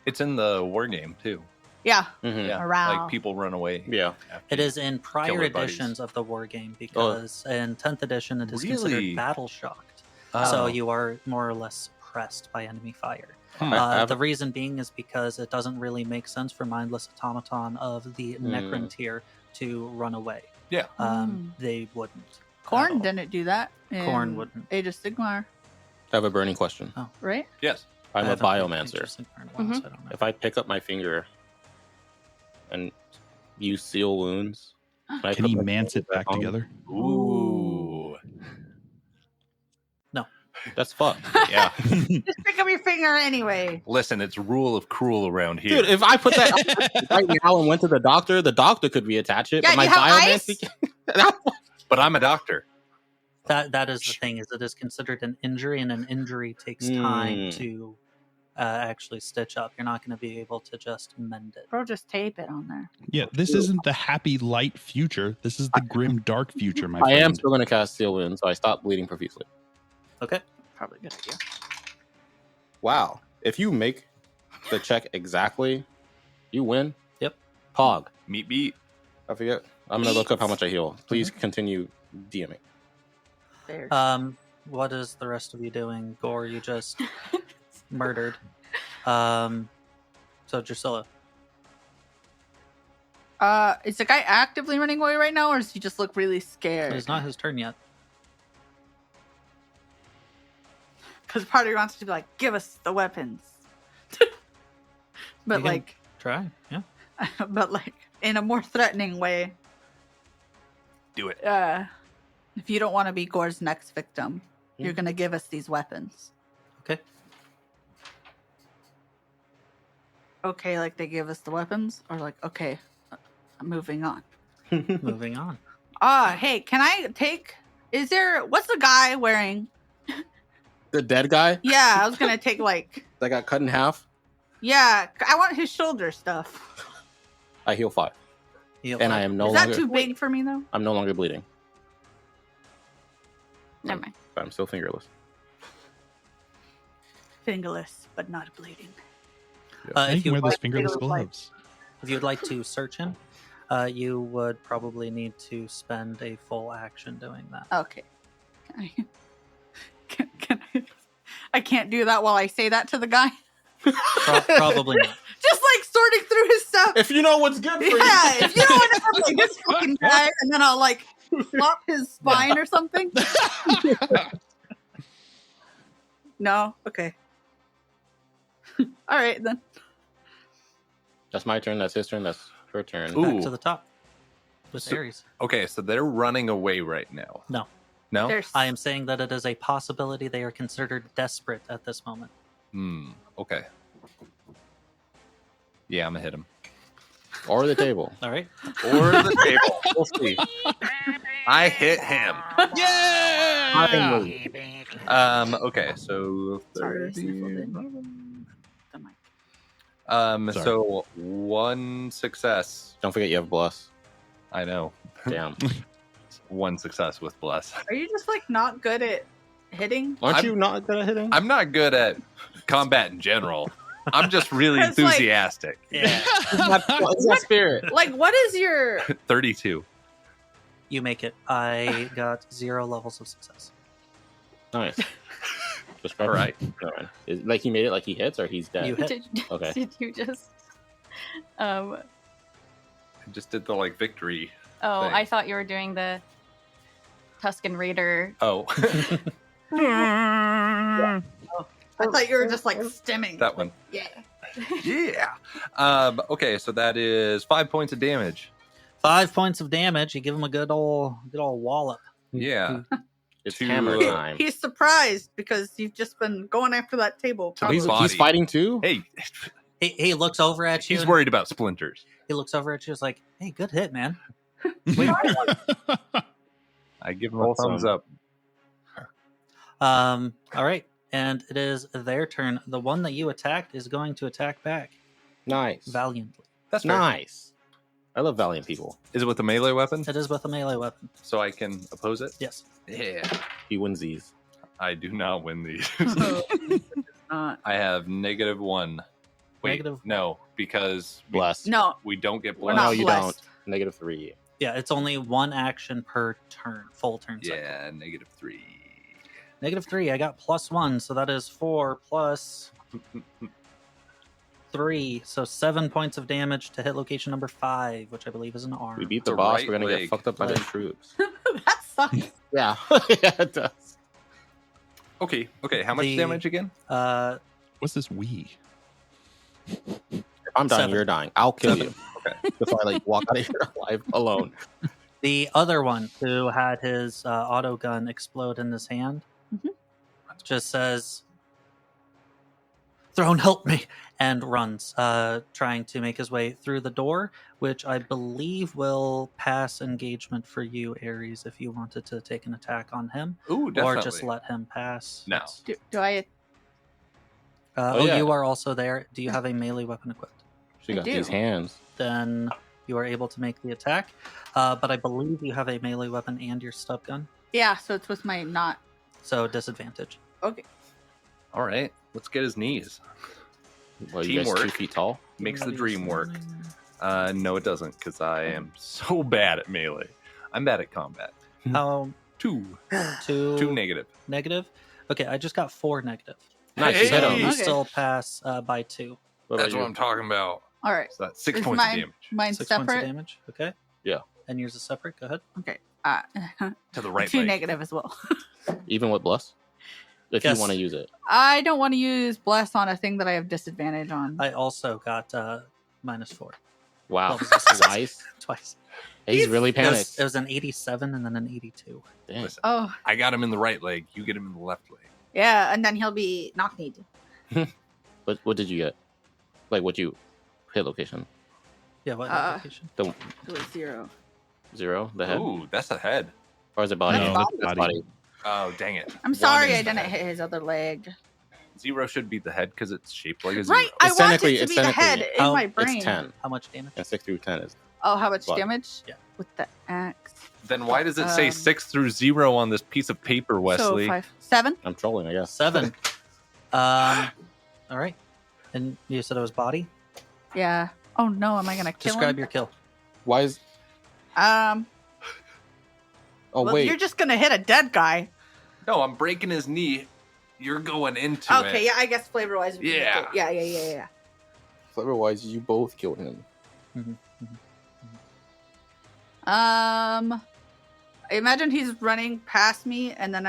It's in the war game too. Yeah. Mhm. Yeah. Morale. Like people run away. Yeah. after It you is in prior kill their buddies. editions of the war game because in 10th edition it is Really? considered battle shocked. Oh. So you are more or less suppressed by enemy fire. I have The reason being is because it doesn't really make sense for mindless automaton of the Necron tier to run away. Yeah. They wouldn't. at Korn all. didn't do that. Korn in wouldn't. Age of Sigmar, I have a burning question. right? Yes. I'm I a haven't played biomancer. Interesting for a while, so I don't know. If I pick up my finger and use seal wounds, I Can put he my mance finger it back on? together? Ooh. That's fucked. Yeah. Just pick up your finger anyway. Listen, it's rule of cruel around here. Dude, if I put that right now and went to the doctor could reattach it. Yeah, but my you have biomancer. but I'm a doctor. That is the thing, is it is considered an injury, and an injury takes time to actually stitch up. You're not going to be able to just mend it. Bro, just tape it on there. Yeah, this isn't the happy light future. This is the grim dark future, my I friend. am still going to cast seal wounds, so I stop bleeding profusely. Okay. Probably a good idea. Wow. If you make the check exactly, you win. Yep. Pog. Meat beat. I forget. I'm going to look up how much I heal. Please continue DMing. upstairs. What is the rest of you doing? Gore, you just murdered. So Drusilla. Is the guy actively running away right now, or does he just look really scared? It's not his turn yet. Because part of me wants to be like, give us the weapons. But You can like, try, yeah. but like in a more threatening way. Do it. If you don't want to be Gore's next victim, you're gonna give us these weapons. Okay. Okay, like they give us the weapons, or like, okay, moving on. Moving on. Hey, can I take? What's the guy wearing? The dead guy Yeah, I was gonna take like. that got cut in half. Yeah, I want his shoulder stuff. I heal 5, and I am no Is that longer. too big for me though? I'm no longer bleeding, Never mind. but I'm still fingerless. Fingerless, but not bleeding. I If can wear you those fingerless Fingerless light. gloves. If you'd like to search him, you would probably need to spend a full action doing that. Okay. Can I? I can't do that while I say that to the guy. Probably not. Just like sorting through his stuff. If you know what's good for you. Yeah, if you don't want to have like this fucking guy, and then I'll like flop his spine or something. No, okay. All right then. That's my turn. That's his turn. That's her turn. Ooh. Back to the top with So- Ares. Okay, so they're running away right now. No. No? There's I am saying that it is a possibility they are considered desperate at this moment. Okay. Yeah, I'm gonna hit him. Or the table. All right. Or the table. We'll see. I hit him. Yeah! Okay, so Sorry, I 30. sniffled in the mic. Sorry. So 1 success. Don't forget you have bless. I know. Damn. 1 success with bless. Are you just like not good at hitting? Aren't you not good at hitting? I'm not good at combat in general. I'm just really It's like- enthusiastic. Yeah. It's that spirit. Like, what is your? 32. You make it. I got 0 levels of success. Nice. Just All right. Like he made it like he hits or he's dead. You hit. Okay. Did you just? I just did the like victory. Oh, Thing. I thought you were doing the Tuscan Raider. Oh, I thought you were just like stimming. that one. Yeah. Yeah. Okay, so that is 5 points of damage. 5 points of damage. You give him a good old wallop. Yeah. It's To, hammer uh, time. He's surprised because you've just been going after that table. So he's Body. fighting too? Hey, He looks over at you. he's and worried about splinters. He looks over at you. Is like, "Hey, good hit, man." I give him a thumbs up. All right, and it is their turn. The one that you attacked is going to attack back Nice. valiantly. That's fair. Nice. I love valiant people. Is it with a melee weapon? It is with a melee weapon. So I can oppose it? Yes. Yeah. He wins these. I do not win these. Not. I have -1. Wait, Negative- no, because Bless. No, we don't get we're blessed. not No, you blessed. don't. -3. Yeah, it's only one action per turn, full turn cycle. Yeah, -3. -3. I got +1, so that is 4 plus 3, so 7 points of damage to hit location number 5, which I believe is an arm. We beat the The boss. right We're gonna leg. get fucked up by the Leg. troops. that sucks. Yeah. Yeah, it does. Okay, how much The- damage again? What's this we? If I'm dying, 7. you're dying. I'll kill 7. you. Okay. Before I like walk out of here alive alone. The other one who had his auto gun explode in his hand just says, "Throne, help me!" and runs, trying to make his way through the door, which I believe will pass engagement for you, Ares, if you wanted to take an attack on him, Ooh, definitely. or just let him pass. No. Do I? Oh, yeah. You are also there. Do you have a melee weapon equipped? She I got do. these hands. Then you are able to make the attack. But I believe you have a melee weapon and your stub gun, Yeah. So it's with my not. so disadvantage. Okay. All right, let's get his knees. Well, you guys Teamwork. 2 feet tall. Makes the dream work. No, it doesn't, because I am so bad at melee. I'm bad at combat. How 2 2 negative. negative. Okay, I just got 4 negative. Nice. Hey! You hit So him. you Okay. still pass by 2. What about That's you? what I'm talking about. All right. So that's 6 Is points of mine- damage. Mine's 6 points of separate. damage. Okay. Yeah. And yours is separate. Go ahead. Okay. To the right 2 leg. negative as well. Even with bless, if Yes. you want to use it. I don't want to use bless on a thing that I have disadvantage on. I also got -4 Wow. Well, Twice. twice. He's really It panicked. was an 87 and then an 82. Dang. Listen, Oh, I got him in the right leg. You get him in the left leg. yeah, and then he'll be knock-kneed. What did you get? Like what you hit location? Yeah, what Uh, location? The It was 0. 0, the head, Ooh, that's the head. or is it body? No, that's that's body. Oh, dang it. I'm One sorry is I the didn't head. hit his other leg. 0 should be the head because it's shaped like a 0. Right, I It's want it technically- to it's be the head technically- in my brain. It's 10. How much damage? And 6 through 10 is. Oh, how much Body. damage? Yeah. With the axe. Then why does it say Um, 6 through 0 on this piece of paper, Wesley? So 5, 7. I'm trolling, I guess. 7. All right. And you said it was body? Yeah. Oh no, am I gonna kill Describe him? your kill. Why is? Oh Oh wait. you're just gonna hit a dead guy. No, I'm breaking his knee. You're going into it. Okay, yeah, I guess flavor wise. Yeah. Yeah. Flavor wise, you both killed him. Imagine he's running past me, and then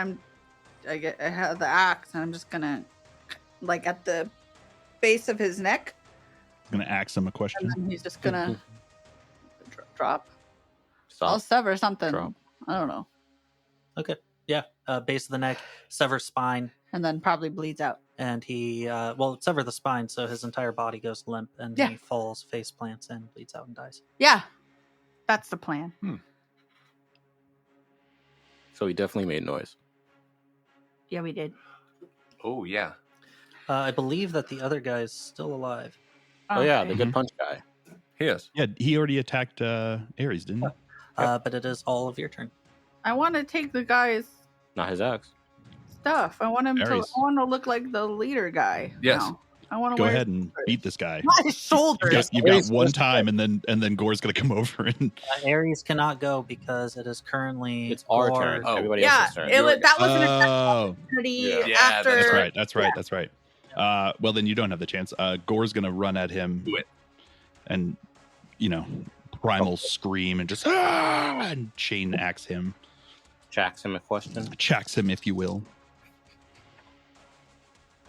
I have the axe, and I'm just gonna, like, at the base of his neck, I'm gonna ask him a and question. then he's just gonna drop. Stop. I'll sever something. Drop. I don't know, Okay. Yeah. Base of the neck, sever spine, and then probably bleeds out. and he, sever the spine, so his entire body goes limp, and Yeah. he falls, face plants, and bleeds out and dies. Yeah, that's the plan. So he definitely made noise. Yeah, we did. Oh, yeah. I believe that the other guy's still alive. Oh yeah, the Okay. good punch guy. He is. Yeah, he already attacked Ares, didn't he? But it is all of your turn. I want to take the guy's Not his axe. stuff. I want him to. I Ares. want to look like the leader guy. Yes. now. I want to Go wear ahead and beat this guy. not his shoulders. You've got Ares one first time, and then Gore's gonna come over and Ares cannot go because it is currently It's our Gore- turn. Oh. Everybody Yeah, else's turn. that was an attack oh, opportunity Yeah, after. that's that's right. Well, then you don't have the chance. Gore's gonna run at him. Do it. And primal scream and just and chain axe him, Jacks him a question. chacks him, if you will.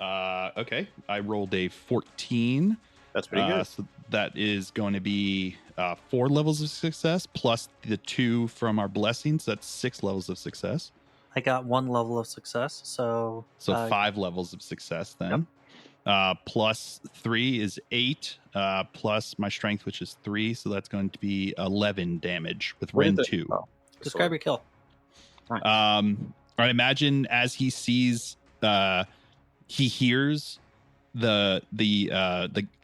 Okay, I rolled a 14. That's pretty good. So that is going to be 4 levels of success plus the 2 from our blessings. That's 6 levels of success. I got 1 level of success, so So 5 levels of success then. Plus 3 is 8. Plus my strength, which is 3. So that's going to be 11 damage with What is Ren it? 2. Oh, describe your kill. All right, imagine as he sees, he hears the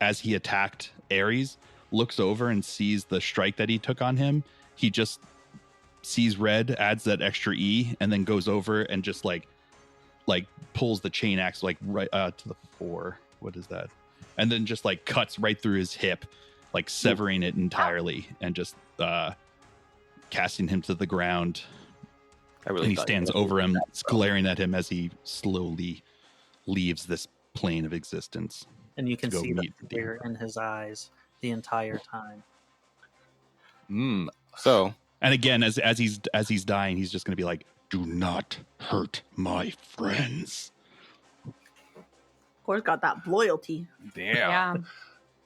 as he attacked Ares, looks over and sees the strike that he took on him. He just sees red, adds that extra E, and then goes over and just like pulls the chain axe like right to the 4. What is that? And then just like cuts right through his hip, like severing it entirely, and just casting him to the ground. I really And he thought stands you were over gonna him, do that, bro. glaring at him as he slowly leaves this plane of existence. And you can Go see the meet the fear in his eyes the entire time. So And again, as he's dying, he's just going to be like, "Do not hurt my friends." Core's got that loyalty. Damn. Yeah.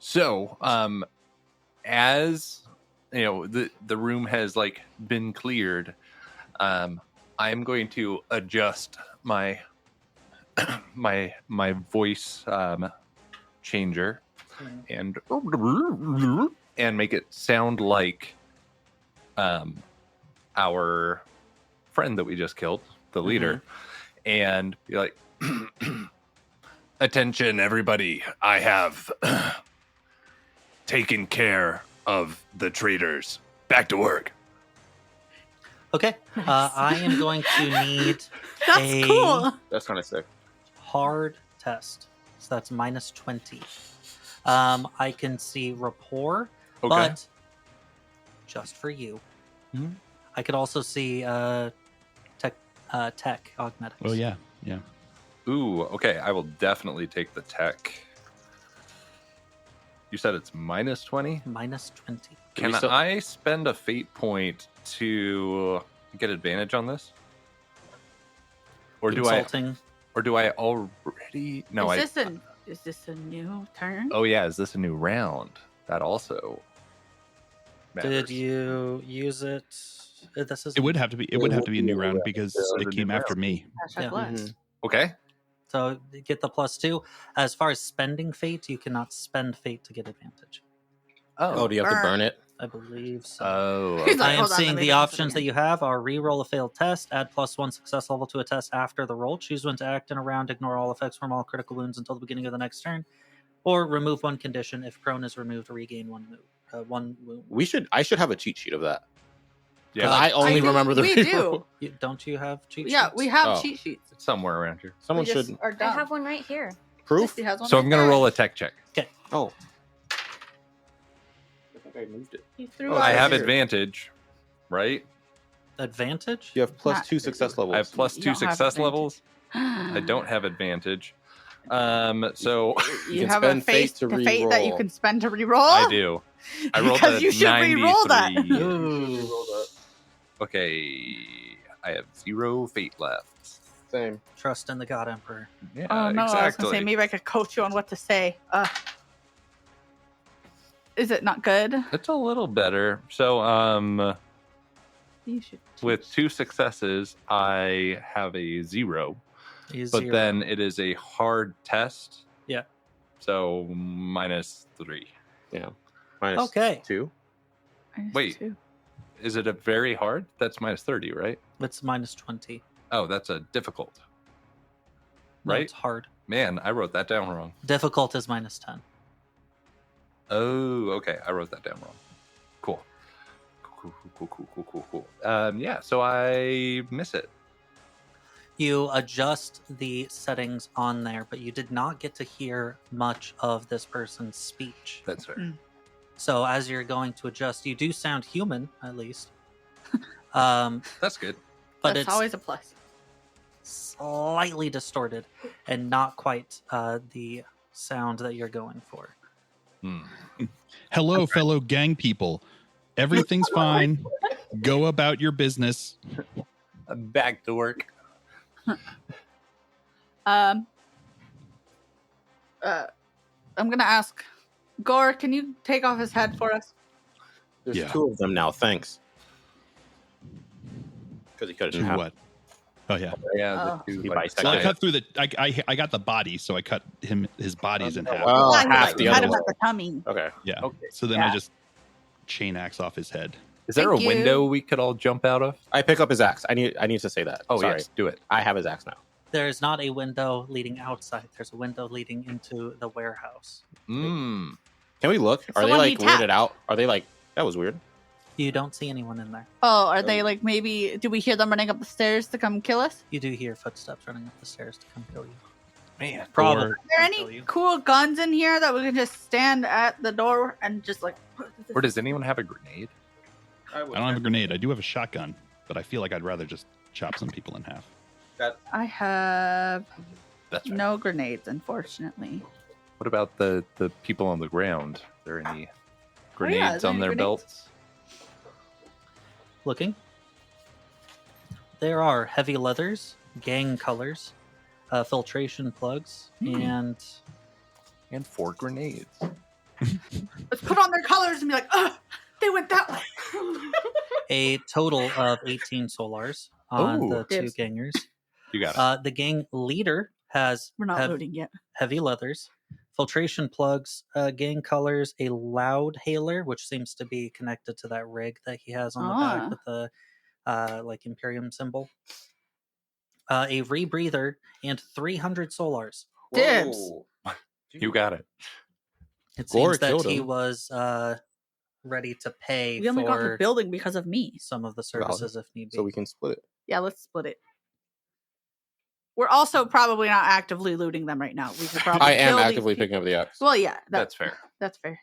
So, as you know, the room has like been cleared. I'm going to adjust my my voice changer and make it sound like our friend that we just killed, the leader, and be like, "Attention, everybody! I have taken care of the traitors. Back to work." Okay, I am going to need That's a cool. that's kind of sick. hard test. So that's -20. I can see rapport, Okay. but just for you. Mhm. I could also see tech augmetics. Oh yeah. Ooh, okay. I will definitely take the tech. You said it's minus 20? Minus 20. Can I spend a fate point to get advantage on this? Or do I already? No, Is this a new turn? Oh yeah, is this a new round? That also matters. Did you use it? This is. It would have to be a new round because it came after me. Yeah. Mm-hmm. Okay. So you get the +2. As far as spending fate, you cannot spend fate to get advantage. Oh, do you have to burn it? I believe so. Oh, He's like, I am hold on, seeing let me the do this options again. that you have are re-roll a failed test, add +1 success level to a test after the roll, choose when to act in a round, ignore all effects from all critical wounds until the beginning of the next turn, or remove one condition. If prone is removed, regain one wound. I should have a cheat sheet of that. yeah, I only remember the we reroll. do. Don't you have cheat Yeah, sheets? we have Oh. cheat sheets. it's somewhere around here. Someone We just should are I dumb. have one right here. proof. Christy has one So right I'm gonna there. roll a tech check. Oh, I think I moved it. He threw Oh, out I have here. advantage, right? Advantage? You have Not- +2 success levels. I have +2 You don't have success advantage. levels. I don't have advantage. So You can have a spend fate fate to the fate that you re-roll. can spend to reroll. I do. I rolled Because a you should re-roll that. 93. Ooh. Okay, I have 0 fate left. Same. Trust in the God Emperor. Yeah, Oh no! I was gonna exactly. say maybe I could coach you on what to say. Is it not good? It's a little better. So, You should. with 2 successes, I have a 0. He's But 0. then it is a hard test. Yeah. So -3. Yeah. Minus Okay. 2. Wait. Is it a very hard? That's -30, right? It's -20. Oh, that's a difficult. No, Right? it's hard. Man, I wrote that down wrong. Difficult is -10. Oh, okay. I wrote that down wrong. Cool. Cool. Yeah, so I miss it. You adjust the settings on there, but you did not get to hear much of this person's speech. That's fair. Mm. So as you're going to adjust, you do sound human, at least. But That's good. That's it's always a plus. slightly distorted and not quite the sound that you're going for. Hmm. Hello, fellow gang people. Everything's fine. Go about your business. I'm back to work. I'm gonna ask Gore, can you take off his head for us? There's Yeah. 2 of them now. Thanks. Because he cut it in To half. what? Oh yeah. Yeah, Oh. the 2 He like, bisected Well, I it. cut through the. I got the body, so I cut his bodies in half. Well, Yeah, he, half like, the had other him one. at the tummy. Okay. Yeah. Okay. So then I Yeah. just chain axe off his head. Is there Thank a you. window we could all jump out of? I pick up his axe. I need to say that. Oh, Sorry. yes, do it. I have his axe now. There's not a window leading outside. There's a window leading into the warehouse. Mm. Can we look? It's Are the they one like he weirded tapped. out? Are they like that was weird? You don't see anyone in there. Oh, are they like maybe? Do we hear them running up the stairs to come kill us? You do hear footsteps running up the stairs to come kill you. Man. Probably. Or- Are there Kill any you. cool guns in here that we can just stand at the door and just like? Or does anyone have a grenade? I don't have a grenade. I do have a shotgun, but I feel like I'd rather just chop some people in half. I have That's right. no grenades, unfortunately. What about the people on the ground? Are there any Oh, yeah, grenades is there on any their grenades? belts? Looking. There are heavy leathers, gang colors, filtration plugs, and And 4 grenades. Let's put on their colors and be like, ugh, they went that way. a total of 18 solars on Ooh. the 2 Dibs. gangers. You got it. The gang leader has We're not loading yet. heavy leathers, filtration plugs, gang colors, a loud hailer, which seems to be connected to that rig that he has on the back with the like Imperium symbol, a rebreather, and 300 solars. Dibs. Whoa. You got it. It Gore seems that killed he him. was ready to pay We only got the for building because of me. some of the services if need be. So we can split it. Yeah, let's split it. We're also probably not actively looting them right now. We should probably I am kill these actively people. picking up the axe. Well, yeah, That's fair. That's fair.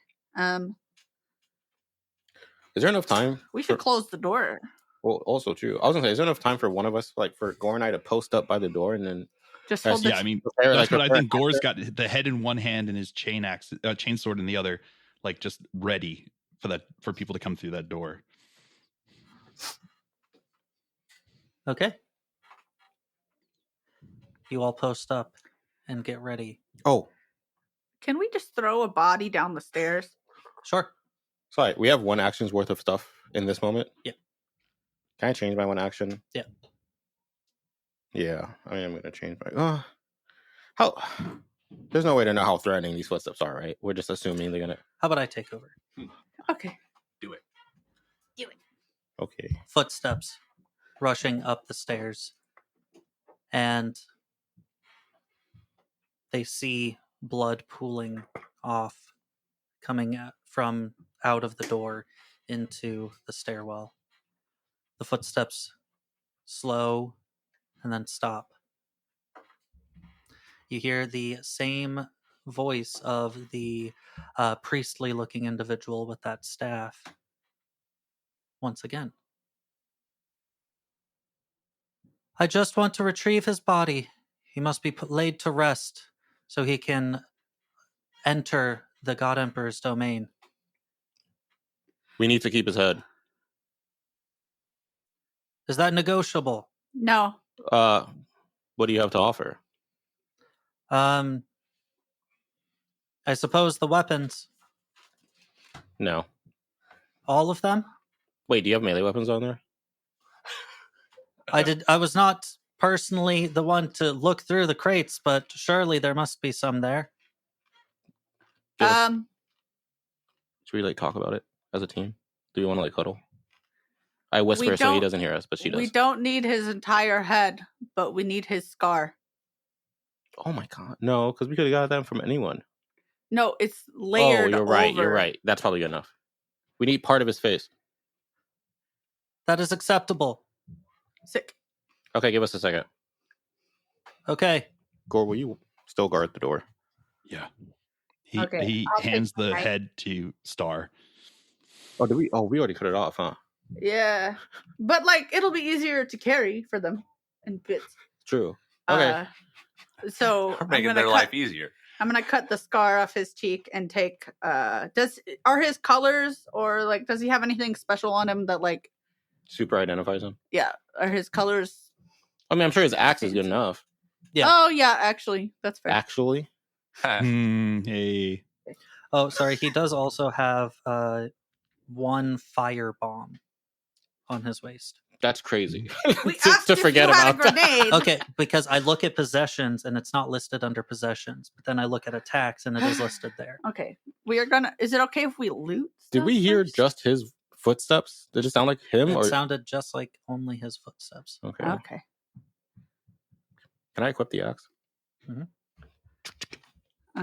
Is there enough time? We should for- close the door. Well, also true. I was gonna say, is there enough time for one of us, like for Gore and I, to post up by the door and then? Just hold Yeah, I mean, prepare, that's like, what I prepare think. Gore's got the head in one hand and his chainsword in the other, like just ready for people to come through that door. Okay. You all post up and get ready. Oh, Can we just throw a body down the stairs? Sure. sorry. We have one action's worth of stuff in this moment. Yeah. Can I change my one action? Yeah. Yeah. I mean, I'm gonna change my. How? There's no way to know how threatening these footsteps are, right? We're just assuming they're gonna. How about I take over? Okay. Do it. Okay. Footsteps rushing up the stairs, and they see blood pooling off, coming from out of the door into the stairwell. The footsteps slow and then stop. You hear the same voice of the priestly-looking individual with that staff once again. I just want to retrieve his body. He must be laid to rest so he can enter the God Emperor's domain. We need to keep his head. Is that negotiable? No. What do you have to offer? I suppose the weapons. No. All of them? Wait, do you have melee weapons on there? I was not personally the one to look through the crates, but surely there must be some there. Should we like talk about it as a team? Do we want to like huddle? I whisper so he doesn't hear us, but she does. We don't need his entire head, but we need his scar. Oh my god, no! Because we could have got that from anyone. No, it's layered. Oh, you're right. over. You're right. That's probably good enough. We need part of his face. That is acceptable. Sick. Okay, give us a second. Okay. Gore, will you still guard the door? Yeah. Okay, He hands the head to Star. Oh, did we? Oh, we already cut it off, huh? Yeah, but like it'll be easier to carry for them in bits. True. Okay. So We're making their life easier. I'm gonna cut the scar off his cheek and take. Are his colors or like does he have anything special on him that like super identifies him? Yeah, are his colors? I mean, I'm sure his axe is good enough. Yeah. Oh yeah, actually, that's fair. Actually. Hey. Oh, sorry. He does also have one fire bomb on his waist. That's crazy. We to forget about that. Okay, because I look at possessions and it's not listed under possessions, but then I look at attacks and it is listed there. Okay, we are gonna. Is it okay if we loot? Did we hear first? just his footsteps? Did it sound like him? It sounded just like only his footsteps. Okay. Okay. Can I equip the axe? Mm-hmm.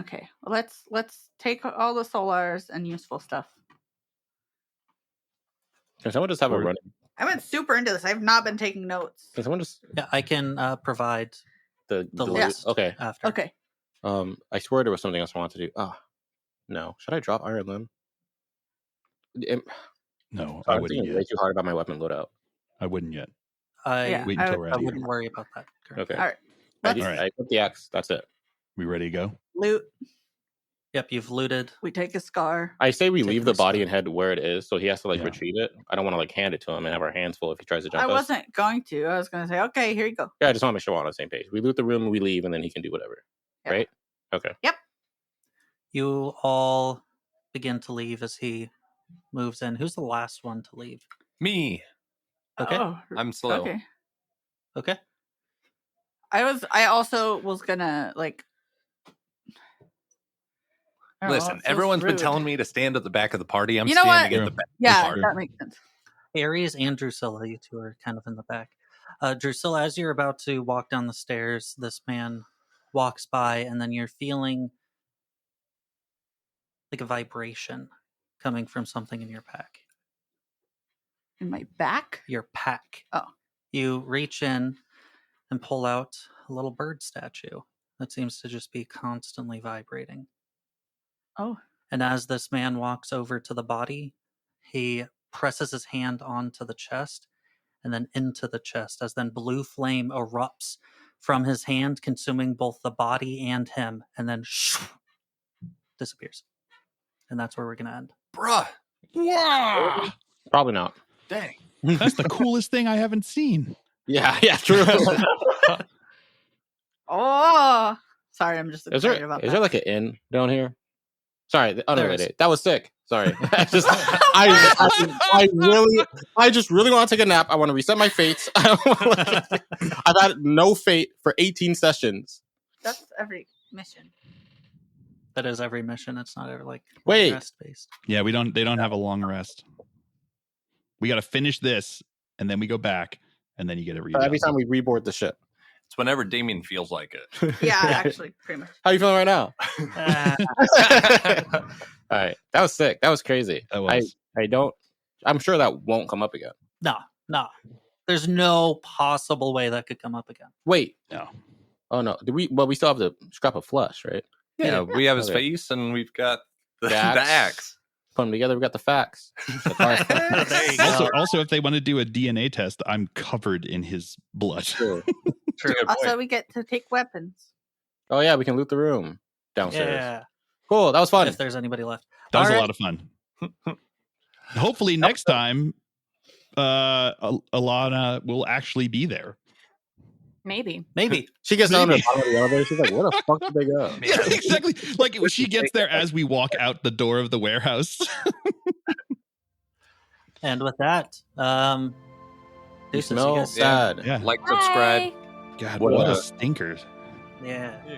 Okay. Let's take all the solars and useful stuff. Can someone just have a run? I went super into this. I've not been taking notes. Can someone just? Yeah, I can provide the list. Okay. After. Okay. I swear there was something else I wanted to do. Oh, no. Should I drop Iron Limb? No, I I was wouldn't thinking yet. way too hard about my weapon loadout. I wouldn't yet. Wait until we're out I of here. wouldn't worry about that. Okay. All right. I equipped the axe. That's it. We ready to go? Loot. Yep, you've looted. We take a scar. I say we Take leave a the risk. body and head where it is, so he has to like Yeah. retrieve it. I don't want to like hand it to him and have our hands full if he tries to jump I us. wasn't going to. I was going to say, okay, here you go. Yeah, I just want to make sure we're all on the same page. We loot the room, we leave, and then he can do whatever. Yeah. Right? Okay. You all begin to leave as he moves in. Who's the last one to leave? Me. Okay. Oh, I'm slow. okay. Okay. I also was gonna like. I don't know, Listen, it feels everyone's been rude. telling me to stand at the back of the party. I'm You know standing what? at the back Yeah, of the party. that makes sense. Aries and Drusilla, you two are kind of in the back. Drusilla, as you're about to walk down the stairs, this man walks by, and then you're feeling like a vibration coming from something in your pack. In my back. Your pack. Oh. You reach in and pull out a little bird statue that seems to just be constantly vibrating. Oh. And as this man walks over to the body, he presses his hand onto the chest, and then into the chest, as then blue flame erupts from his hand, consuming both the body and him, and then disappears. And that's where we're going to end. Bruh. Wow. Probably not. Dang. That's the coolest thing I haven't seen. Yeah, true. Oh, sorry, I'm just Is excited about that. there like an inn down here? Sorry, unrelated. That was sick. Sorry. I just really want to take a nap. I want to reset my fates. I've had no fate for 18 sessions. That's every mission. That is every mission. It's not ever like Wait. rest based. Yeah, they don't have a long rest. We got to finish this, and then we go back, and then you get a read. Every time we reboard the ship. It's whenever Damien feels like it. Yeah, actually, pretty much. How you feeling right now? All right, that was sick. That was crazy. That was. I'm sure that won't come up again. No. There's no possible way that could come up again. Wait. No. Oh no. We still have the scrap of flesh, right? Yeah, we have his Okay. face and we've got the axe. axe. Put them together. We got the facts. There you go. Also, if they want to do a DNA test, I'm covered in his blood. True. True. Also, we get to take weapons. Oh yeah, we can loot the room downstairs. Yeah. Cool. That was fun. If there's anybody left. That was All a right. lot of fun. Hopefully next time, Alana will actually be there. Maybe. Maybe. She gets down to Maybe. the bottom of the elevator. She's like, "Where the fuck did they go?" Yeah, exactly. Like she gets there as we walk out the door of the warehouse. And with that, You deuces, smell you guys- sad. Yeah. Like, subscribe. Bye. God, What what a- a stinker. Yeah. Yeah.